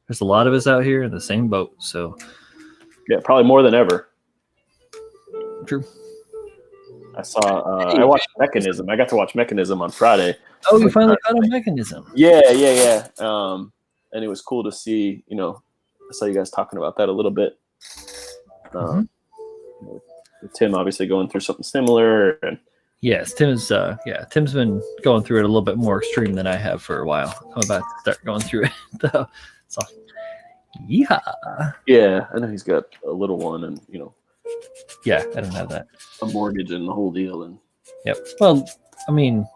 There's a lot of us out here in the same boat, so yeah, probably more than ever. True. I saw. I watched Mechanism. I got to watch Mechanism on Friday. Oh, you finally caught a Mechanism. Yeah. And it was cool to see. I saw you guys talking about that a little bit. With Tim obviously going through something similar. And yes, Tim's been going through it a little bit more extreme than I have for a while. I'm about to start going through it though. So, yeah, I know he's got a little one, and yeah, I don't have that, a mortgage and the whole deal, and yep. Well, I mean,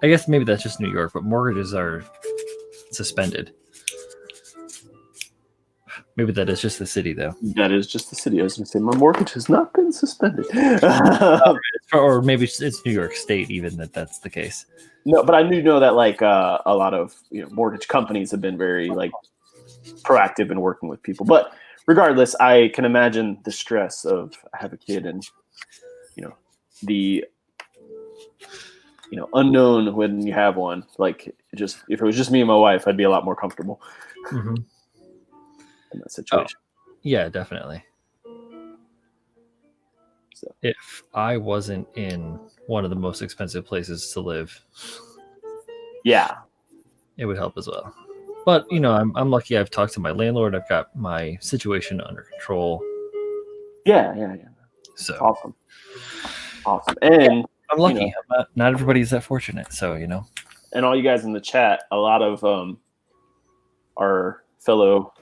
I guess maybe that's just New York, but mortgages are suspended. Maybe that is just the city, though. That is just the city. I was going to say, my mortgage has not been suspended. Or maybe it's New York State, even that's the case. No, but I do know that like a lot of mortgage companies have been very like proactive in working with people. But regardless, I can imagine the stress of I have a kid and the unknown when you have one. Like if it was just me and my wife, I'd be a lot more comfortable. Mm-hmm. In that situation. Yeah, definitely. So if I wasn't in one of the most expensive places to live, it would help as well. But I'm lucky. I've talked to my landlord. I've got my situation under control. Yeah. So awesome. And I'm lucky. Not everybody's that fortunate. So And all you guys in the chat, a lot of our fellow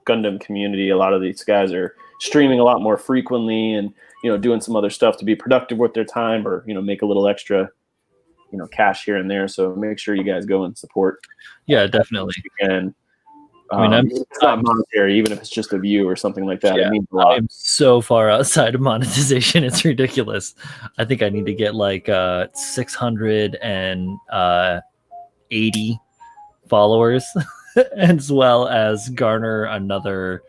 Gundam community, a lot of these guys are streaming a lot more frequently and doing some other stuff to be productive with their time, or make a little extra cash here and there. So make sure you guys go and support. Yeah, definitely. And it's not monetary, even if it's just a view or something like that. It means a lot. I'm so far outside of monetization, it's ridiculous. I think I need to get like 680 followers as well as garner another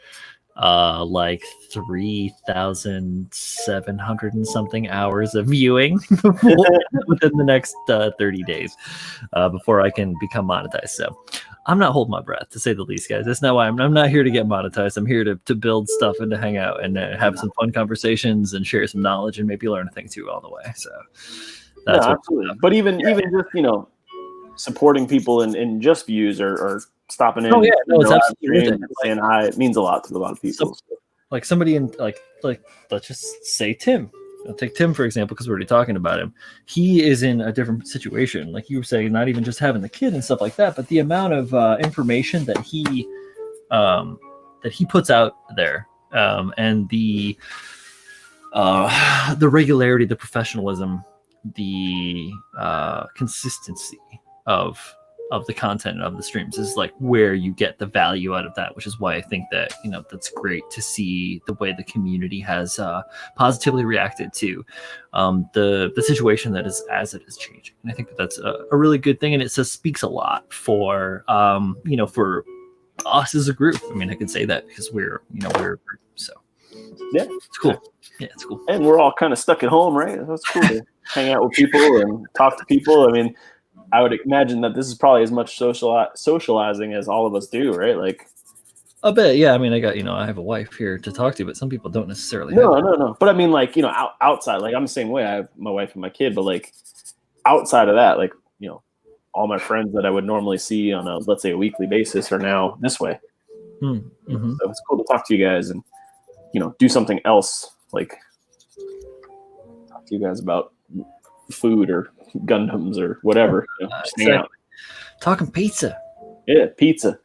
like 3,700 and something hours of viewing within the next 30 days before I can become monetized. So I'm not holding my breath, to say the least, guys. That's not why I'm not here to get monetized. I'm here to build stuff and to hang out and have some fun conversations and share some knowledge and maybe learn a thing too all the way. So that's absolutely. But even just supporting people and just views or stopping in. It's absolutely saying hi. It means a lot to a lot of people. Like somebody in like let's just say Tim. I'll take Tim for example, because we're already talking about him. He is in a different situation. Like you were saying, not even just having the kid and stuff like that, but the amount of information that he puts out there, and the regularity, the professionalism, the consistency of the content of the streams is like where you get the value out of that, which is why I think that that's great to see the way the community has positively reacted to the situation that is as it is changing. And I think that's a really good thing, and it just speaks a lot for for us as a group. I mean, I can say that because we're a group, so yeah, it's cool. Yeah, it's cool. And we're all kind of stuck at home, right? That's cool to hang out with people and talk to people. I mean, I would imagine that this is probably as much socializing as all of us do, right? Like a bit, yeah. I mean, I have a wife here to talk to, but some people don't necessarily. No. But I mean, like, outside, like I'm the same way. I have my wife and my kid, but like outside of that, like, all my friends that I would normally see on let's say a weekly basis are now this way. Mm-hmm. So it's cool to talk to you guys and, do something else, like talk to you guys about food or Gundams or whatever. Just hang out. Talking pizza. Yeah, pizza.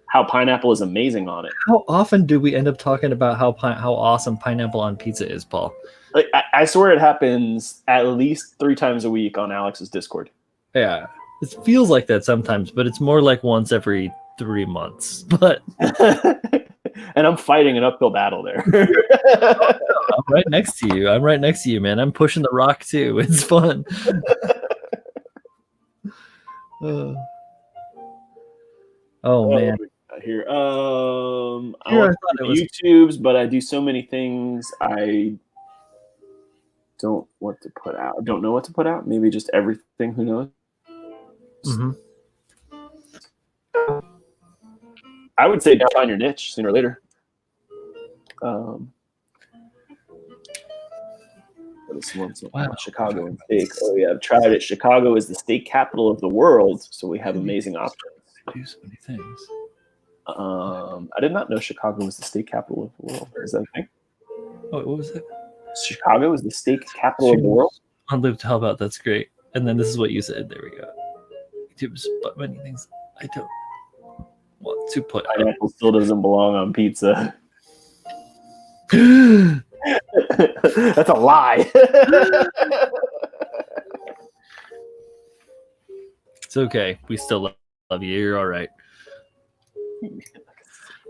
How pineapple is amazing on it. How often do we end up talking about how awesome pineapple on pizza is, Paul? Like, I swear it happens at least 3 times a week on Alex's Discord. Yeah, it feels like that sometimes, but it's more like once every 3 months. But and I'm fighting an uphill battle there. I'm right next to you. I'm right next to you, man. I'm pushing the rock too. It's fun. Oh man. Here, I thought want it was YouTube's, but I do so many things I don't want to put out. Don't know what to put out. Maybe just everything. Who knows? Mm-hmm. I would say find your niche sooner or later. Wow. Chicago and steak. Oh yeah, I've tried it. Chicago is the steak capital of the world, so we have amazing options. Do so many things. I did not know Chicago was the steak capital of the world. Is that a thing? Oh, what was it? Chicago is the steak capital of the world. Unlived, how about that's great. And then this is what you said. There we go. YouTube's but many things I don't want to put. Pineapple still doesn't belong on pizza. That's a lie. It's okay. We still love you. You're all right.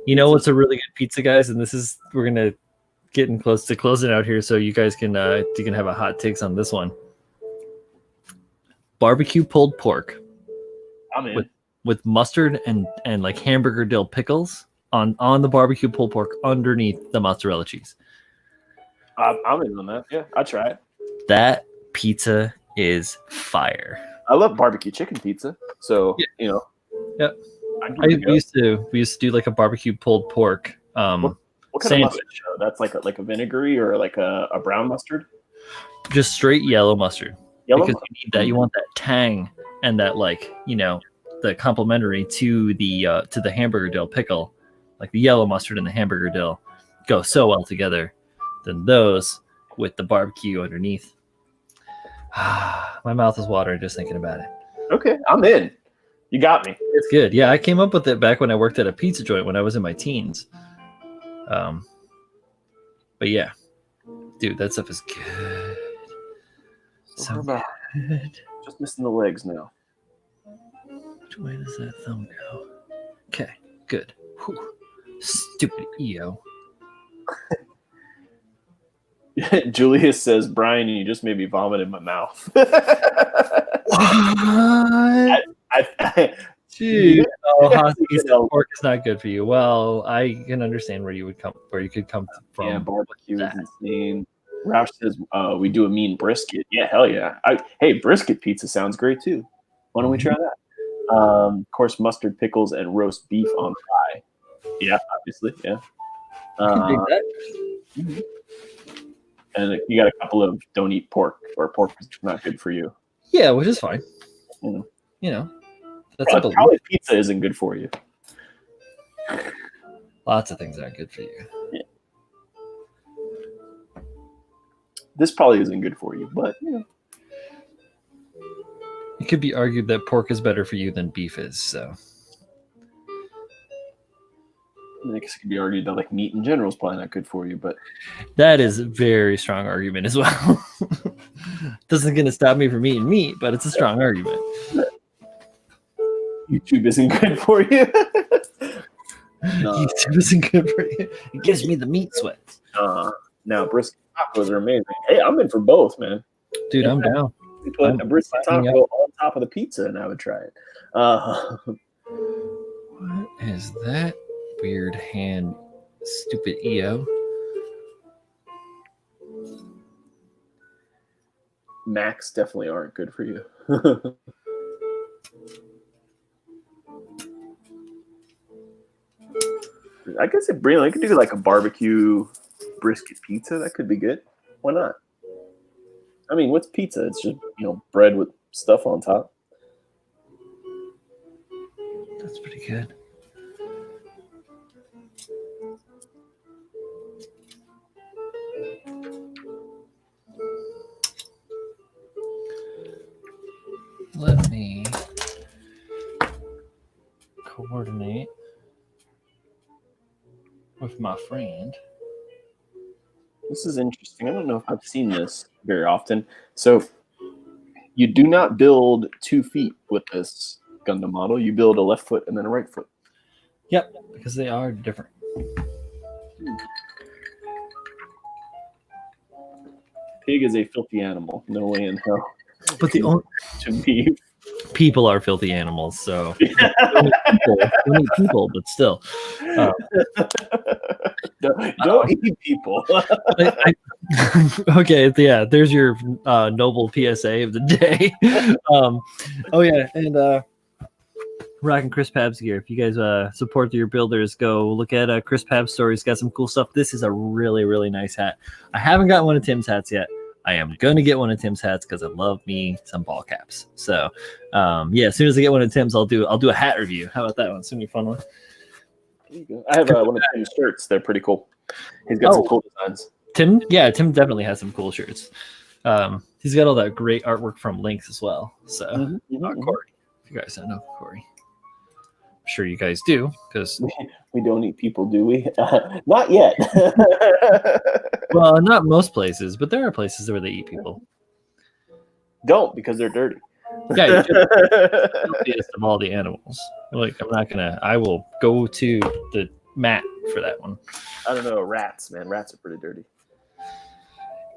You know what's a really good pizza, guys? And we're gonna getting close to closing out here, so you guys can have a hot takes on this one. Barbecue pulled pork. I'm in. With mustard and like hamburger dill pickles on the barbecue pulled pork underneath the mozzarella cheese. I'm in on that. Yeah, I'll try it. That pizza is fire. I love barbecue chicken pizza. So, yeah. Yep. We used to do like a barbecue pulled pork what kind sandwich. Of mustard? That's like a vinegary or like a brown mustard? Just straight yellow mustard. Yellow because you need that. You want that tang and that, like, the complementary to the hamburger dill pickle. Like the yellow mustard and the hamburger dill go so well together. Then those with the barbecue underneath. My mouth is watering just thinking about it. Okay, I'm in. You got me. It's good. Yeah, I came up with it back when I worked at a pizza joint when I was in my teens. But yeah, dude, that stuff is good. So good. Just missing the legs now. Which way does that thumb go? Okay, good. Whew. Stupid EO. Julius says, Brian, you just made me vomit in my mouth. What? Dude, pork is not good for you. Well, I can understand where you could come from. Yeah, barbecue is insane. Roush says, we do a mean brisket. Yeah, hell yeah. Hey, brisket pizza sounds great too. Why don't we try that? Of course, mustard, pickles, and roast beef on pie. Yeah, obviously, yeah. And you got a couple of don't eat pork, or pork is not good for you. Yeah, which is fine. That's probably pizza isn't good for you. Lots of things aren't good for you. Yeah. This probably isn't good for you, but it could be argued that pork is better for you than beef is. So I guess it could be argued that like meat in general is probably not good for you, but that is a very strong argument as well. Doesn't going to stop me from eating meat, but it's a strong argument. YouTube isn't good for you. YouTube isn't good for you. It gives me the meat sweats. Now brisket tacos are amazing. Hey, I'm in for both, man. Dude, I'm down. We put a brisket taco on top of the pizza, and I would try it. What is that weird hand, stupid EO? Macs definitely aren't good for you. I guess I could do like a barbecue brisket pizza. That could be good. Why not? I mean, what's pizza? It's just bread with stuff on top. That's pretty good. Let me coordinate with my friend. This is interesting. I don't know if I've seen this very often. So you do not build 2 feet with this Gundam model. You build a left foot and then a right foot. Yep, because they are different. Pig is a filthy animal. No way in hell. But the only To be people are filthy animals, so don't eat people, but still. Don't eat people. Okay, yeah, there's your noble PSA of the day. Oh yeah, and rocking Chris Pab's gear. If you guys support your builders, go look at Chris Pab's store. He's got some cool stuff. This is a really, really nice hat. I haven't got one of Tim's hats yet. I am going to get one of Tim's hats because I love me some ball caps. So, yeah, as soon as I get one of Tim's, I'll do a hat review. How about that one? It's going to be a fun one. There you go. I have one of Tim's shirts. They're pretty cool. He's got some cool designs. Tim definitely has some cool shirts. He's got all that great artwork from Lynx as well. So, Corey, if you guys don't know Corey. I'm sure you guys do, because we don't eat people, do we? Not yet. Well, not most places, but there are places where they eat people. Don't, because they're dirty. Yeah, you're the filthiest of all the animals. Like, I will go to the mat for that one. I don't know, rats, man. Rats are pretty dirty.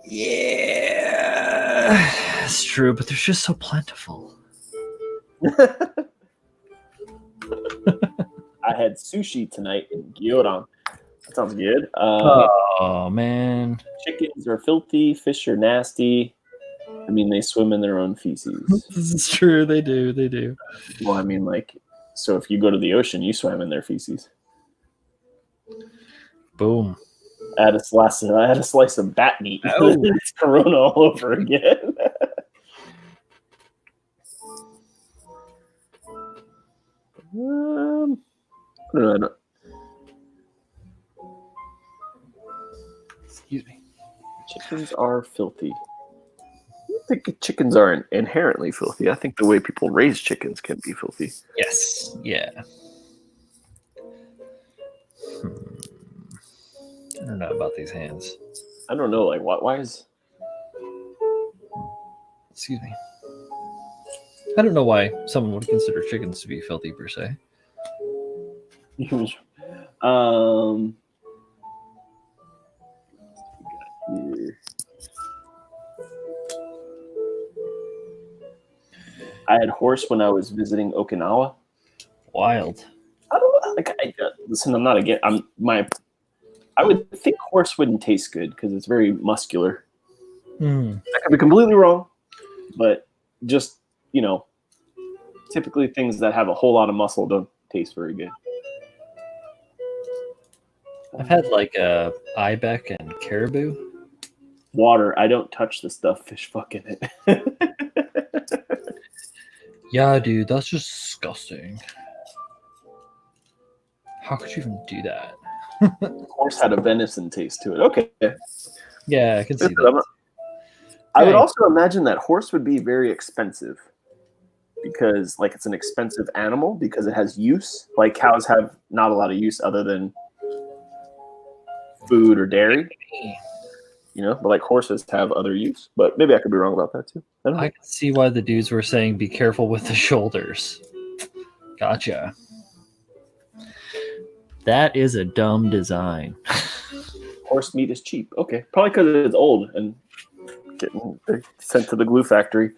Yeah, it's true, but they're just so plentiful. I had sushi tonight in Gyoran. That sounds good. Oh, man. Chickens are filthy. Fish are nasty. I mean, they swim in their own feces. This is true. They do. Well, I mean, so if you go to the ocean, you swam in their feces. Boom. I had a slice of bat meat. Oh. It's Corona all over again. I don't know. Excuse me. Chickens are filthy. I don't think chickens are inherently filthy. I think the way people raise chickens can be filthy. Yes. Yeah. I don't know about these hands. I don't know. Like, why is? Excuse me. I don't know why someone would consider chickens to be filthy per se. I had horse when I was visiting Okinawa. Wild. I don't know. Listen, I'm not again. I would think horse wouldn't taste good because it's very muscular. I could be completely wrong, but just typically things that have a whole lot of muscle don't taste very good. I've had ibex and caribou. Water. I don't touch the stuff fish fuck in it. Yeah, dude, that's just disgusting. How could you even do that? Horse had a venison taste to it. Okay. Yeah, I can see that. I would also imagine that horse would be very expensive because it's an expensive animal because it has use. Like cows have not a lot of use other than food or dairy. But horses have other use. But maybe I could be wrong about that too. I can see why the dudes were saying be careful with the shoulders. Gotcha. That is a dumb design. Horse meat is cheap. Okay. Probably because it's old and getting sent to the glue factory.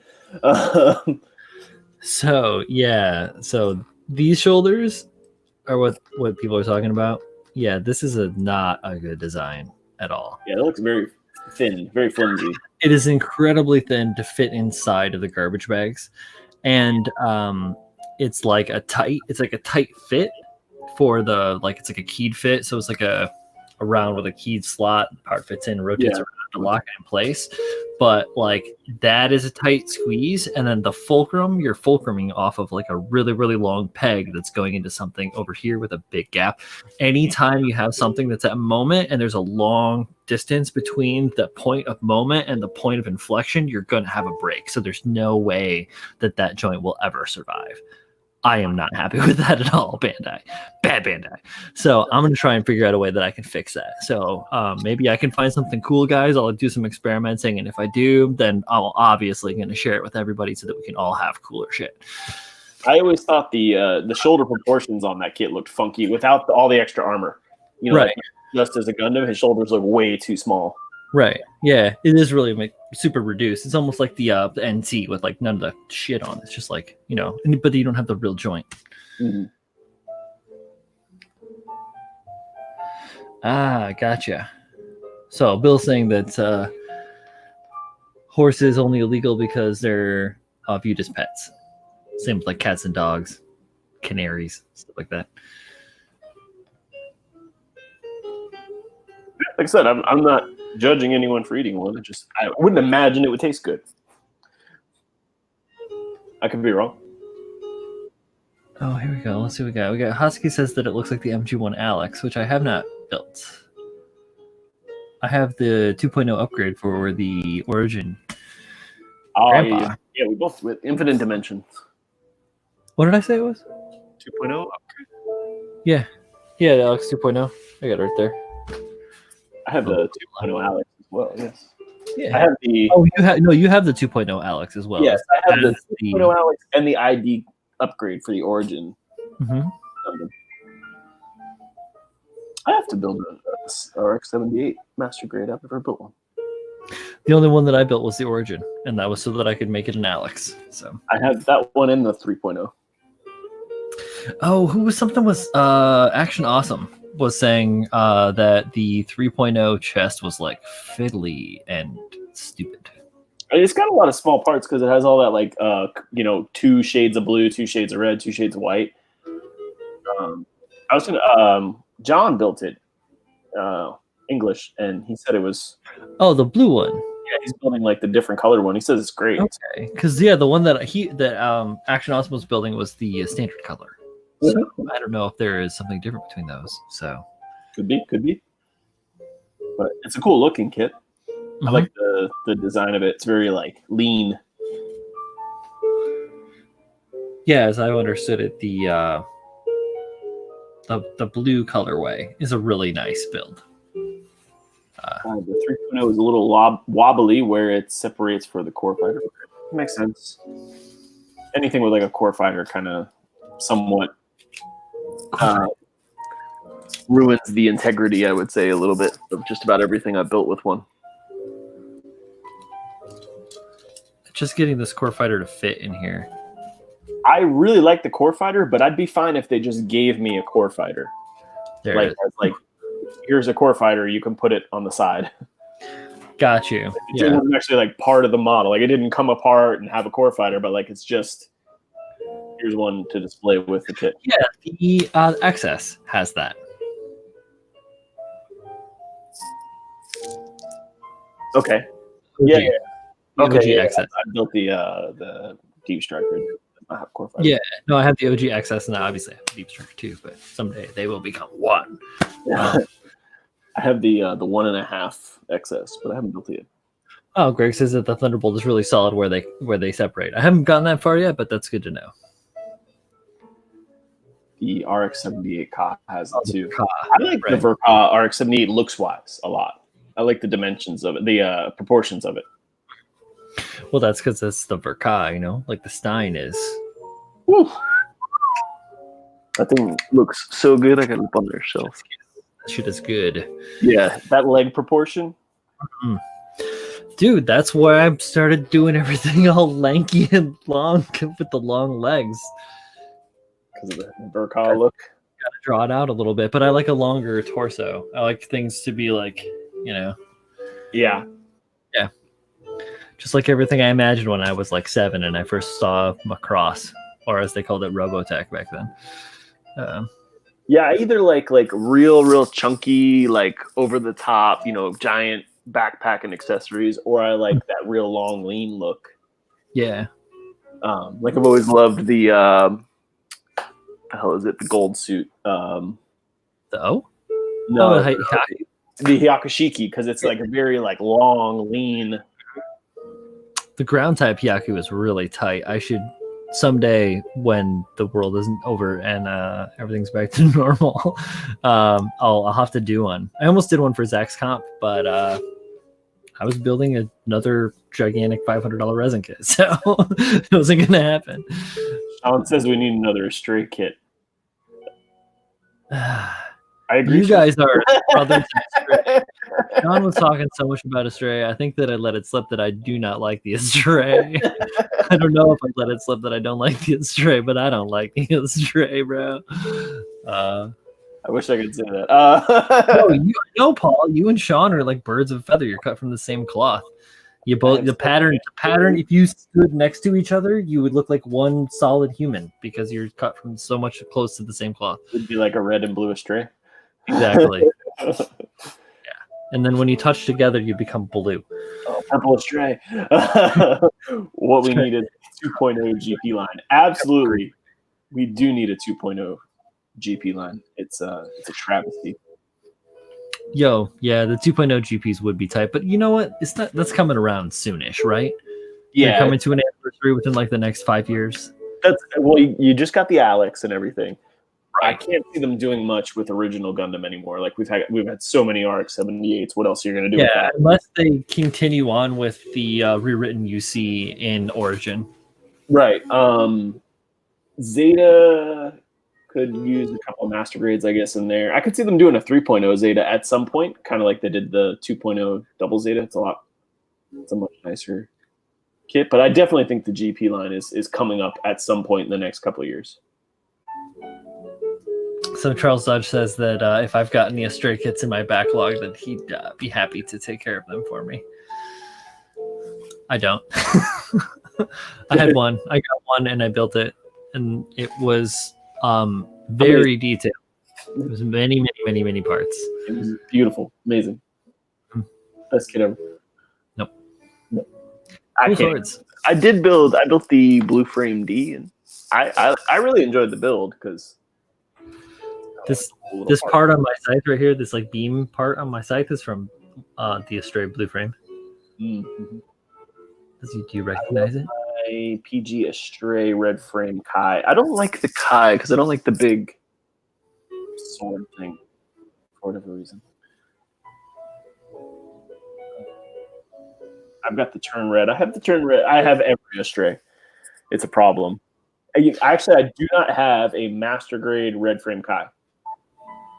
So these shoulders are what people are talking about. Yeah, this is not a good design at all. Yeah, it looks very thin, very flimsy. It is incredibly thin to fit inside of the garbage bags, and it's like a tight fit for the it's like a keyed fit. So it's like a round with a keyed slot. Part fits in, rotates around to lock it in place. But that is a tight squeeze, and then the fulcrum, you're fulcruming off of a really, really long peg that's going into something over here with a big gap. Anytime you have something that's at a moment and there's a long distance between the point of moment and the point of inflection, you're going to have a break. So there's no way that joint will ever survive. I am not happy with that at all, Bandai. Bad Bandai. So I'm going to try and figure out a way that I can fix that. So maybe I can find something cool, guys. I'll do some experimenting. And if I do, then I'm obviously going to share it with everybody so that we can all have cooler shit. I always thought the shoulder proportions on that kit looked funky without all the extra armor. You know, Right. like just as a Gundam, his shoulders look way too small. Right. Yeah, it is really super reduced. It's almost like the NT with like none of the shit on. It's just like, you know, but you don't have the real joint. Mm-hmm. Ah, gotcha. So Bill's saying that horses only illegal because they're viewed as pets. Same with like cats and dogs, canaries, stuff like that. Like I said, I'm not judging anyone for eating one. I wouldn't imagine it would taste good. I could be wrong. Oh, here we go. Let's see what we got. We got Husky says that it looks like the MG1 Alex, which I have not built. I have the 2.0 upgrade for the Origin. Oh, yeah, we both with Infinite Dimensions. What did I say it was? 2.0 upgrade? Yeah. Yeah, the Alex 2.0. I got it right there. I have the 2.0 Alex as well, yes. Yeah. I have the... Oh, you have the 2.0 Alex as well. Yes, I have the 2.0 Alex and the ID upgrade for the Origin. Mm-hmm. I have to build a RX-78 Master Grade. I've never built one. The only one that I built was the Origin, and that was so that I could make it an Alex. So I have that one in the 3.0. Oh, something was Action Awesome was saying that the 3.0 chest was like fiddly and stupid. It's got a lot of small parts because it has all that like 2 shades of blue, 2 shades of red, 2 shades of white. John built it, English, and he said it was. Oh, the blue one. Yeah, he's building like the different colored one. He says it's great. Okay, because the one that Action Awesome was building was the standard color. So I don't know if there is something different between those. So could be. But it's a cool looking kit. Mm-hmm. I like the design of it. It's very like lean. Yeah, as I understood it, the blue colorway is a really nice build. The 3.0 is a little wobbly where it separates for the core fighter. It makes sense. Anything with like a core fighter kind of somewhat ruins the integrity, I would say, a little bit of just about everything I built with one. Just getting this core fighter to fit in here. I really like the core fighter, but I'd be fine if they just gave me a core fighter. Like here's a core fighter, you can put it on the side. Got you. It wasn't actually like part of the model. Like it didn't come apart and have a core fighter, but like it's just here's one to display with the kit. Yeah, the XS has that. Okay. Yeah. Okay. OG XS. I built the Deep Striker. I have core fighter. Yeah. No, I have the OG XS, and I obviously have the Deep Striker too. But someday they will become one. Yeah. I have the 1.5 XS, but I haven't built it yet. Oh, Greg says that the Thunderbolt is really solid where they separate. I haven't gotten that far yet, but that's good to know. The RX-78 Ka has it too. Ka, I like the Ver.Ka RX-78 looks-wise a lot. I like the dimensions of it, the proportions of it. Well, that's because it's the Ver.Ka, like the Stein is. Woo. That thing looks so good. I got it up on their shelf. That shit is good. Yeah, that leg proportion. Mm-hmm. Dude, that's why I started doing everything all lanky and long with the long legs. Because of the Ver.Ka look. Gotta draw it out a little bit, but I like a longer torso. I like things to be like, Yeah. Yeah. Just like everything I imagined when I was like 7 and I first saw Macross, or as they called it, Robotech back then. Yeah, I either like real chunky, like over the top, giant backpack and accessories, or I like that real long, lean look. Yeah. Like I've always loved the the hell is it? The gold suit. No, the Hyakushiki, because it's like a very like long, lean. The ground type Hyaku is really tight. I should someday when the world isn't over and everything's back to normal, I'll have to do one. I almost did one for Zach's comp, but I was building another gigantic $500 resin kit, so it wasn't going to happen. Sean says we need another Astray kit. I agree. You guys are brothers. John was talking so much about Astray. I think that I let it slip that I do not like the Astray. I don't know if I let it slip that I don't like the Astray, but I don't like the Astray, bro. I wish I could say that. No, Paul, you and Sean are like birds of a feather. You're cut from the same cloth. You both the pattern. If you stood next to each other, you would look like one solid human because you're cut from so much close to the same cloth. It'd be like a red and blue Astray. Exactly. Yeah. And then when you touch together, you become blue. Oh, purple Astray. What we need is 2.0 GP line. Absolutely, we do need a 2.0 GP line. It's a travesty. Yo, yeah, the 2.0 GPs would be tight, but you know what? That's coming around soonish, right? Yeah, they're coming to an anniversary within like the next 5 years. You just got the Alex and everything. Right. I can't see them doing much with original Gundam anymore. Like we've had so many RX-78s. What else are you going to do? Yeah, unless they continue on with the rewritten UC in Origin. Right. Zeta could use a couple of master grades, I guess, in there. I could see them doing a 3.0 Zeta at some point, kind of like they did the 2.0 double Zeta. It's a much nicer kit, but I definitely think the GP line is coming up at some point in the next couple of years. So Charles Dodge says that if I've got any Astray kits in my backlog, that he'd be happy to take care of them for me. I don't. I had one. I got one and I built it, and it was very detailed. It was many parts. It was beautiful, amazing. Best kit ever. Nope. I built the Blue Frame D, and I really enjoyed the build because this part on my scythe right here, this like beam part on my scythe is from the Astray Blue Frame. Mm-hmm. Do you recognize it? PG Astray Red Frame Kai. I don't like the Kai because I don't like the big sword thing for whatever reason. I've got the turn red. I have the turn red. I have every Astray. It's a problem. Actually, I do not have a master grade Red Frame Kai.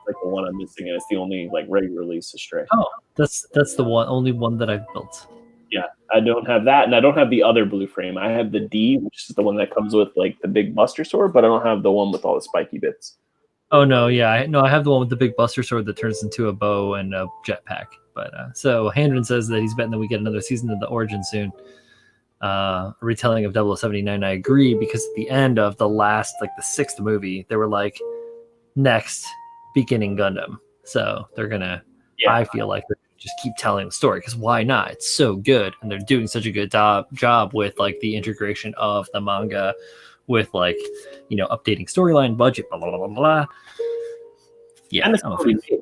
Like the one I'm missing, and it's the only like regular release Astray. Oh, that's the only one that I've built. Yeah, I don't have that, and I don't have the other Blue Frame. I have the D, which is the one that comes with like the big Buster Sword, but I don't have the one with all the spiky bits. Oh no, yeah, I have the one with the big Buster Sword that turns into a bow and a jetpack. But so Handren says that he's betting that we get another season of the Origin soon. A retelling of 0079. I agree, because at the end of the last, like the 6th movie, they were like, next beginning Gundam. So they're gonna. Yeah. I feel like they're just keep telling the story, because why not? It's so good, and they're doing such a good job with like the integration of the manga with like, you know, updating storyline, budget, blah blah blah blah blah. Yeah, and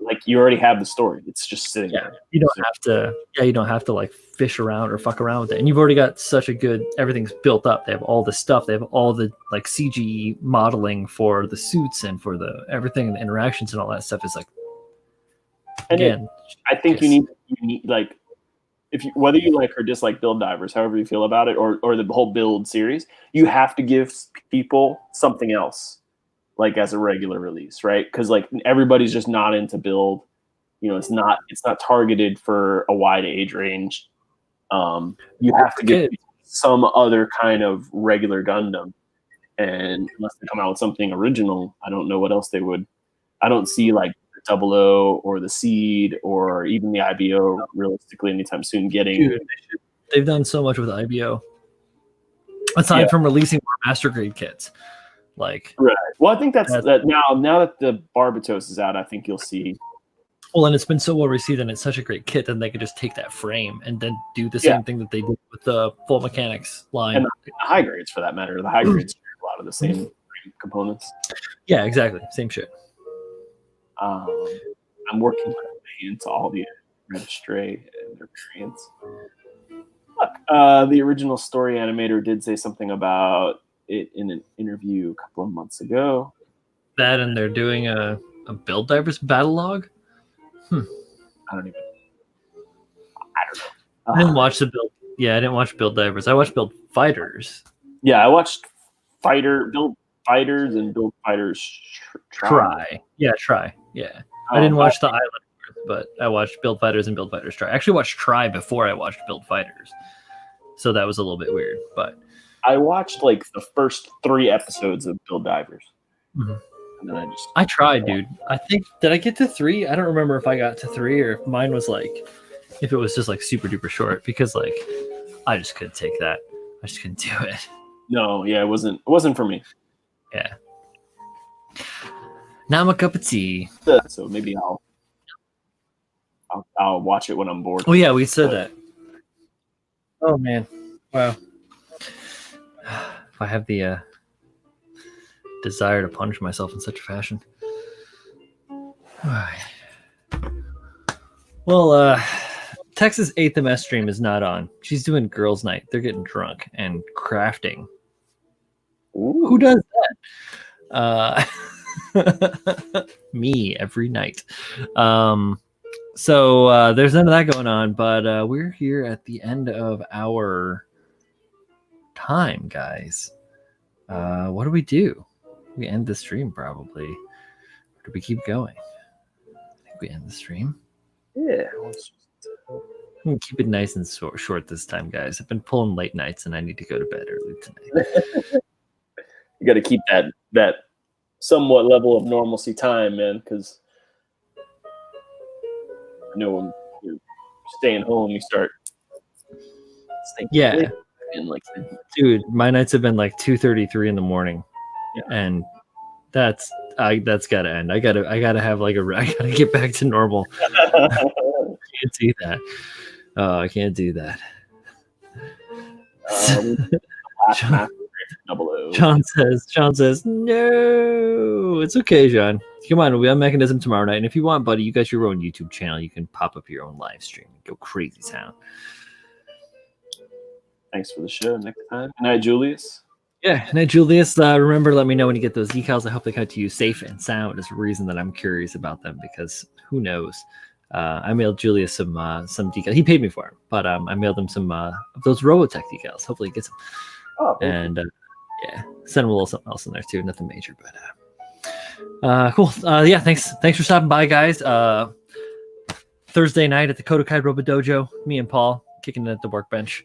like you already have the story. It's just sitting there. You don't have to. Yeah, you don't have to like fish around or fuck around with it. And you've already got such a good. Everything's built up. They have all the stuff. They have all the like CG modeling for the suits and for the everything and the interactions and all that stuff is like. Again, I think you need like, if you, whether you like or dislike Build Divers, however you feel about it, or the whole Build series, you have to give people something else. Like as a regular release, right? Because like everybody's just not into Build. You know, it's not targeted for a wide age range. You have to give some other kind of regular Gundam, and unless they come out with something original, I don't know what else they would. I don't see like the 00 or the Seed or even the IBO realistically anytime soon getting. Dude, they've done so much with IBO. Aside from releasing more master grade kits. Like, right. Well, I think that's that now that the Barbatos is out, I think you'll see. Well, and it's been so well received, and it's such a great kit that they could just take that frame and then do the same thing that they did with the full mechanics line. And the high grades, for that matter, the high grades share a lot of the same components. Yeah, exactly, same shit. I'm working my way into all the Red Astray and their variants. Look, the original story animator did say something about it in an interview a couple of months ago. That and they're doing a Build Divers battle log. I don't know. I didn't watch the Build. Yeah, I didn't watch Build Divers. I watched Build Fighters. Yeah, I watched Build Fighters and Build Fighters Try. Yeah, Try. Yeah. I didn't watch the Island, but I watched Build Fighters and Build Fighters Try. I actually watched Try before I watched Build Fighters. So that was a little bit weird, but I watched like the first 3 episodes of Build Divers. Mm-hmm. And then I tried, dude. I think, did I get to 3? I don't remember if I got to 3 or if mine was like, if it was just like super duper short, because like I just couldn't take that. I just couldn't do it. No, yeah, it wasn't for me. Yeah. Now I'm a cup of tea. So maybe I'll watch it when I'm bored. Oh yeah, we said that. Oh man. Wow. If I have the desire to punish myself in such a fashion. All right. Well, Texas 8th MS stream is not on. She's doing girls' night. They're getting drunk and crafting. Ooh. Who does that? Me every night. So there's none of that going on, but we're here at the end of our time, guys. What do? We end the stream probably. Or do we keep going? I think we end the stream. Yeah. I'm gonna keep it nice and short this time, guys. I've been pulling late nights and I need to go to bed early tonight. You got to keep that somewhat level of normalcy time, man, because I know when you're staying home, you start staying Yeah. and like, Dude, my nights have been like 2:33 in the morning. Yeah. And that's gotta end. I gotta have like I gotta get back to normal. I can't do that. Oh, I can't do that. John says, no, it's okay, John. Come on, we'll have Mechanism tomorrow night. And if you want, buddy, you got your own YouTube channel. You can pop up your own live stream and go crazy town. Thanks for the show. Next time. Good night, Julius. Yeah, and Julius, remember, let me know when you get those decals. I hope they come to you safe and sound. Is the reason that I'm curious about them, because who knows? I mailed Julius some decals. He paid me for them, but I mailed him some of those Robotech decals. Hopefully he gets them. Oh, and yeah, send him a little something else in there too. Nothing major, but cool. Yeah, thanks for stopping by, guys. Thursday night at the KotoKai Robo-Dojo. Me and Paul kicking it at the Workbench.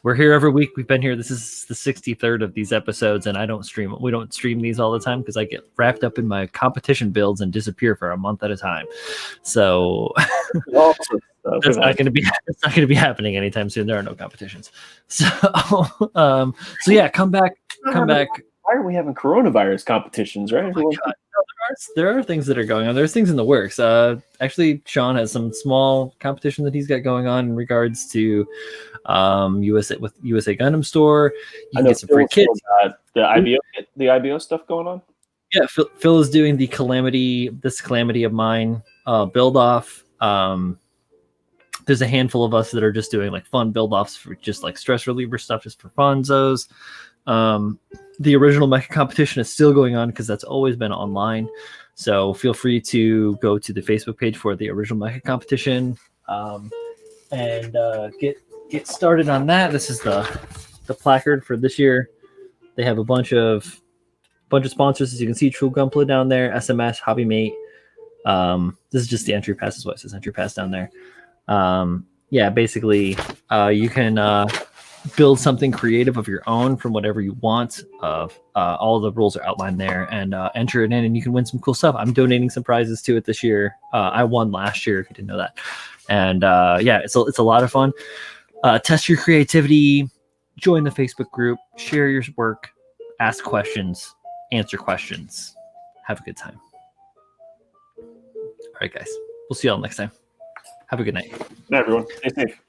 We're here every week. We've been here. This is the 63rd of these episodes, and we don't stream these all the time because I get wrapped up in my competition builds and disappear for a month at a time. So it's not going to be happening anytime soon. There are no competitions. So yeah, come back. Why are we having coronavirus competitions, right? Oh my God. There are things that are going on. There's things in the works. Actually, Sean has some small competition that he's got going on in regards to USA Gundam store. You can get some free kits. The IBO stuff going on. Yeah, Phil is doing the calamity of mine build off. There's a handful of us that are just doing like fun build offs for just like stress reliever stuff, just for funzos. The original mecha competition is still going on because that's always been online. So feel free to go to the Facebook page for the original mecha competition and get started on that. This is the placard for this year. They have a bunch of sponsors, as you can see. True Gunpla down there, SMS, Hobby Mate. This is just the entry pass. Is what it says, entry pass down there. Yeah, basically, you can build something creative of your own from whatever you want. All the rules are outlined there, and enter it in, and you can win some cool stuff. I'm donating some prizes to it this year. I won last year, if you didn't know that. And yeah, it's a lot of fun. Test your creativity, join the Facebook group, share your work, ask questions, answer questions. Have a good time. All right, guys. We'll see y'all next time. Have a good night. Good night, everyone. Stay safe.